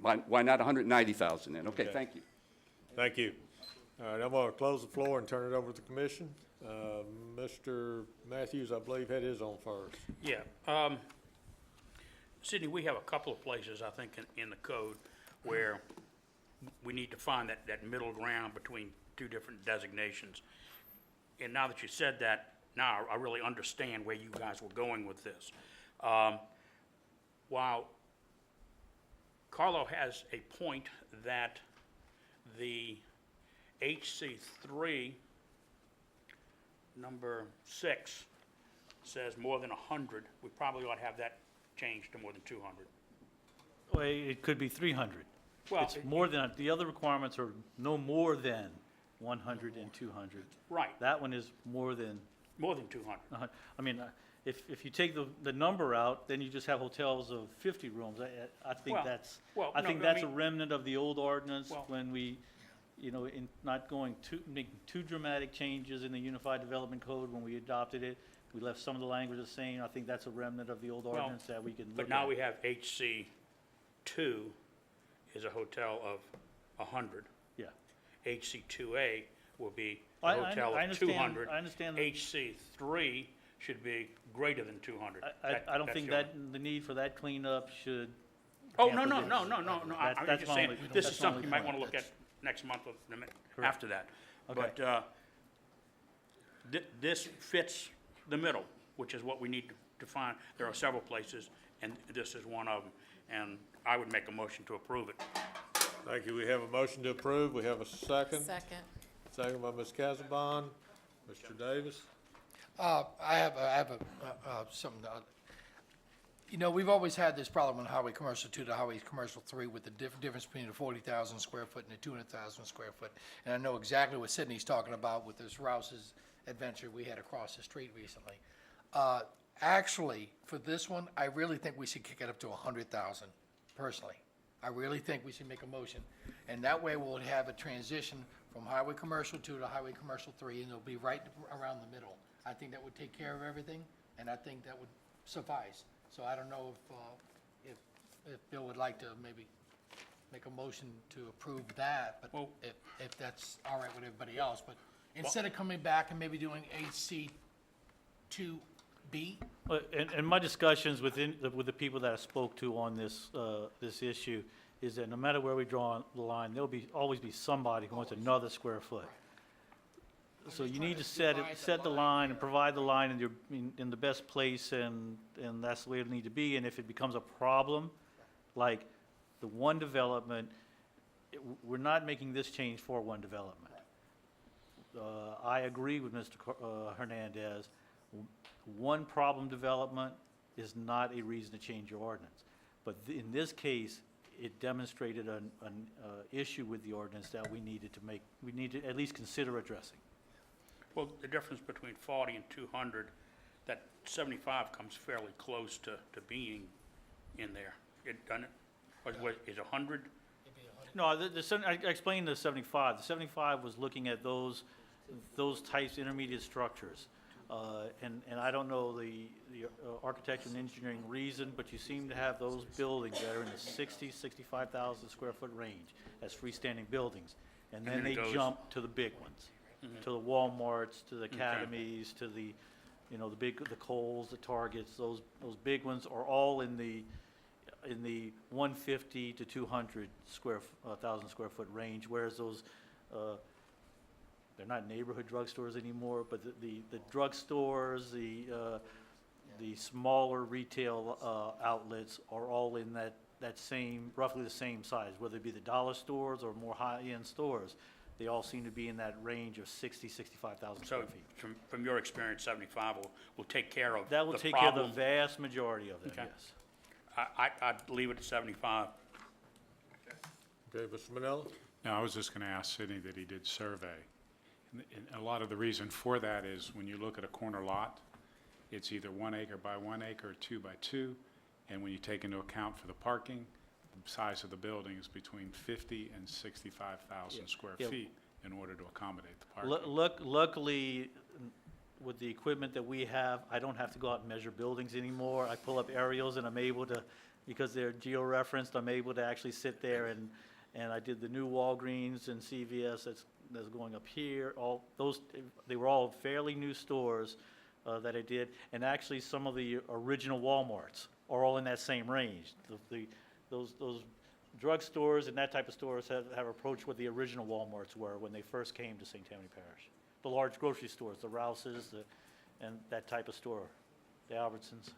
why not 190,000 then? Okay, Okay. thank you. Thank you. All right, I'm going to close the floor and turn it over to the commission. Mr. Matthews, I believe, had his on first. Yeah. Sydney, we have a couple of places, I think, in the code where we need to find that middle ground between two different designations. And now that you said that, now I really understand where you guys were going with this. While Carlo has a point that the HC3, number 6, says more than 100, we probably ought to have that changed to more than 200. Well, it could be 300. Well, It's more than, the other requirements are no more than 100 and 200. Right. That one is more than. More than 200. I mean, if you take the number out, then you just have hotels of 50 rooms. I think Well, that's, well, I no, think I that's a mean- remnant of the old ordinance Well- when we, in not making too dramatic changes in the Unified Development Code when we adopted it. We left some of the language the same. I think that's a remnant of the old ordinance that we can look at. But now we have HC2 is a hotel of 100. Yeah. HC2A will be I- a I- hotel I of understand- 200. I understand that- HC3 should be greater than 200. I don't That's think your- the need for that cleanup should. Oh, no, hamper no, this. no, no, no, no. I'm That's just my saying, only- this that's is my something only you might point. want to look at next month or the minute Correct. after that. Okay. But this fits the middle, which is what we need to find. There are several places, and this is one of them. And I would make a motion to approve it. Thank you. We have a motion to approve. We have a second. Second. Second by Ms. Casabon. Mr. Davis? I have something, we've always had this problem on Highway Commercial 2 to Highway Commercial 3 with the difference between the 40,000 square foot and the 200,000 square foot. And I know exactly what Sydney's talking about with this Rouse's adventure we had across the street recently. Actually, for this one, I really think we should kick it up to 100,000, personally. I really think we should make a motion. And that way we'll have a transition from Highway Commercial 2 to Highway Commercial 3, and it'll be right around the middle. I think that would take care of everything, and I think that would suffice. So I don't know if Bill would like to maybe make a motion to approve that, but Well- if that's all right with everybody else. But instead of coming back and maybe doing HC2B, Well, and my discussions with the people that I spoke to on this issue is that no matter where we draw the line, there'll always be somebody who wants another square foot. So you need to set the line and provide the line in the best place, and that's the way it'll need to be. And if it becomes a problem, like the one development, we're not making this change for one development. I agree with Mr. Hernandez. One problem development is not a reason to change your ordinance. But in this case, it demonstrated an issue with the ordinance that we need to at least consider addressing. Well, the difference between 40 and 200, that 75 comes fairly close to being in there. Doesn't it? Is 100? No, I explained the 75. The 75 was looking at those types of intermediate structures. And I don't know the architecture and engineering reason, but you seem to have those buildings that are in the 65,000 square foot range as freestanding buildings. And then then they it goes- jump to the big ones, to the Walmarts, to the Academies, to the, the Kohl's, the Targets. Those big ones are all in the 150 to 200 thousand square foot range, whereas those, they're not neighborhood drugstores anymore, but the drugstores, the smaller retail outlets are all in that same, roughly the same size, whether it be the dollar stores or more high-end stores. They all seem to be in that range of 65,000 So square feet. from your experience, 75 will take care of the That problem? will take care of the vast majority of them, Okay. yes. I'd leave it at 75. Okay, Mr. Manella? Now, I was just going to ask Sidney that he did survey, And a lot of the reason for that is when you look at a corner lot, it's either 1 acre by 1 acre or 2 by 2. And when you take into account for the parking, the size of the building is between 50 and 65,000 square Yeah. feet in order to accommodate the parking. Luckily, with the equipment that we have, I don't have to go out and measure buildings anymore. I pull up aerials and I'm able to, because they're geo-referenced, I'm able to actually sit there and I did the new Walgreens and CVS that's going up here. All those, they were all fairly new stores that I did. And actually, some of the original Walmarts are all in that same range. Those drugstores and that type of stores have approached what the original Walmarts were when they first came to St. Tammany Parish. The large grocery stores, the Rouse's, and that type of store, the Albertsons.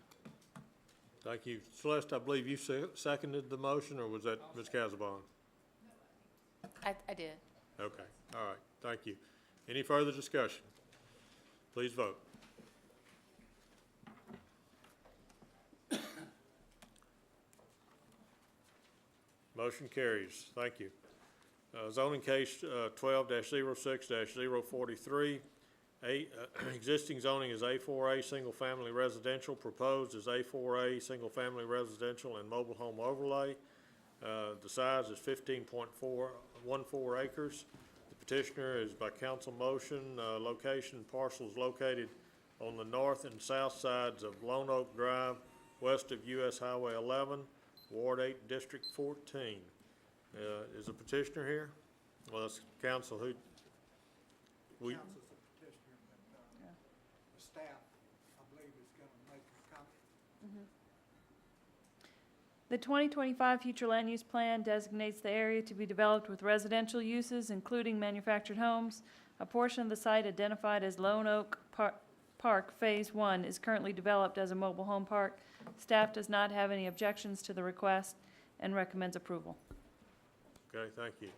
Thank you. Celeste, I believe you seconded the motion, or was that Ms. Casabon? I did. Okay, all right, thank you. Any further discussion? Please vote. Motion carries. Thank you. Zoning case 12-06-043. Existing zoning is A4A, single-family residential. Proposed is A4A, single-family residential and mobile home overlay. The size is 15.414 acres. The petitioner is by council motion. Location parcels located on the north and south sides of Lone Oak Drive, west of US Highway 11, Ward 8, District 14. Is the petitioner here? Well, that's council who, we, Council's the petitioner, but the staff, I believe, is going to make a copy. The 2025 Future Land Use Plan designates the area to be developed with residential uses, including manufactured homes. A portion of the site identified as Lone Oak Park Phase 1 is currently developed as a mobile home park. Staff does not have any objections to the request and recommends approval. okay, thank you.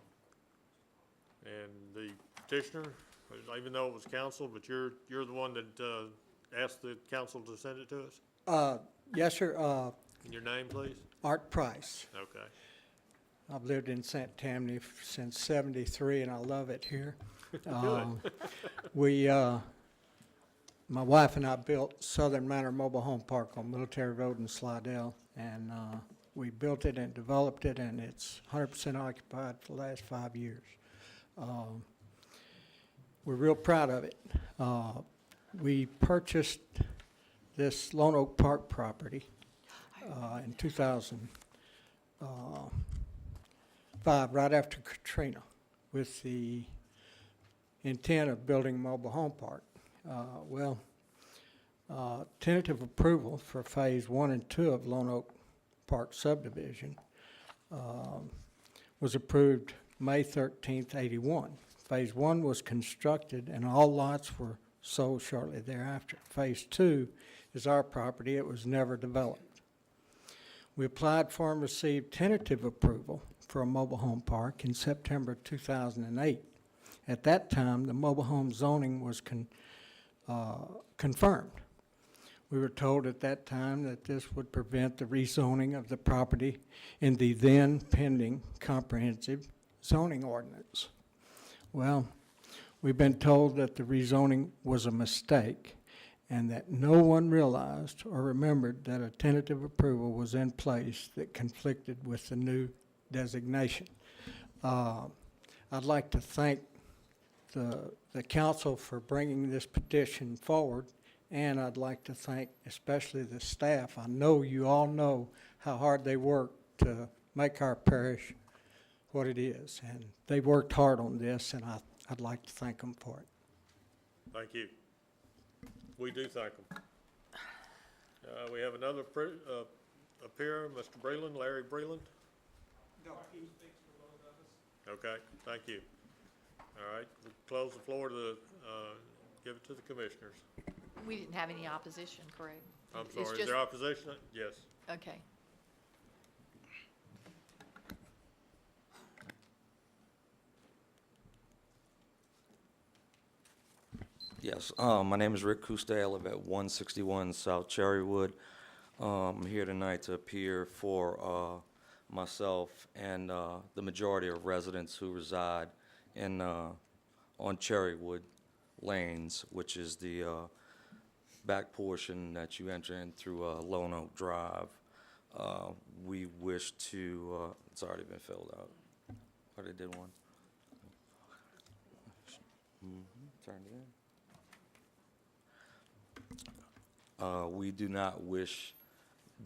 And the petitioner, even though it was council, but you're the one that asked the council to send it to us? Yes, sir. And your name, please? Art Price. Okay. I've lived in St. Tammany since '73, and I love it here. My wife and I built Southern Manor Mobile Home Park on Military Road in Slidell, and we built it and developed it, and it's 100% occupied for the last 5 years. We're real proud of it. We purchased this Lone Oak Park property in 2005, right after Katrina, with the intent of building a mobile home park. Tentative approval for Phase 1 and 2 of Lone Oak Park subdivision was approved May 13th, '81. Phase 1 was constructed and all lots were sold shortly thereafter. Phase 2 is our property. It was never developed. We applied for and received tentative approval for a mobile home park in September 2008. At that time, the mobile home zoning was confirmed. We were told at that time that this would prevent the rezoning of the property in the then pending comprehensive zoning ordinance. Well, we've been told that the rezoning was a mistake and that no one realized or remembered that a tentative approval was in place that conflicted with the new designation. I'd like to thank the council for bringing this petition forward, and I'd like to thank especially the staff. I know you all know how hard they work to make our parish what it is, and they worked hard on this, and I'd like to thank them for it. Thank you. We do thank them. We have another appearer, Mr. Breland, Larry Breland. No, he speaks for both of us. Okay, thank you. All right, we'll close the floor to give it to the commissioners. We didn't have any opposition, correct? I'm It's sorry, is just- there opposition? Yes. Okay. Yes, my name is Rick Couste. I live at 161 South Cherrywood. I'm here tonight to appear for myself and the majority of residents who reside in on on Cherrywood Lanes, which is the back portion that you enter in through Lone Oak Drive. We wish to, it's already been filled out. Already did one. Turned it in. We do not wish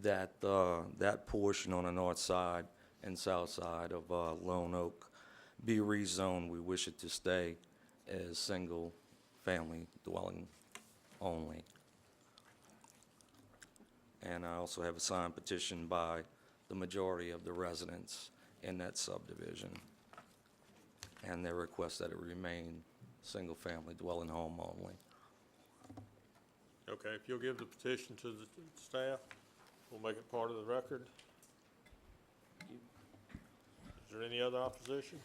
that that portion on the north side and south side of Lone Oak be rezoned. We wish it to stay as single-family dwelling only. And I also have a signed petition by the majority of the residents in that subdivision, and their request that it remain single-family dwelling home only. Okay, if you'll give the petition to the staff, we'll make it part of the record. Is there any other opposition?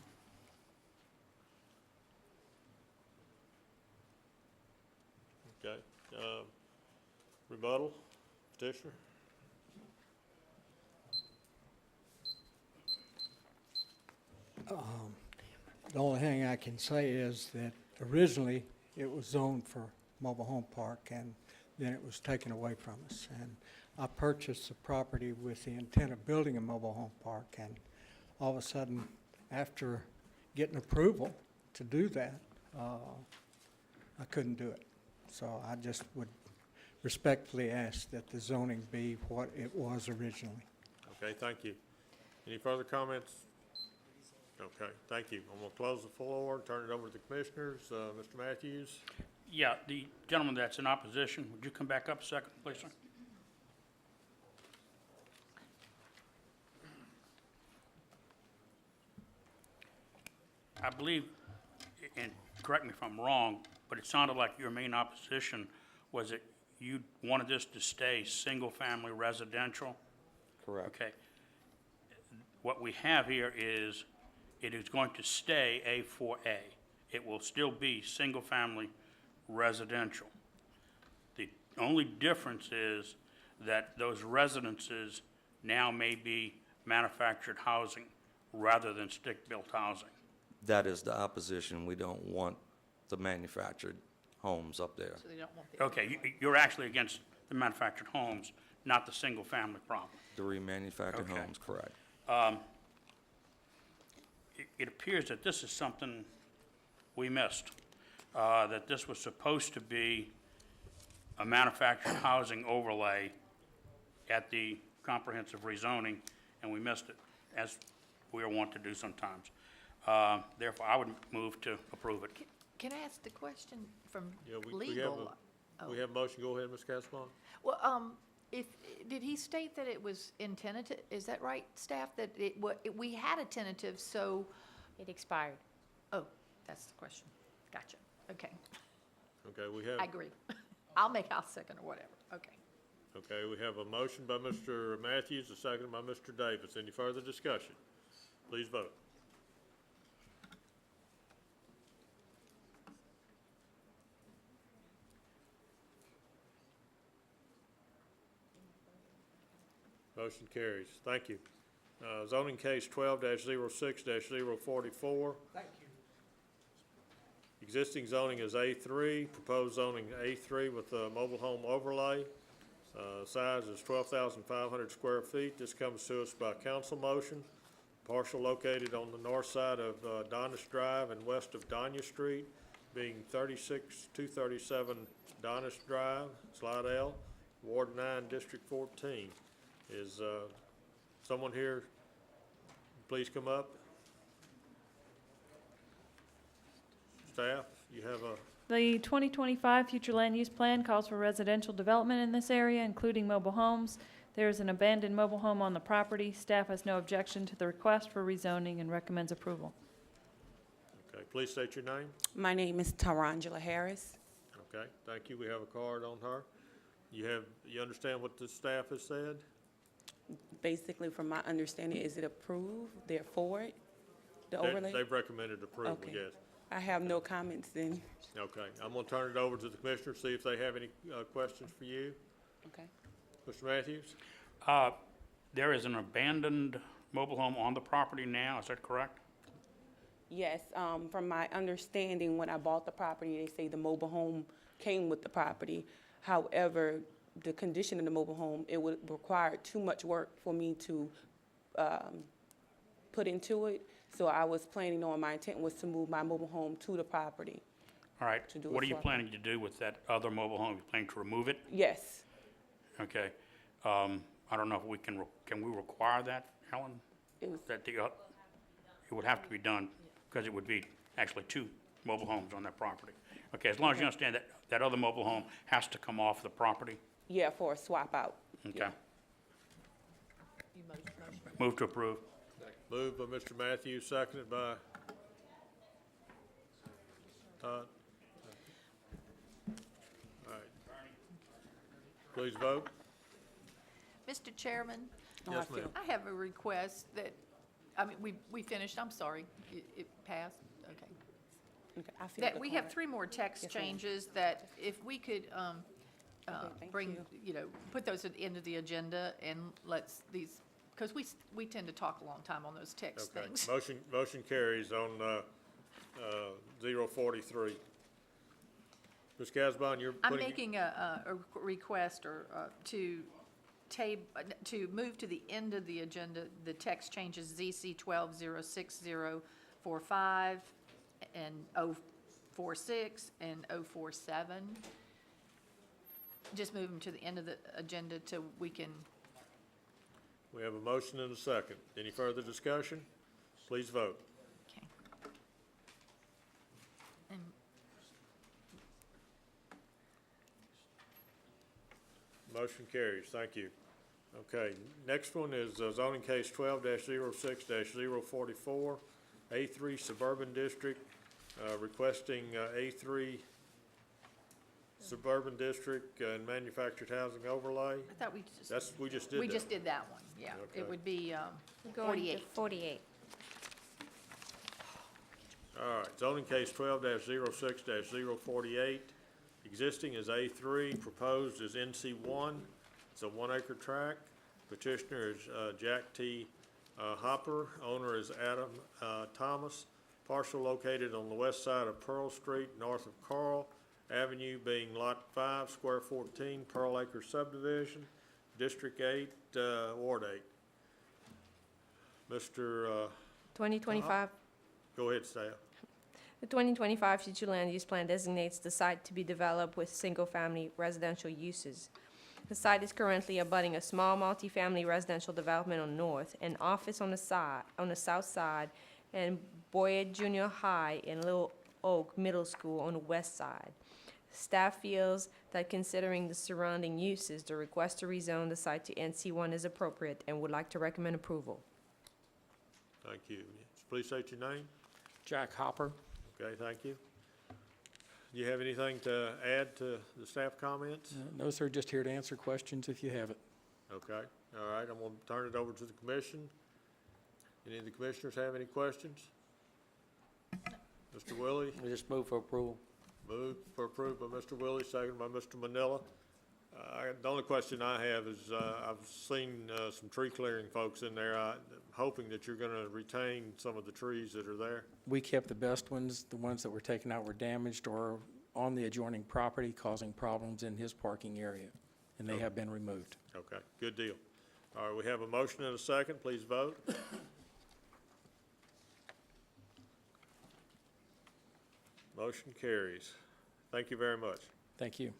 Okay, rebuttal, petitioner? The only thing I can say is that originally it was zoned for mobile home park, and then it was taken away from us. And I purchased the property with the intent of building a mobile home park, and all of a sudden, after getting approval to do that, I couldn't do it. So I just would respectfully ask that the zoning be what it was originally. Okay, thank you. Any further comments? Okay, thank you. I'm going to close the floor, turn it over to the commissioners. Mr. Matthews? Yeah, the gentleman that's in opposition, would you come back up a second, please, sir? I believe, and correct me if I'm wrong, but it sounded like your main opposition was that you wanted this to stay single-family residential? Correct. Okay. What we have here is, it is going to stay A4A. It will still be single-family residential. The only difference is that those residences now may be manufactured housing rather than stick-built housing. That is the opposition. We don't want the manufactured homes up there. So they don't want the. Okay, you're actually against the manufactured homes, not the single-family problem. The remanufactured Okay. homes, correct. It appears that this is something we missed, that this was supposed to be a manufactured housing overlay at the comprehensive rezoning, and we missed it, as we are wont to do sometimes. Therefore, I would move to approve it. Can I ask the question from Yeah, we legal? we have a motion. Go ahead, Ms. Casabon. Well, did he state that it was in tentative, is that right, staff, that we had a tentative, so? It expired. Oh, that's the question. Gotcha. Okay. Okay, we have. I agree. I'll second or whatever. Okay. Okay, we have a motion by Mr. Matthews, a second by Mr. Davis. Any further discussion? Please vote. Motion carries. Thank you. Zoning case 12-06-044. Thank you. Existing zoning is A3, proposed zoning A3 with a mobile home overlay. Size is 12,500 square feet. This comes to us by council motion. Parcel located on the north side of Donis Drive and west of Donia Street, being 36237 Donis Drive, Slide L, Ward 9, District 14. Is someone here? Please come up. Staff, you have a. The 2025 future land use plan calls for residential development in this area, including mobile homes. There is an abandoned mobile home on the property. Staff has no objection to the request for rezoning and recommends approval. Okay, please state your name. My name is Tarangela Harris. Okay, thank you. We have a card on her. You understand what the staff has said? Basically, from my understanding, is it approved? They're for it? The overlay? They've recommended approval, Okay. yes. I have no comments then. Okay, I'm gonna turn it over to the commissioners, see if they have any questions for you. Okay. Mr. Matthews? There is an abandoned mobile home on the property now, is that correct? Yes, from my understanding, when I bought the property, they say the mobile home came with the property. However, the condition of the mobile home, it would require too much work for me to put into it. So I was planning on, my intent was to move my mobile home to the property. All right, To do what a are you swap. planning to do with that other mobile home? You planning to remove it? Yes, Okay. I don't know if we can we require that, Helen? it was, That it would have to be done, because it would be actually two mobile homes on that property. Okay, as long as you understand that that other mobile home has to come off the property, yeah, for a swap out. okay? Move to approve. Moved by Mr. Matthews, seconded by Todd. All right. Please vote. Mr. Chairman, Yes, ma'am. I have a request that, I mean, we finished, I'm sorry, it passed, okay. Okay, I feel That the we have card. 3 more text Yes, ma'am. changes that if we could, thank bring, you. put those at the end of the agenda and let's these, because we tend to talk a long time on those text Okay, things. motion carries on 043. Ms. Casbon, you're I'm putting... making a request or to move to the end of the agenda, the text changes ZC 1206-045 and 046 and 047. Just move them to the end of the agenda till we can, We have a motion and a second. Any further discussion? Please vote. okay. And Motion carries. Thank you. Okay, next one is zoning case 12-06-044, A3 Suburban District, requesting A3 Suburban District and Manufactured Housing Overlay. I thought we just. We just did that. We just did that one, yeah. Okay. It would be Going to 48. 48. All right, zoning case 12-06-048, existing is A3, proposed is NC1. It's a 1 acre tract. Petitioner is Jack T. Hopper. Owner is Adam Thomas. Parcel located on the west side of Pearl Street, north of Carl Avenue, being Lot 5, Square 14, Pearl Acre subdivision, District 8, Ward 8. Mr. 2025. Go ahead, staff. The 2025 future land use plan designates the site to be developed with single-family residential uses. The site is currently abutting a small multifamily residential development on north, an office on the south side, and Boyd Junior High and Little Oak Middle School on the west side. Staff feels that considering the surrounding uses, the request to rezone the site to NC1 is appropriate and would like to recommend approval. Thank you. Please state your name. Jack Hopper. Okay, thank you. Do you have anything to add to the staff comments? No, sir, just here to answer questions if you have it. Okay, all right, I'm going to turn it over to the commission. Any of the commissioners have any questions? Mr. Willie? I just move for approval. Moved for approval by Mr. Willie, second by Mr. Manila. The only question I have is, I've seen some tree clearing folks in there. I'm hoping that you're going to retain some of the trees that are there. We kept the best ones. The ones that were taken out were damaged or on the adjoining property, causing problems in his parking area, and they have been removed. Okay, good deal. All right, we have a motion and a second. Please vote. Motion carries. Thank you very much. Thank you.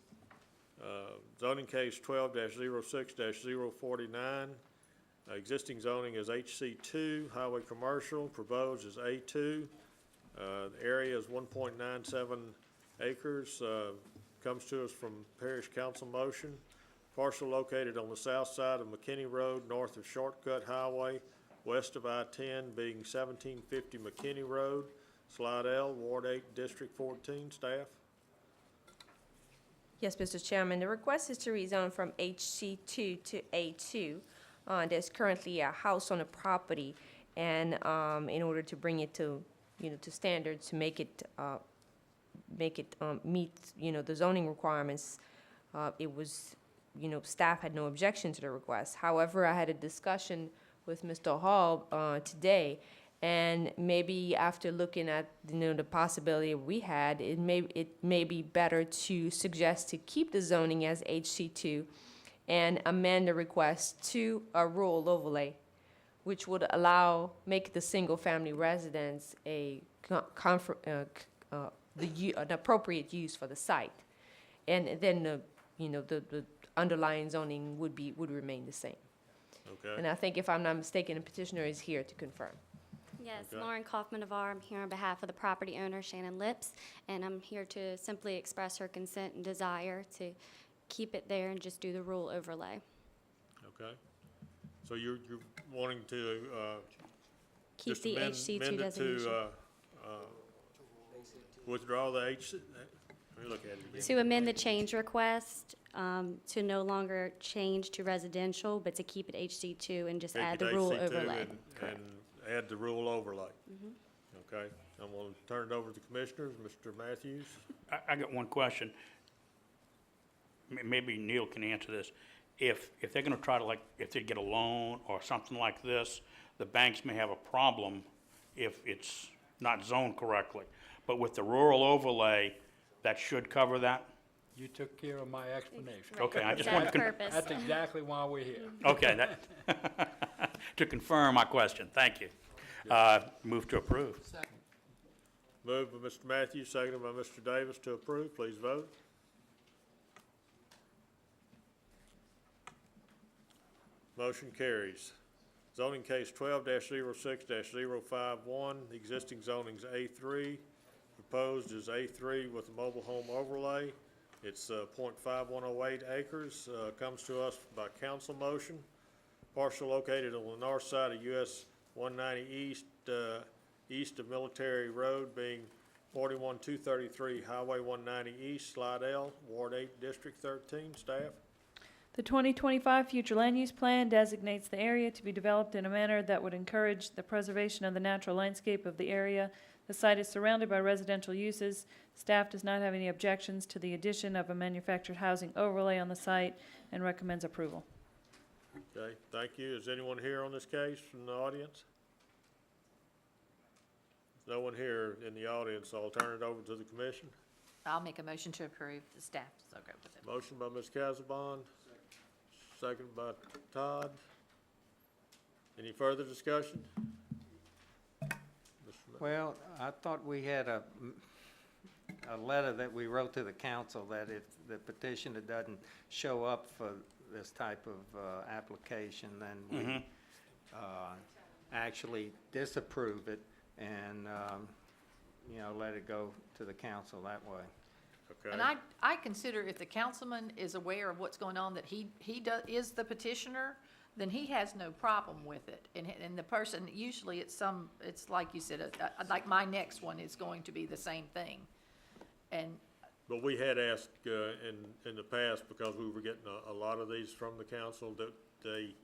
Zoning case 12-06-049. Existing zoning is HC2, highway commercial, proposed is A2. The area is 1.97 acres, comes to us from Parish Council motion. Parcel located on the south side of McKinney Road, north of Shortcut Highway, west of I-10, being 1750 McKinney Road, Slide L, Ward 8, District 14. Staff? Yes, Mr. Chairman, the request is to rezone from HC2 to A2. There's currently a house on the property, and in order to bring it to, to standards, to make it meet, the zoning requirements, it was, staff had no objection to the request. However, I had a discussion with Mr. Hall today, And maybe after looking at, the possibility we had, it may be better to suggest to keep the zoning as HC2 and amend the request to a rural overlay, which would make the single-family residence an appropriate use for the site. And then, the underlying zoning would remain the same. Okay. And I think, if I'm not mistaken, the petitioner is here to confirm. Yes, Okay. Lauren Kaufman-Navarre. I'm here on behalf of the property owner, Shannon Lips, and I'm here to simply express her consent and desire to keep it there and just do the rural overlay. Okay. So you're wanting to, Keep just the amend HC2 it designation. to, withdraw the HC, let me look at it again. To amend the change request, to no longer change to residential, but to keep it HC2 and just Take add it the rural HC2 overlay. and add the rural overlay. Okay, I'm gonna turn it over to the commissioners. Mr. Matthews? I got one question. Maybe Neil can answer this. If they're gonna try to, if they get a loan or something like this, the banks may have a problem if it's not zoned correctly. But with the rural overlay, that should cover that? You took care of my explanation. Okay, I just That wanted to. purpose. That's exactly why we're here. Okay, to confirm my question, thank you. Move to approve. Moved by Mr. Matthews, seconded by Mr. Davis to approve. Please vote. Motion carries. Zoning case 12-06-051, existing zoning's A3, proposed is A3 with a mobile home overlay. It's .5108 acres, comes to us by council motion. Parcel located on the north side of US 190 East, east of Military Road, being 41233 Highway 190 East, Slidell, Ward 8, District 13. Staff? The 2025 future land use plan designates the area to be developed in a manner that would encourage the preservation of the natural landscape of the area. The site is surrounded by residential uses. Staff does not have any objections to the addition of a manufactured housing overlay on the site and recommends approval. Okay, thank you. Is anyone here on this case from the audience? There's no one here in the audience, so I'll turn it over to the commission. I'll make a motion to approve. The staff is okay with it. Motion by Ms. Casabon, second by Todd. Any further discussion? Well, I thought we had a letter that we wrote to the council that if the petitioner doesn't show up for this type of application, then we actually disapprove it and, let it go to the council that way. Okay. And I consider if the councilman is aware of what's going on, that he is the petitioner, then he has no problem with it. And the person, usually it's like you said, like my next one is going to be the same thing. But we had asked in the past, because we were getting a lot of these from the council, that they,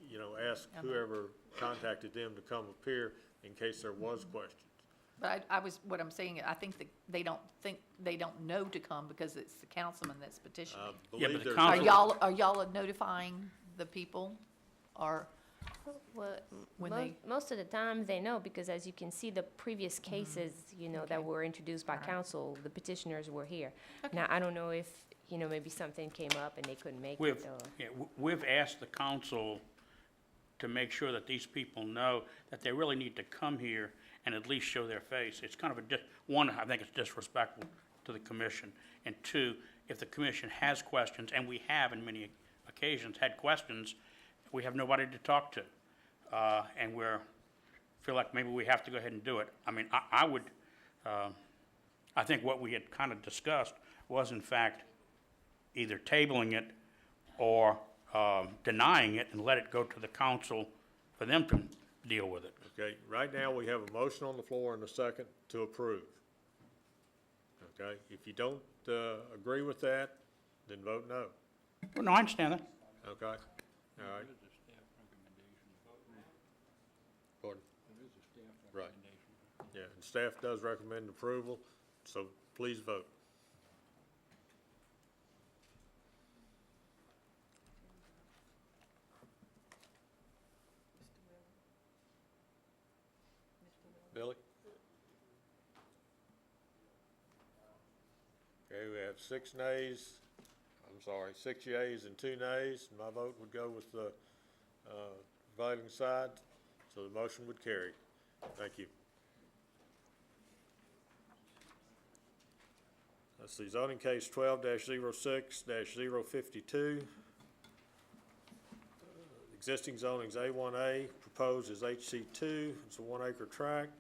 ask whoever contacted them to come appear in case there was questions. But what I'm saying, I think that they don't know to come because it's the councilman that's petitioning. Yeah, but the Are council, y'all notifying the people, or Well, when they? most of the time, they know, because as you can see, the previous cases, that were introduced by council, the petitioners were here. Now, I don't know if, maybe something came up and they couldn't make it, or. we've asked the council to make sure that these people know that they really need to come here and at least show their face. It's kind of one, I think it's disrespectful to the commission, and two, if the commission has questions, and we have in many occasions had questions, we have nobody to talk to, and feel like maybe we have to go ahead and do it. I mean, I think what we had kind of discussed was, in fact, either tabling it or denying it and let it go to the council for them to deal with it. Okay, right now, we have a motion on the floor and a second to approve. Okay, if you don't agree with that, then vote no. Well, no, I understand that. Okay, all right. Pardon? Right. Yeah, and staff does recommend approval, so please vote. six yeas and 2 nays. My vote would go with the prevailing side, so the motion would carry. Thank you. Let's see, zoning case 12-06-052. Existing zoning's A1A, proposed is HC2. It's a 1 acre tract.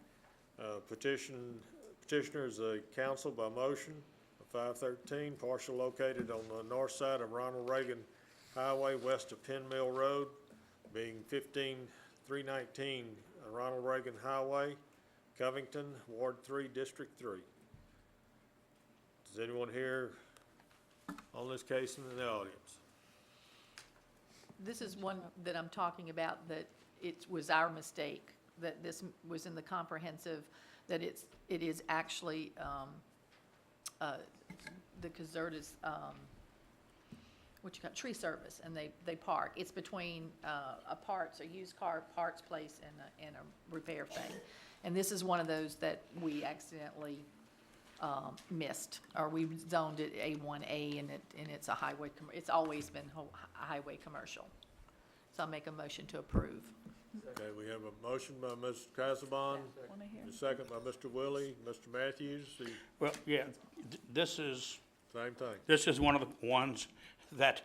Petitioner is a council by motion of 513, parcel located on the north side of Ronald Reagan Highway west of Penn Mill Road, being 15319 Ronald Reagan Highway, Covington, Ward 3, District 3. Is anyone here on this case in the audience? This is one that I'm talking about, that it was our mistake, that this was in the comprehensive, that it is actually, the Casertas, tree service, and they park. It's between a used car parts place and a repair thing. And this is one of those that we accidentally missed, or we zoned it A1A, and it's a highway, it's always been highway commercial. So I'll make a motion to approve. Okay, we have a motion by Mr. Casabon, a second by Mr. Willie. Mr. Matthews, Well, yeah, this is, same thing. this is one of the ones that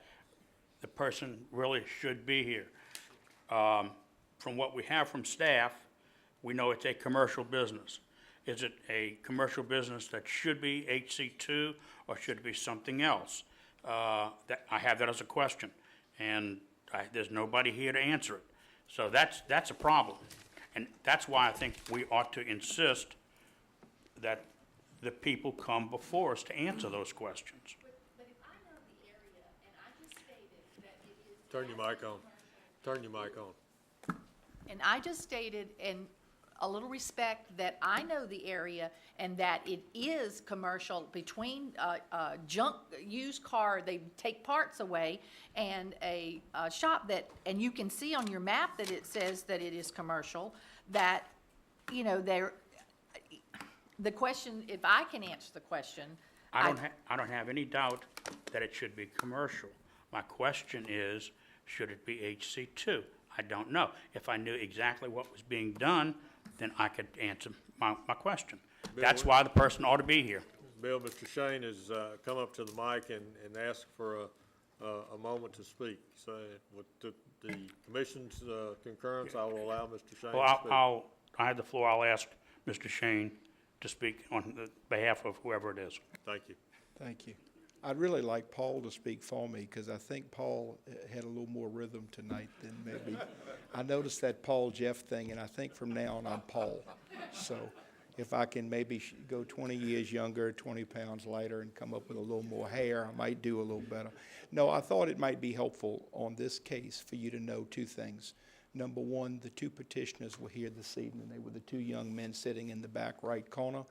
the person really should be here. From what we have from staff, we know it's a commercial business. Is it a commercial business that should be HC2, or should it be something else? That I have that as a question, and there's nobody here to answer it. So that's a problem, and that's why I think we ought to insist that the people come before us to answer those questions. But if I know the area and I just stated that it is. Turn your mic on. Turn your mic on. And I just stated, in a little respect, that I know the area and that it is commercial between junk, used car, they take parts away, and a shop that, and you can see on your map that it says that it is commercial, that, you know, the question, if I can answer the question. I don't have any doubt that it should be commercial. My question is, should it be HC2? I don't know. If I knew exactly what was being done, then I could answer my question. That's why the person ought to be here. Bill, Mr. Shane has come up to the mic and asked for a moment to speak. So with the commission's concurrence, I will allow Mr. Shane to speak. Well, I have the floor. I'll ask Mr. Shane to speak on the behalf of whoever it is. Thank you. Thank you. I'd really like Paul to speak for me, because I think Paul had a little more rhythm tonight than maybe. I noticed that Paul Jeff thing, and I think from now on I'm Paul. So if I can maybe go 20 years younger, 20 pounds lighter, and come up with a little more hair, I might do a little better. No, I thought it might be helpful on this case for you to know two things. Number one, the two petitioners were here this evening. They were the two young men sitting in the back right corner.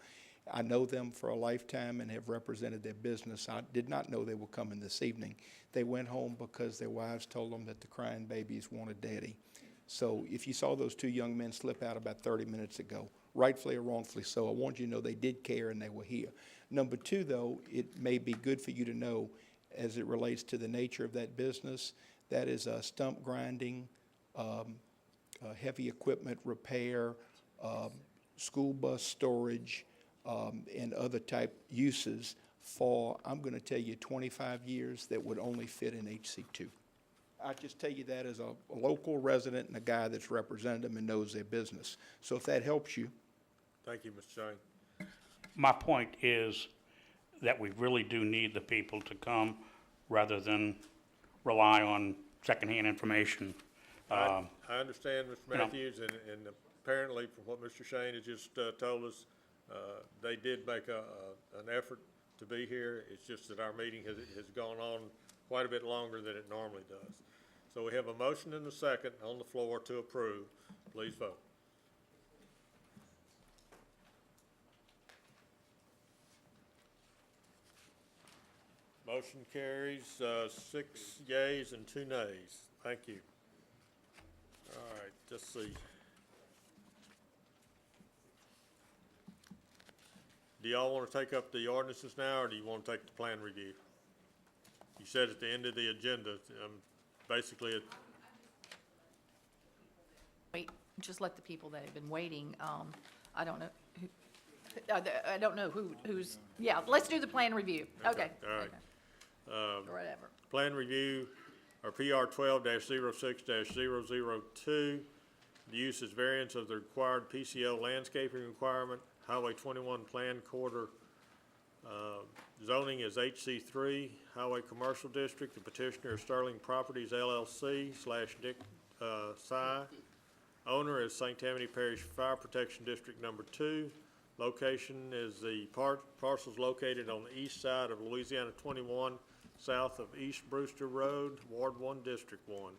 I know them for a lifetime and have represented their business. I did not know they were coming this evening. They went home because their wives told them that the crying babies wanted daddy. So if you saw those two young men slip out about 30 minutes ago, rightfully or wrongfully so, I want you to know they did care and they were here. Number two, though, it may be good for you to know, as it relates to the nature of that business, that is stump grinding, heavy equipment repair, school bus storage, and other type uses for, I'm going to tell you, 25 years that would only fit in HC2. I just tell you that as a local resident and a guy that's represented them and knows their business. So if that helps you. Thank you, Mr. Shane. My point is that we really do need the people to come rather than rely on secondhand information. I understand, Mr. Matthews, and apparently from what Mr. Shane has just told us, they did make an effort to be here. It's just that our meeting has gone on quite a bit longer than it normally does. So we have a motion and a second on the floor to approve. Please vote. Motion carries 6 yeas and 2 nays. Thank you. All right, let's see. Do y'all want to take up the ordinances now, or do you want to take the plan review? You said at the end of the agenda, basically, Wait, just let the people that have been waiting, I don't know, I don't know who's, yeah, let's do the plan review. Okay. all right. Okay. Whatever. Plan review, or PR 12-06-002. The use is variance of the required PCO landscaping requirement. Highway 21 Plan Corridor zoning is HC3, Highway Commercial District. The petitioner is Sterling Properties LLC / Dick Sy. Owner is St. Tammany Parish Fire Protection District Number 2. Location is the parcels located on the east side of Louisiana 21, south of East Brewster Road, Ward 1, District 1.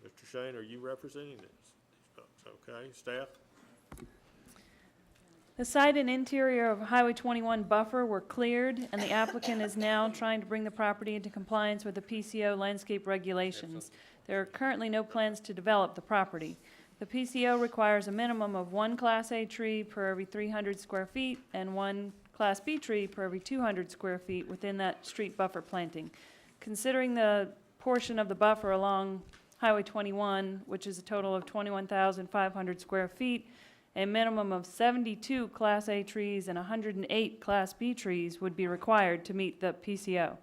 Mr. Shane, are you representing this? Okay, staff? The site and interior of Highway 21 buffer were cleared, and the applicant is now trying to bring the property into compliance with the PCO landscape regulations. There are currently no plans to develop the property. The PCO requires a minimum of 1 Class A tree per every 300 square feet and 1 Class B tree per every 200 square feet within that street buffer planting. Considering the portion of the buffer along Highway 21, which is a total of 21,500 square feet, a minimum of 72 Class A trees and 108 Class B trees would be required to meet the PCO.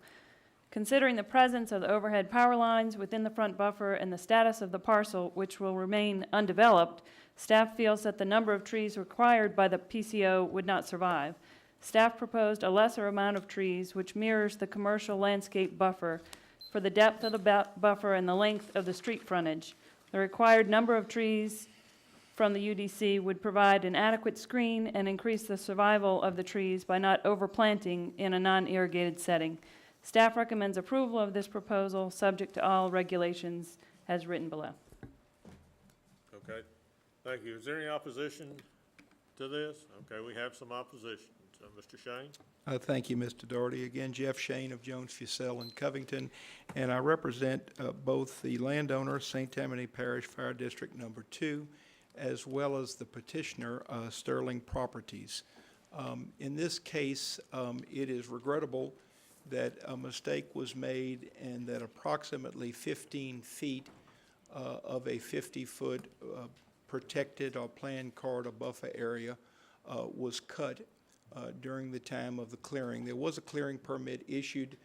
Considering the presence of the overhead power lines within the front buffer and the status of the parcel, which will remain undeveloped, staff feels that the number of trees required by the PCO would not survive. Staff proposed a lesser amount of trees, which mirrors the commercial landscape buffer for the depth of the buffer and the length of the street frontage. The required number of trees from the UDC would provide an adequate screen and increase the survival of the trees by not overplanting in a non-irrigated setting. Staff recommends approval of this proposal, subject to all regulations as written below. Okay, thank you. Is there any opposition to this? Okay, we have some opposition. So, Mr. Shane? Thank you, Mr. Doherty. Again, Jeff Shane of Jones, Fussell, and Covington, and I represent both the landowner, St. Tammany Parish Fire District Number 2, as well as the petitioner, Sterling Properties. In this case, it is regrettable that a mistake was made and that approximately 15 feet of a 50-foot protected or planned corridor buffer area was cut during the time of the clearing. There was a clearing permit issued,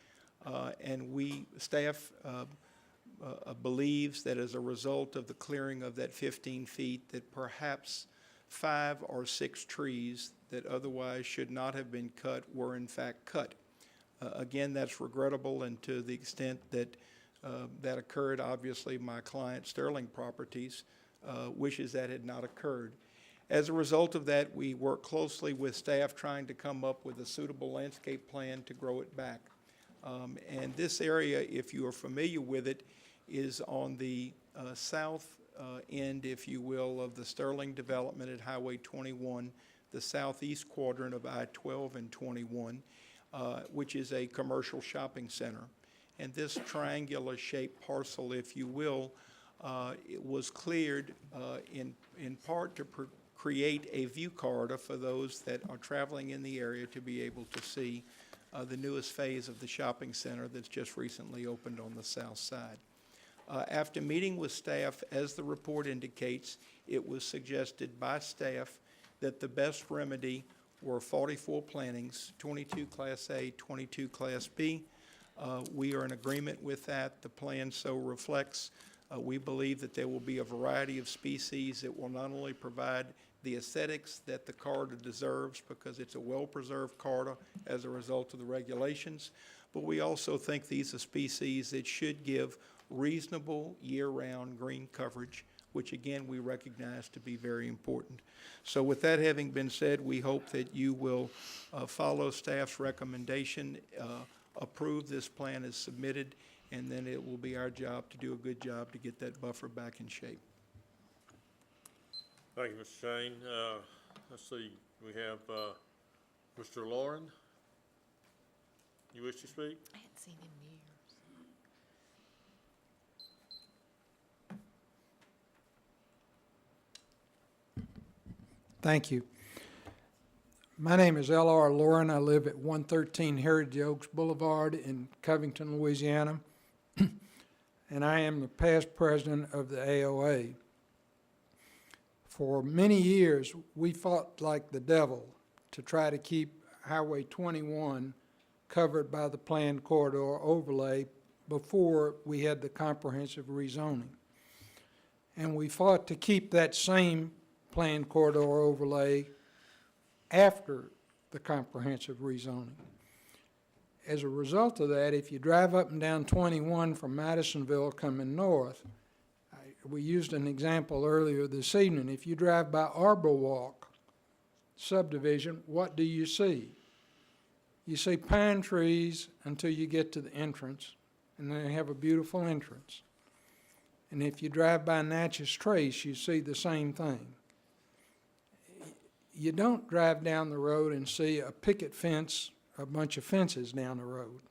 and staff believes that as a result of the clearing of that 15 feet, that perhaps 5 or 6 trees that otherwise should not have been cut were in fact cut. Again, that's regrettable, and to the extent that that occurred, obviously my client, Sterling Properties, wishes that had not occurred. As a result of that, we work closely with staff trying to come up with a suitable landscape plan to grow it back. And this area, if you are familiar with it, is on the south end, if you will, of the Sterling development at Highway 21, the southeast quadrant of I-12 and 21, which is a commercial shopping center. And this triangular-shaped parcel, if you will, it was cleared in part to create a view corridor for those that are traveling in the area to be able to see the newest phase of the shopping center that's just recently opened on the south side. After meeting with staff, as the report indicates, it was suggested by staff that the best remedy were 44 plantings, 22 Class A, 22 Class B. We are in agreement with that. The plan so reflects. We believe that there will be a variety of species that will not only provide the aesthetics that the corridor deserves, because it's a well-preserved corridor as a result of the regulations, but we also think these are species that should give reasonable year-round green coverage, which again we recognize to be very important. So with that having been said, we hope that you will follow staff's recommendation, approve this plan as submitted, and then it will be our job to do a good job to get that buffer back in shape. Thank you, Mr. Shane. Let's see, we have Mr. Lauren. You wish to speak? I hadn't seen him in years. Thank you. My name is L.R. Lauren. I live at 113 Heritage Oaks Boulevard in Covington, Louisiana, and I am the past president of the AOA. For many years, we fought like the devil to try to keep Highway 21 covered by the planned corridor overlay before we had the comprehensive rezoning. And we fought to keep that same planned corridor overlay after the comprehensive rezoning. As a result of that, if you drive up and down 21 from Madisonville coming north, we used an example earlier this evening. If you drive by Arbor Walk subdivision, what do you see? You see pine trees until you get to the entrance, and they have a beautiful entrance. And if you drive by Natchez Trace, you see the same thing. You don't drive down the road and see a picket fence, a bunch of fences down the road.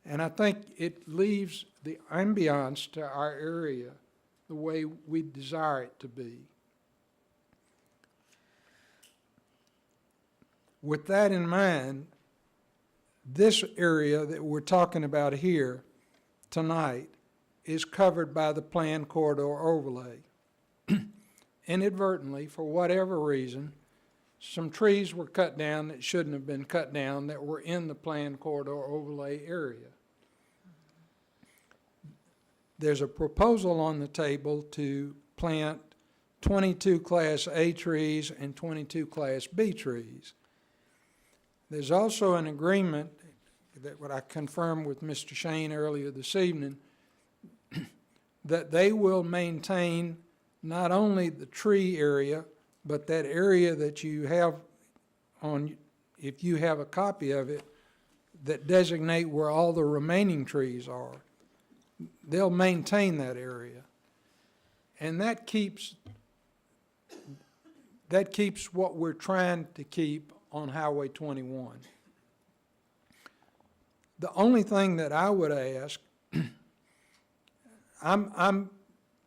And I think it leaves the ambiance to our area the way we desire it to be. With that in mind, this area that we're talking about here tonight is covered by the planned corridor overlay. Inadvertently, for whatever reason, some trees were cut down that shouldn't have been cut down that were in the planned corridor overlay area. There's a proposal on the table to plant 22 Class A trees and 22 Class B trees. There's also an agreement that what I confirmed with Mr. Shane earlier this evening that they will maintain not only the tree area, but that area that you have on, if you have a copy of it, that designate where all the remaining trees are. They'll maintain that area. And that keeps what we're trying to keep on Highway 21. The only thing that I would ask, I'm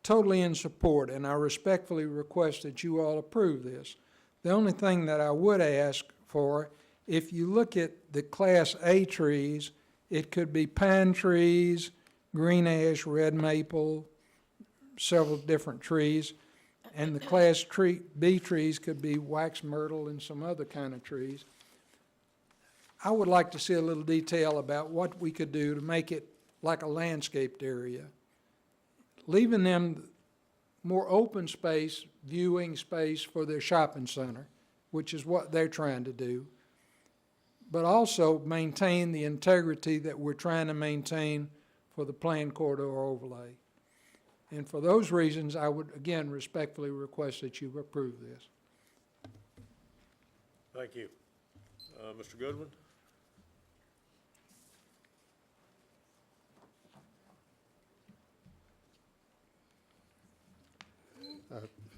totally in support, and I respectfully request that you all approve this. The only thing that I would ask for, if you look at the Class A trees, it could be pine trees, green ash, red maple, several different trees, and the Class B trees could be wax myrtle and some other kind of trees. I would like to see a little detail about what we could do to make it like a landscaped area, leaving them more open space, viewing space for their shopping center, which is what they're trying to do, but also maintain the integrity that we're trying to maintain for the planned corridor overlay. And for those reasons, I would, again, respectfully request that you approve this. Thank you. Mr. Goodwin?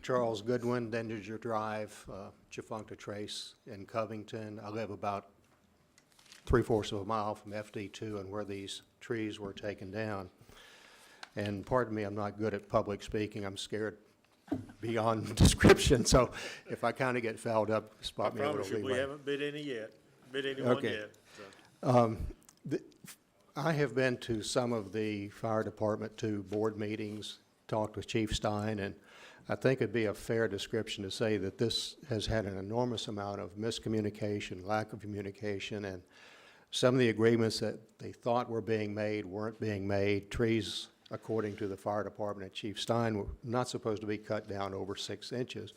Charles Goodwin, Dendinger Drive, Chafuncta Trace in Covington. I live about 3/4 of a mile from FD2 and where these trees were taken down. And pardon me, I'm not good at public speaking. I'm scared beyond description. So if I kind of get fouled up, spot me a little. I promise you, we haven't bid anyone yet. So. I have been to some of the fire department to board meetings, talked with Chief Stein, and I think it'd be a fair description to say that this has had an enormous amount of miscommunication, lack of communication, and some of the agreements that they thought were being made weren't being made. Trees, according to the fire department and Chief Stein, were not supposed to be cut down over 6 inches.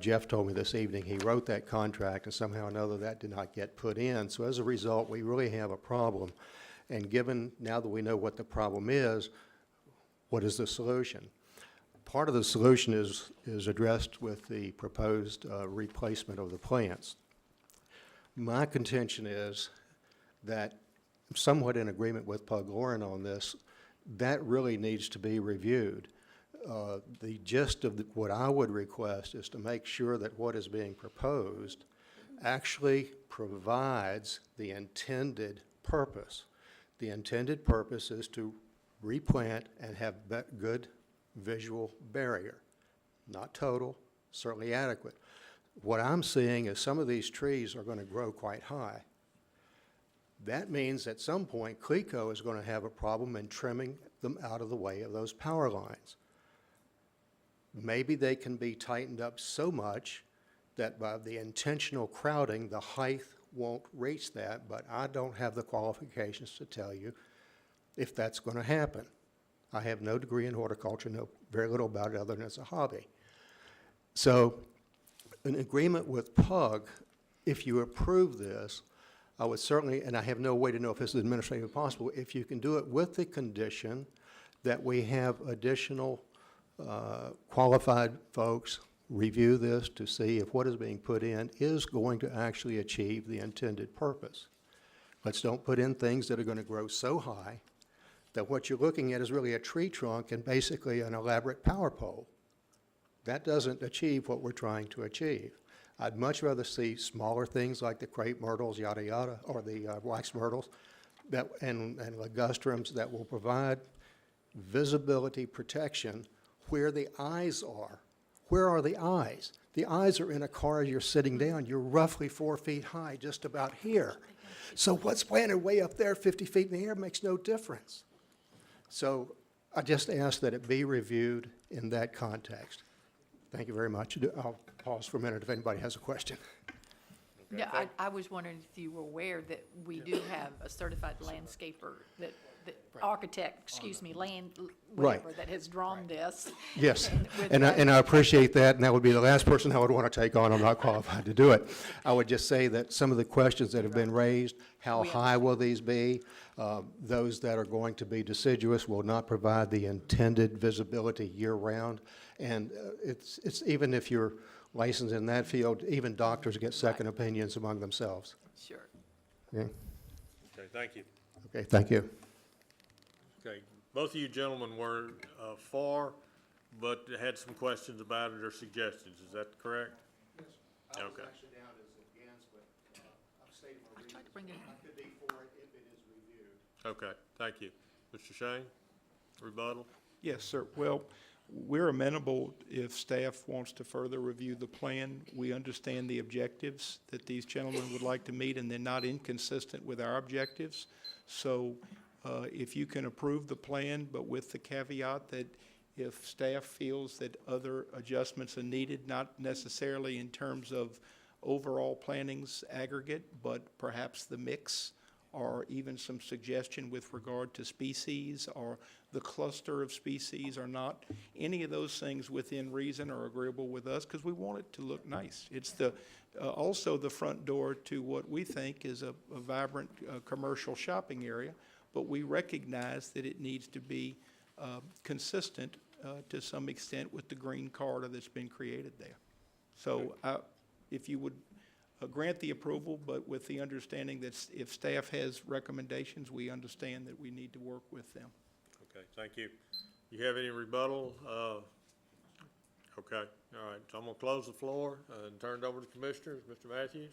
Jeff told me this evening he wrote that contract, and somehow or another that did not get put in. So as a result, we really have a problem. And given now that we know what the problem is, what is the solution? Part of the solution is addressed with the proposed replacement of the plants. My contention is that, I'm somewhat in agreement with Pug Lauren on this, that really needs to be reviewed. The gist of what I would request is to make sure that what is being proposed actually provides the intended purpose. The intended purpose is to replant and have good visual barrier. Not total, certainly adequate. what I'm seeing is some of these trees are going to grow quite high. That means at some point, CLECO is going to have a problem in trimming them out of the way of those power lines. Maybe they can be tightened up so much that by the intentional crowding, the height won't reach that, but I don't have the qualifications to tell you if that's going to happen. I have no degree in horticulture, know very little about it other than it's a hobby. So an agreement with PUG, if you approve this, I would certainly, and I have no way to know if this is administratively possible, if you can do it with the condition that we have additional qualified folks review this to see if what is being put in is going to actually achieve the intended purpose. Let's don't put in things that are going to grow so high that what you're looking at is really a tree trunk and basically an elaborate power pole. That doesn't achieve what we're trying to achieve. I'd much rather see smaller things like the crepe myrtles, yada yada, or the wax myrtles, that, and ligustrums that will provide visibility protection where the eyes are. Where are the eyes? The eyes are in a car as you're sitting down. You're roughly 4 feet high, just about here. So what's planted way up there 50 feet in the air makes no difference. So I just ask that it be reviewed in that context. Thank you very much. I'll pause for a minute if anybody has a question. Yeah, I was wondering if you were aware that we do have a certified landscaper, that architect, excuse me, whatever, that has drawn this. Yes, with and that. I appreciate that, and that would be the last person I would want to take on. I'm not qualified to do it. I would just say that some of the questions that have been raised, how high will these be? Those that are going to be deciduous will not provide the intended visibility year-round. And it's even if you're licensed in that field, even doctors get second opinions among themselves. Sure. Okay, Okay, thank you. okay, thank you. Okay, both of you gentlemen were for, but had some questions about it or suggestions. Is that correct? Yes. I was Okay. actually down as against, but I've stated my reasons. tried to bring it I could be for it if it is reviewed. Okay, thank you. Mr. Shane, rebuttal? Yes, sir. Well, we're amenable if staff wants to further review the plan. We understand the objectives that these gentlemen would like to meet, and they're not inconsistent with our objectives. So if you can approve the plan, but with the caveat that if staff feels that other adjustments are needed, not necessarily in terms of overall planning's aggregate, but perhaps the mix, or even some suggestion with regard to species or the cluster of species or not. Any of those things within reason are agreeable with us because we want it to look nice. It's the also the front door to what we think is a vibrant commercial shopping area, but we recognize that it needs to be consistent to some extent with the green corridor that's been created there. So if you would grant the approval, but with the understanding that if staff has recommendations, we understand that we need to work with them. Okay, thank you. You have any rebuttal? Okay, all right. So I'm going to close the floor and turn it over to commissioners. Mr. Matthews?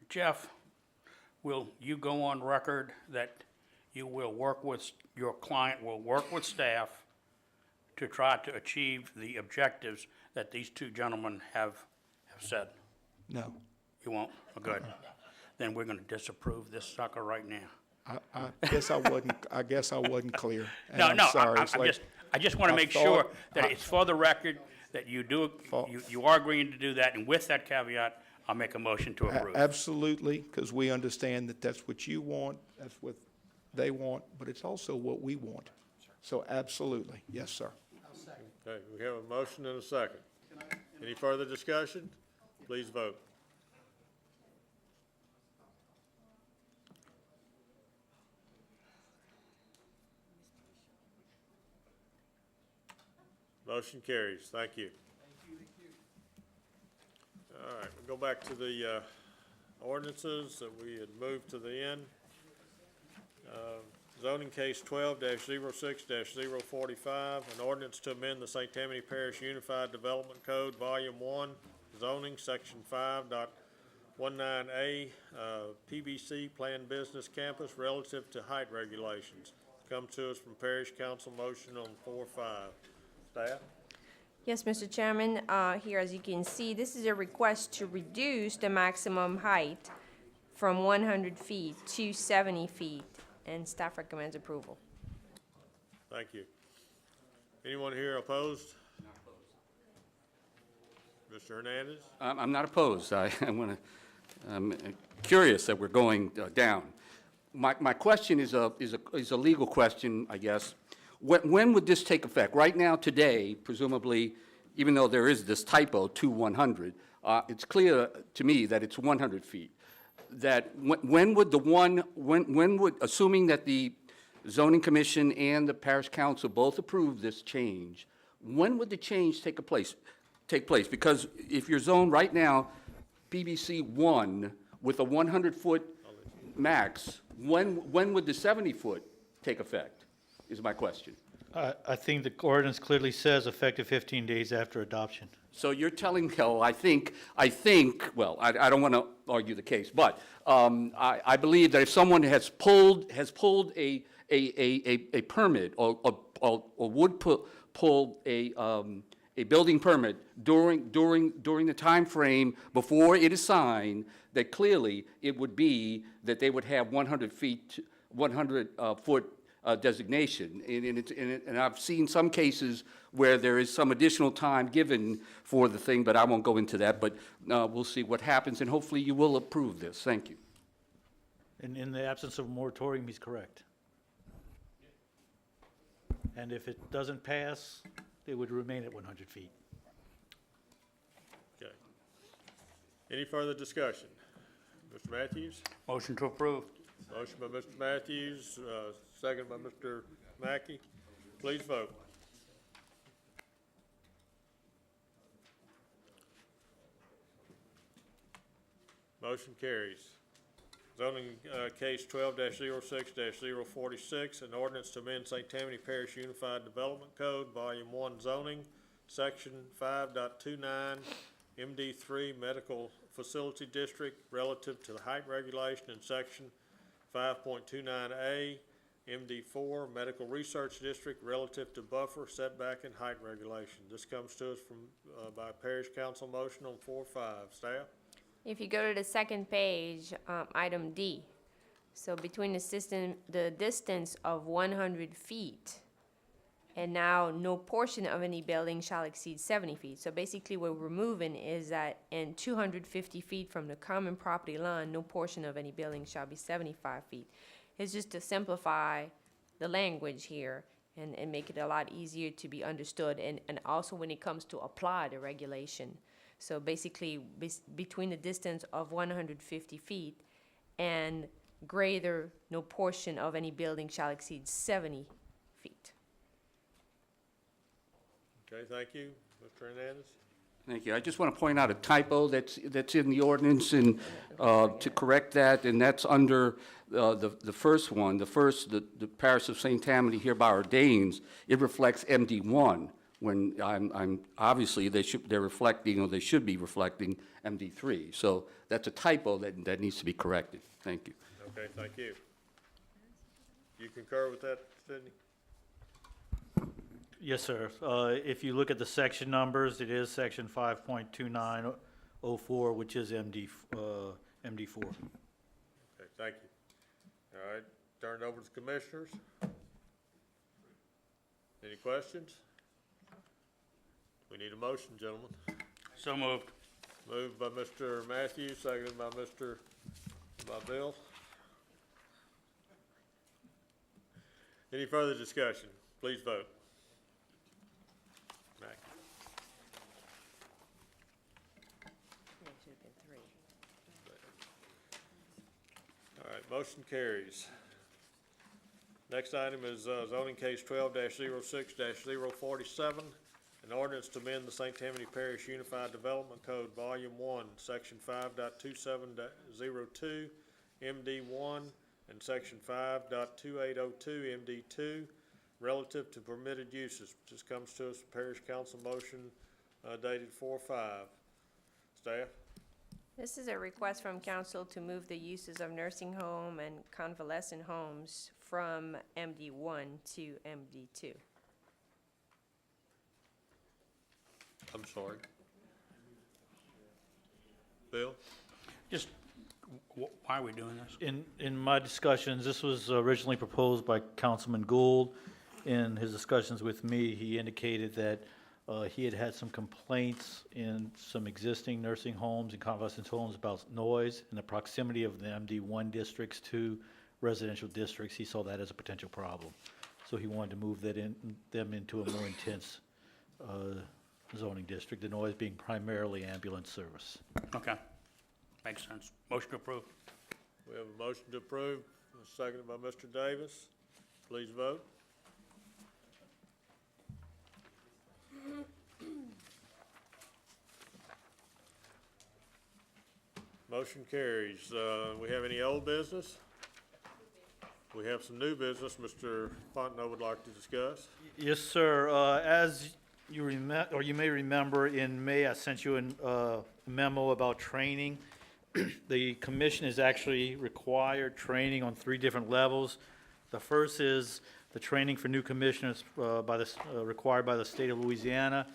Jeff, will you go on record that you will work with, your client will work with staff to try to achieve the objectives that these two gentlemen have said? No. You won't? Oh, good. Then we're going to disapprove this sucker right now. I guess I wasn't. I guess I wasn't clear. And No, I'm no, sorry. I just want to I make sure thought- that it's for the record that you do, you are agreeing to do that, and with that caveat, I'll make a motion to approve. Absolutely, because we understand that that's what you want, that's what they want, but it's also what we want. So absolutely, yes, sir. Okay, we have a motion and a second. Any further discussion? Please vote. Motion carries. Thank you. All right, we'll go back to the ordinances that we had moved to the end. Zoning case 12-06-045, an ordinance to amend the St. Tammany Parish Unified Development Code, Volume 1, zoning, Section 5.19A, PBC, Planned Business Campus, relative to height regulations. Comes to us from Parish Council, motion on 4-5. Staff? Yes, Mr. Chairman, here, as you can see, this is a request to reduce the maximum height from 100 feet to 70 feet, and staff recommends approval. Thank you. Anyone here opposed? Mr. Hernandez? I'm not opposed. I'm curious that we're going down. My question is a legal question, I guess. When would this take effect? Right now, today, presumably, even though there is this typo to 100, it's clear to me that it's 100 feet. That when would, assuming that the zoning commission and the parish council both approve this change, when would the change take place? Because if you're zoned right now, PBC 1 with a 100-foot max, when would the 70-foot take effect, is my question. I think the ordinance clearly says effective 15 days after adoption. So you're telling, I think, well, I don't want to argue the case, but I believe that if someone has pulled a permit or would pull a building permit during the time frame before it is signed, that clearly it would be that they would have 100-foot designation. And I've seen some cases where there is some additional time given for the thing, but I won't go into that. But we'll see what happens, and hopefully you will approve this. Thank you. And in the absence of a moratorium, he's correct. And if it doesn't pass, it would remain at 100 feet. Okay. Any further discussion? Mr. Matthews? Motion to approve. Motion by Mr. Matthews, second by Mr. Mackey. Please vote. Motion carries. Zoning case 12-06-046, an ordinance to amend St. Tammany Parish Unified Development Code, Volume 1 zoning, Section 5.29, MD3 Medical Facility District relative to the height regulation in Section 5.29A, MD4 Medical Research District relative to buffer, setback, and height regulation. This comes to us from by Parish Council motion on 4.5. Staff? If you go to the second page, item D, so between the distance of 100 feet, and now no portion of any building shall exceed 70 feet. So basically what we're moving is that in 250 feet from the common property line, no portion of any building shall be 75 feet. It's just to simplify the language here and make it a lot easier to be understood, and also when it comes to apply the regulation. So basically, between the distance of 150 feet and greater, no portion of any building shall exceed 70 feet. Okay, thank you. Mr. Hernandez? Thank you. I just want to point out a typo that's in the ordinance, and to correct that, and that's under the first one. The Parish of St. Tammany hereby ordains, it reflects MD1, when I'm obviously they're reflecting, or they should be reflecting MD3. So that's a typo that needs to be corrected. Thank you. Okay, thank you. You concur with that, Sidney? Yes, sir. If you look at the section numbers, it is section 5.2904, which is MD4. Okay, thank you. All right, turn it over to the commissioners. Any questions? We need a motion, gentlemen. So moved. Moved by Mr. Matthews, seconded by Bill. Any further discussion? Please vote. Mac. All right, motion carries. Next item is zoning case 12-06-047. An ordinance to amend the St. Tammany Parish Unified Development Code, Volume 1, Section 5.27.02, MD1, and Section 5.2802, MD2, relative to permitted uses. This comes to us, Parish Council motion dated 4/5. Staff? This is a request from council to move the uses of nursing home and convalescent homes from MD1 to MD2. I'm sorry. Bill? Just, why are we doing this? In my discussions, this was originally proposed by Councilman Gould. In his discussions with me, he indicated that he had had some complaints in some existing nursing homes and convalescent homes about noise and the proximity of the MD1 districts to residential districts. He saw that as a potential problem. So he wanted to move them into a more intense zoning district, the noise being primarily ambulance service. Okay, makes sense. Motion to approve. We have a motion to approve, seconded by Mr. Davis. Please vote. Motion carries. We have any old business? We have some new business Mr. Fontenot would like to discuss. Yes, sir. As you remember, or you may remember, in May, I sent you a memo about training. The commission is actually required training on 3 different levels. The first is the training for new commissioners required by the state of Louisiana.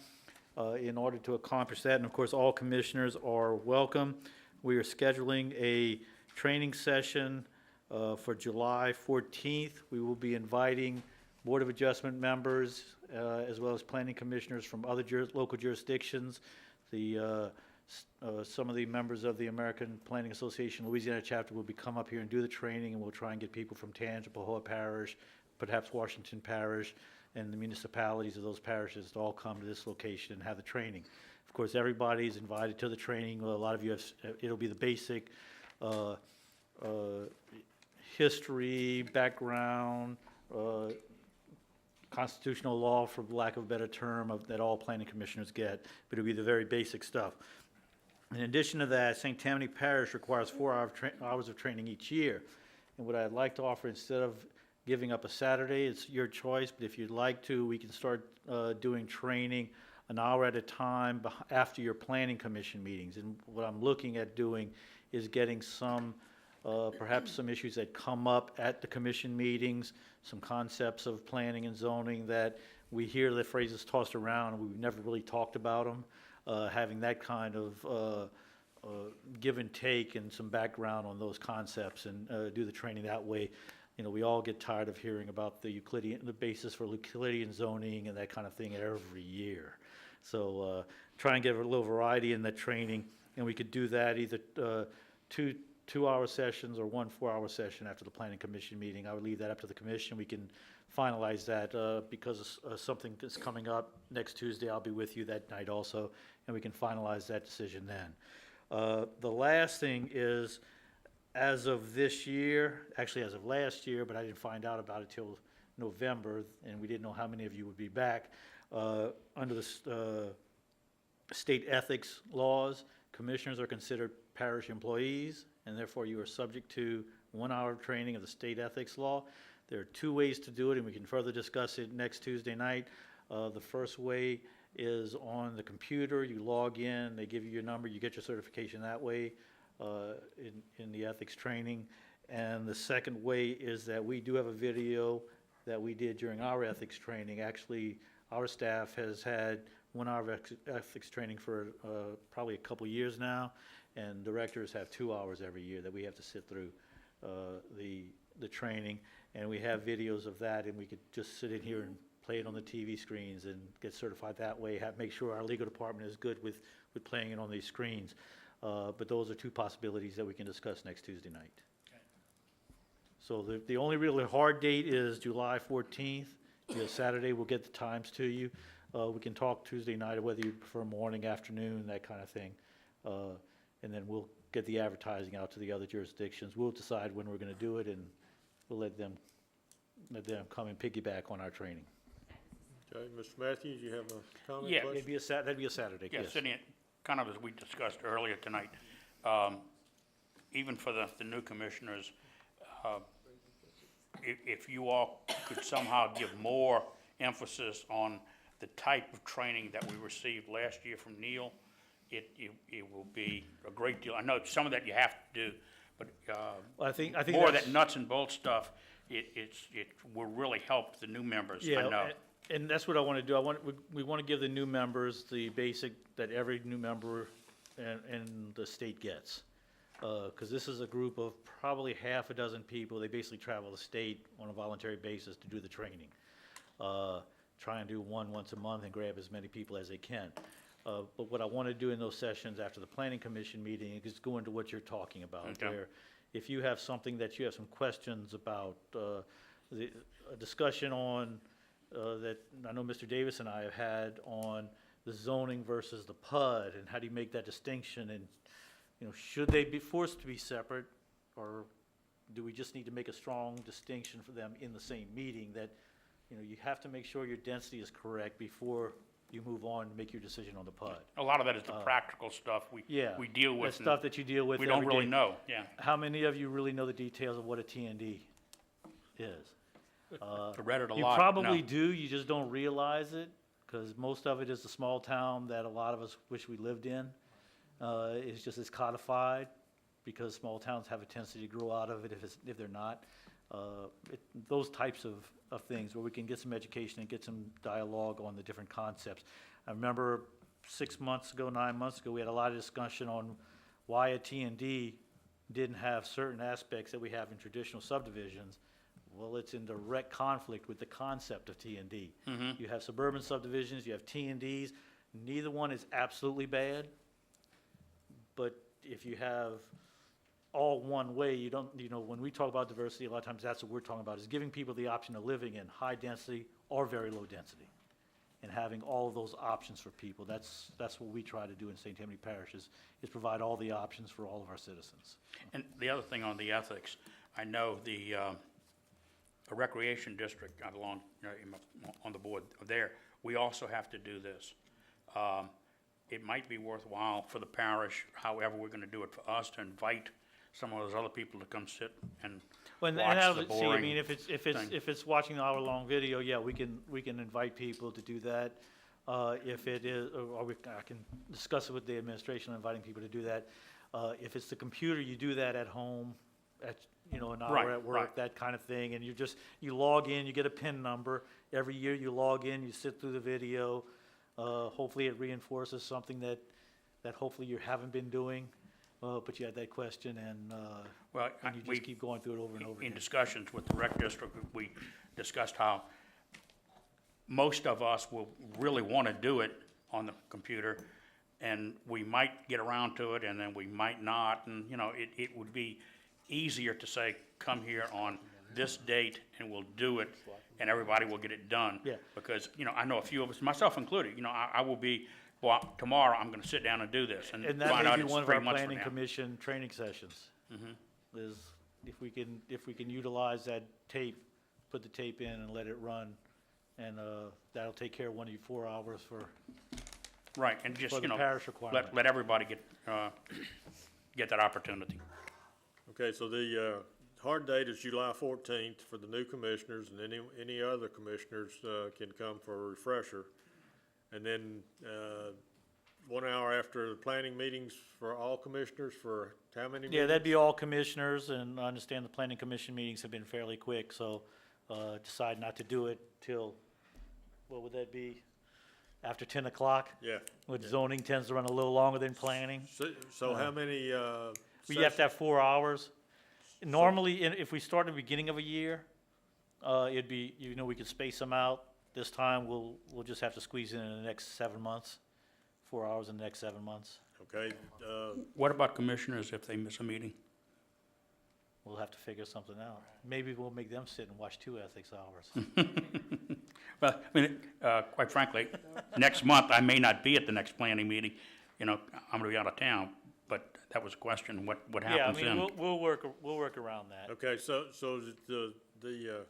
In order to accomplish that, and of course, all commissioners are welcome, we are scheduling a training session for July 14th. We will be inviting Board of Adjustment members as well as planning commissioners from other local jurisdictions. Some of the members of the American Planning Association Louisiana chapter will come up here and do the training, and we'll try and get people from Tangipahoa Parish, perhaps Washington Parish, and the municipalities of those parishes to all come to this location and have the training. Of course, everybody's invited to the training. A lot of you have, it'll be the basic history, background, constitutional law, for lack of a better term, that all planning commissioners get, but it'll be the very basic stuff. In addition to that, St. Tammany Parish requires 4 hours of training each year. And what I'd like to offer, instead of giving up a Saturday, it's your choice, but if you'd like to, we can start doing training an hour at a time after your planning commission meetings. And what I'm looking at doing is getting some, perhaps some issues that come up at the commission meetings, some concepts of planning and zoning that we hear the phrases tossed around and we've never really talked about them. Having that kind of give and take and some background on those concepts and do the training that way. You know, we all get tired of hearing about the basis for Euclidean zoning and that kind of thing every year. So try and get a little variety in that training, and we could do that either 2 2-hour sessions or 1 4-hour session after the planning commission meeting. I would leave that up to the commission. We can finalize that because something is coming up next Tuesday. I'll be with you that night also, and we can finalize that decision then. The last thing is, as of this year, actually as of last year, but I didn't find out about it till November, and we didn't know how many of you would be back. Under the state ethics laws, commissioners are considered parish employees, and therefore you are subject to 1 hour of training of the state ethics law. There are 2 ways to do it, and we can further discuss it next Tuesday night. The first way is on the computer. You log in, they give you your number, you get your certification that way in the ethics training. And the second way is that we do have a video that we did during our ethics training. Actually, our staff has had 1 hour of ethics training for probably a couple years now, and directors have 2 hours every year that we have to sit through the training. And we have videos of that, and we could just sit in here and play it on the TV screens and get certified that way, make sure our legal department is good with playing it on these screens. But those are 2 possibilities that we can discuss next Tuesday night. Okay. So the only really hard date is July 14th. Saturday, we'll get the times to you. We can talk Tuesday night or whether you prefer morning, afternoon, that kind of thing. And then we'll get the advertising out to the other jurisdictions. We'll decide when we're going to do it, and we'll let them come and piggyback on our training. Okay, Mr. Matthews, you have a comment? Yeah, question? That'd be a Saturday. Yeah, yes. sitting, kind of as we discussed earlier tonight, even for the new commissioners, if you all could somehow give more emphasis on the type of training that we received last year from Neil, it will be a great deal. I know some of that you have to do, but Well, I think more of that's- that nuts and bolts stuff, it will really help the new members, I know. And that's what I want to do. We want to give the new members the basic that every new member in the state gets. Because this is a group of probably half a dozen people. They basically travel the state on a voluntary basis to do the training. Try and do one once a month and grab as many people as they can. But what I want to do in those sessions after the planning commission meeting is go into what you're talking about. Okay. Where if you have something that you have some questions about, a discussion on, that I know Mr. Davis and I have had on the zoning versus the PUD, and how do you make that distinction, and, you know, should they be forced to be separate, or do we just need to make a strong distinction for them in the same meeting, that, you know, you have to make sure your density is correct before you move on and make your decision on the PUD. A lot of that is the practical stuff we deal with. The stuff that you deal with We don't every really day. know, yeah. How many of you really know the details of what a T&D is? I read it a lot. You no. probably do, you just don't realize it, because most of it is the small town that a lot of us wish we lived in. It's just, it's codified, because small towns have a tendency to grow out of it if they're not. Those types of things where we can get some education and get some dialogue on the different concepts. I remember 6 months ago, 9 months ago, we had a lot of discussion on why a T&D didn't have certain aspects that we have in traditional subdivisions. Well, it's in direct conflict with the concept of T&D. You have suburban subdivisions, you have T&Ds. Neither one is absolutely bad, but if you have all one way, you don't, you know, when we talk about diversity, a lot of times that's what we're talking about, is giving people the option of living in high density or very low density, and having all of those options for people. That's what we try to do in St. Tammany Parish, is provide all the options for all of our citizens. And the other thing on the ethics, I know the a recreation district along, on the board there, we also have to do this. It might be worthwhile for the parish, however we're gonna do it, for us to invite some of those other people to come sit and watch the See, I boring mean, if it's watching the hour-long video, yeah, we can invite people to do that. If it is, I can discuss it with the administration, inviting people to do that. If it's the computer, you do that at home, at, you know, an hour at work, that kind of thing, and you log in, you get a PIN number. Every year you log in, you sit through the video. Hopefully it reinforces something that hopefully you haven't been doing, but you had that question, and you just keep going through it over and over again. In discussions with the rec district, we discussed how most of us will really want to do it on the computer, and we might get around to it, and then we might not, and, you know, it would be easier to say, come here on this date, and we'll do it, and everybody will get it done. Yeah. Because, you know, I know a few of us, myself included, you know, I will be, well, tomorrow I'm gonna sit down and do this, and And that find may out be it's one of 3 our months from planning now. commission training sessions. Is if we can utilize that tape, put the tape in and let it run, and that'll take care of one of your 4 hours for. Right, and just, for the you know, parish requirement. let everybody get that opportunity. Okay, so the hard date is July 14th for the new commissioners, and any other commissioners can come for a refresher. And then 1 hour after the planning meetings for all commissioners for how many meetings? Yeah, that'd be all commissioners, and I understand the planning commission meetings have been fairly quick, so decide not to do it till, what would that be? After 10 o'clock? Yeah. With zoning tends to run a little longer than planning. So how many We have to have 4 hours. Normally, if we start at the beginning of a year, it'd be, you know, we could space them out. This time, we'll just have to squeeze in the next 7 months, 4 hours in the next 7 months. Okay. What about commissioners if they miss a meeting? We'll have to figure something out. Maybe we'll make them sit and watch 2 ethics hours. Well, I mean, quite frankly, next month, I may not be at the next planning meeting. You know, I'm gonna be out of town, but that was a question, what happens then? Yeah, I mean, we'll work around that. Okay, so the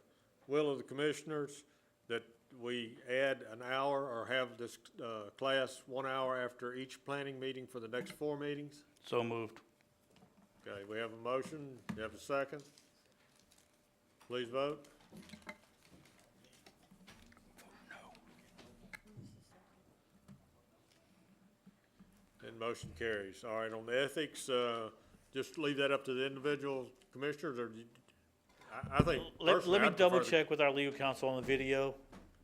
will of the commissioners that we add an hour or have this class 1 hour after each planning meeting for the next 4 meetings? So moved. Okay, we have a motion, we have a second. Please vote. And motion carries. All right, on the ethics, just leave that up to the individual commissioners, or I think Let personally, me I'd double prefer to- check with our legal counsel on the video,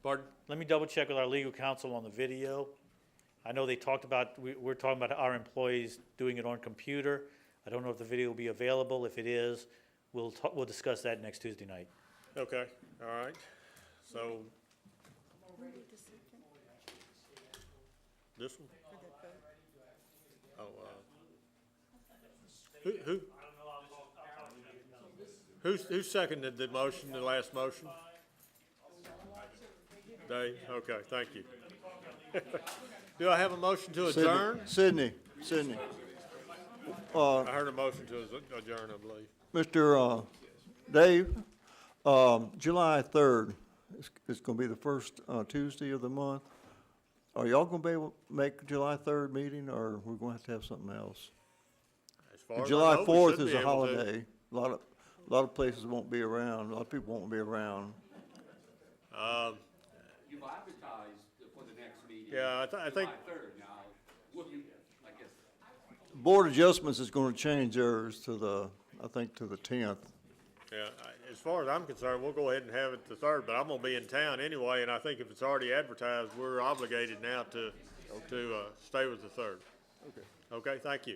Pardon? Let me double check with our legal counsel on the video. I know they talked about, we're talking about our employees doing it on computer. I don't know if the video will be available. If it is, we'll discuss that next Tuesday night. Okay, all right. So. This one? Oh, who seconded the motion, the last motion? Dave, okay, thank you. Do I have a motion to adjourn? Sydney. I heard a motion to adjourn, I believe. Mr. Dave, July 3rd is going to be the first Tuesday of the month. Are y'all going to be able to make July 3rd meeting, or we're going to have something else? As far as I July know, we 4th should is be a able to. holiday. A lot of places won't be around. A lot of people won't be around. You've advertised for the next meeting. Yeah, I think. July 3rd now. I guess. Board Adjustments is going to change theirs to the, I think, to the 10th. Yeah, as far as I'm concerned, we'll go ahead and have it the 3rd, but I'm gonna be in town anyway, and I think if it's already advertised, we're obligated now to stay with the 3rd. Okay. Okay, thank you.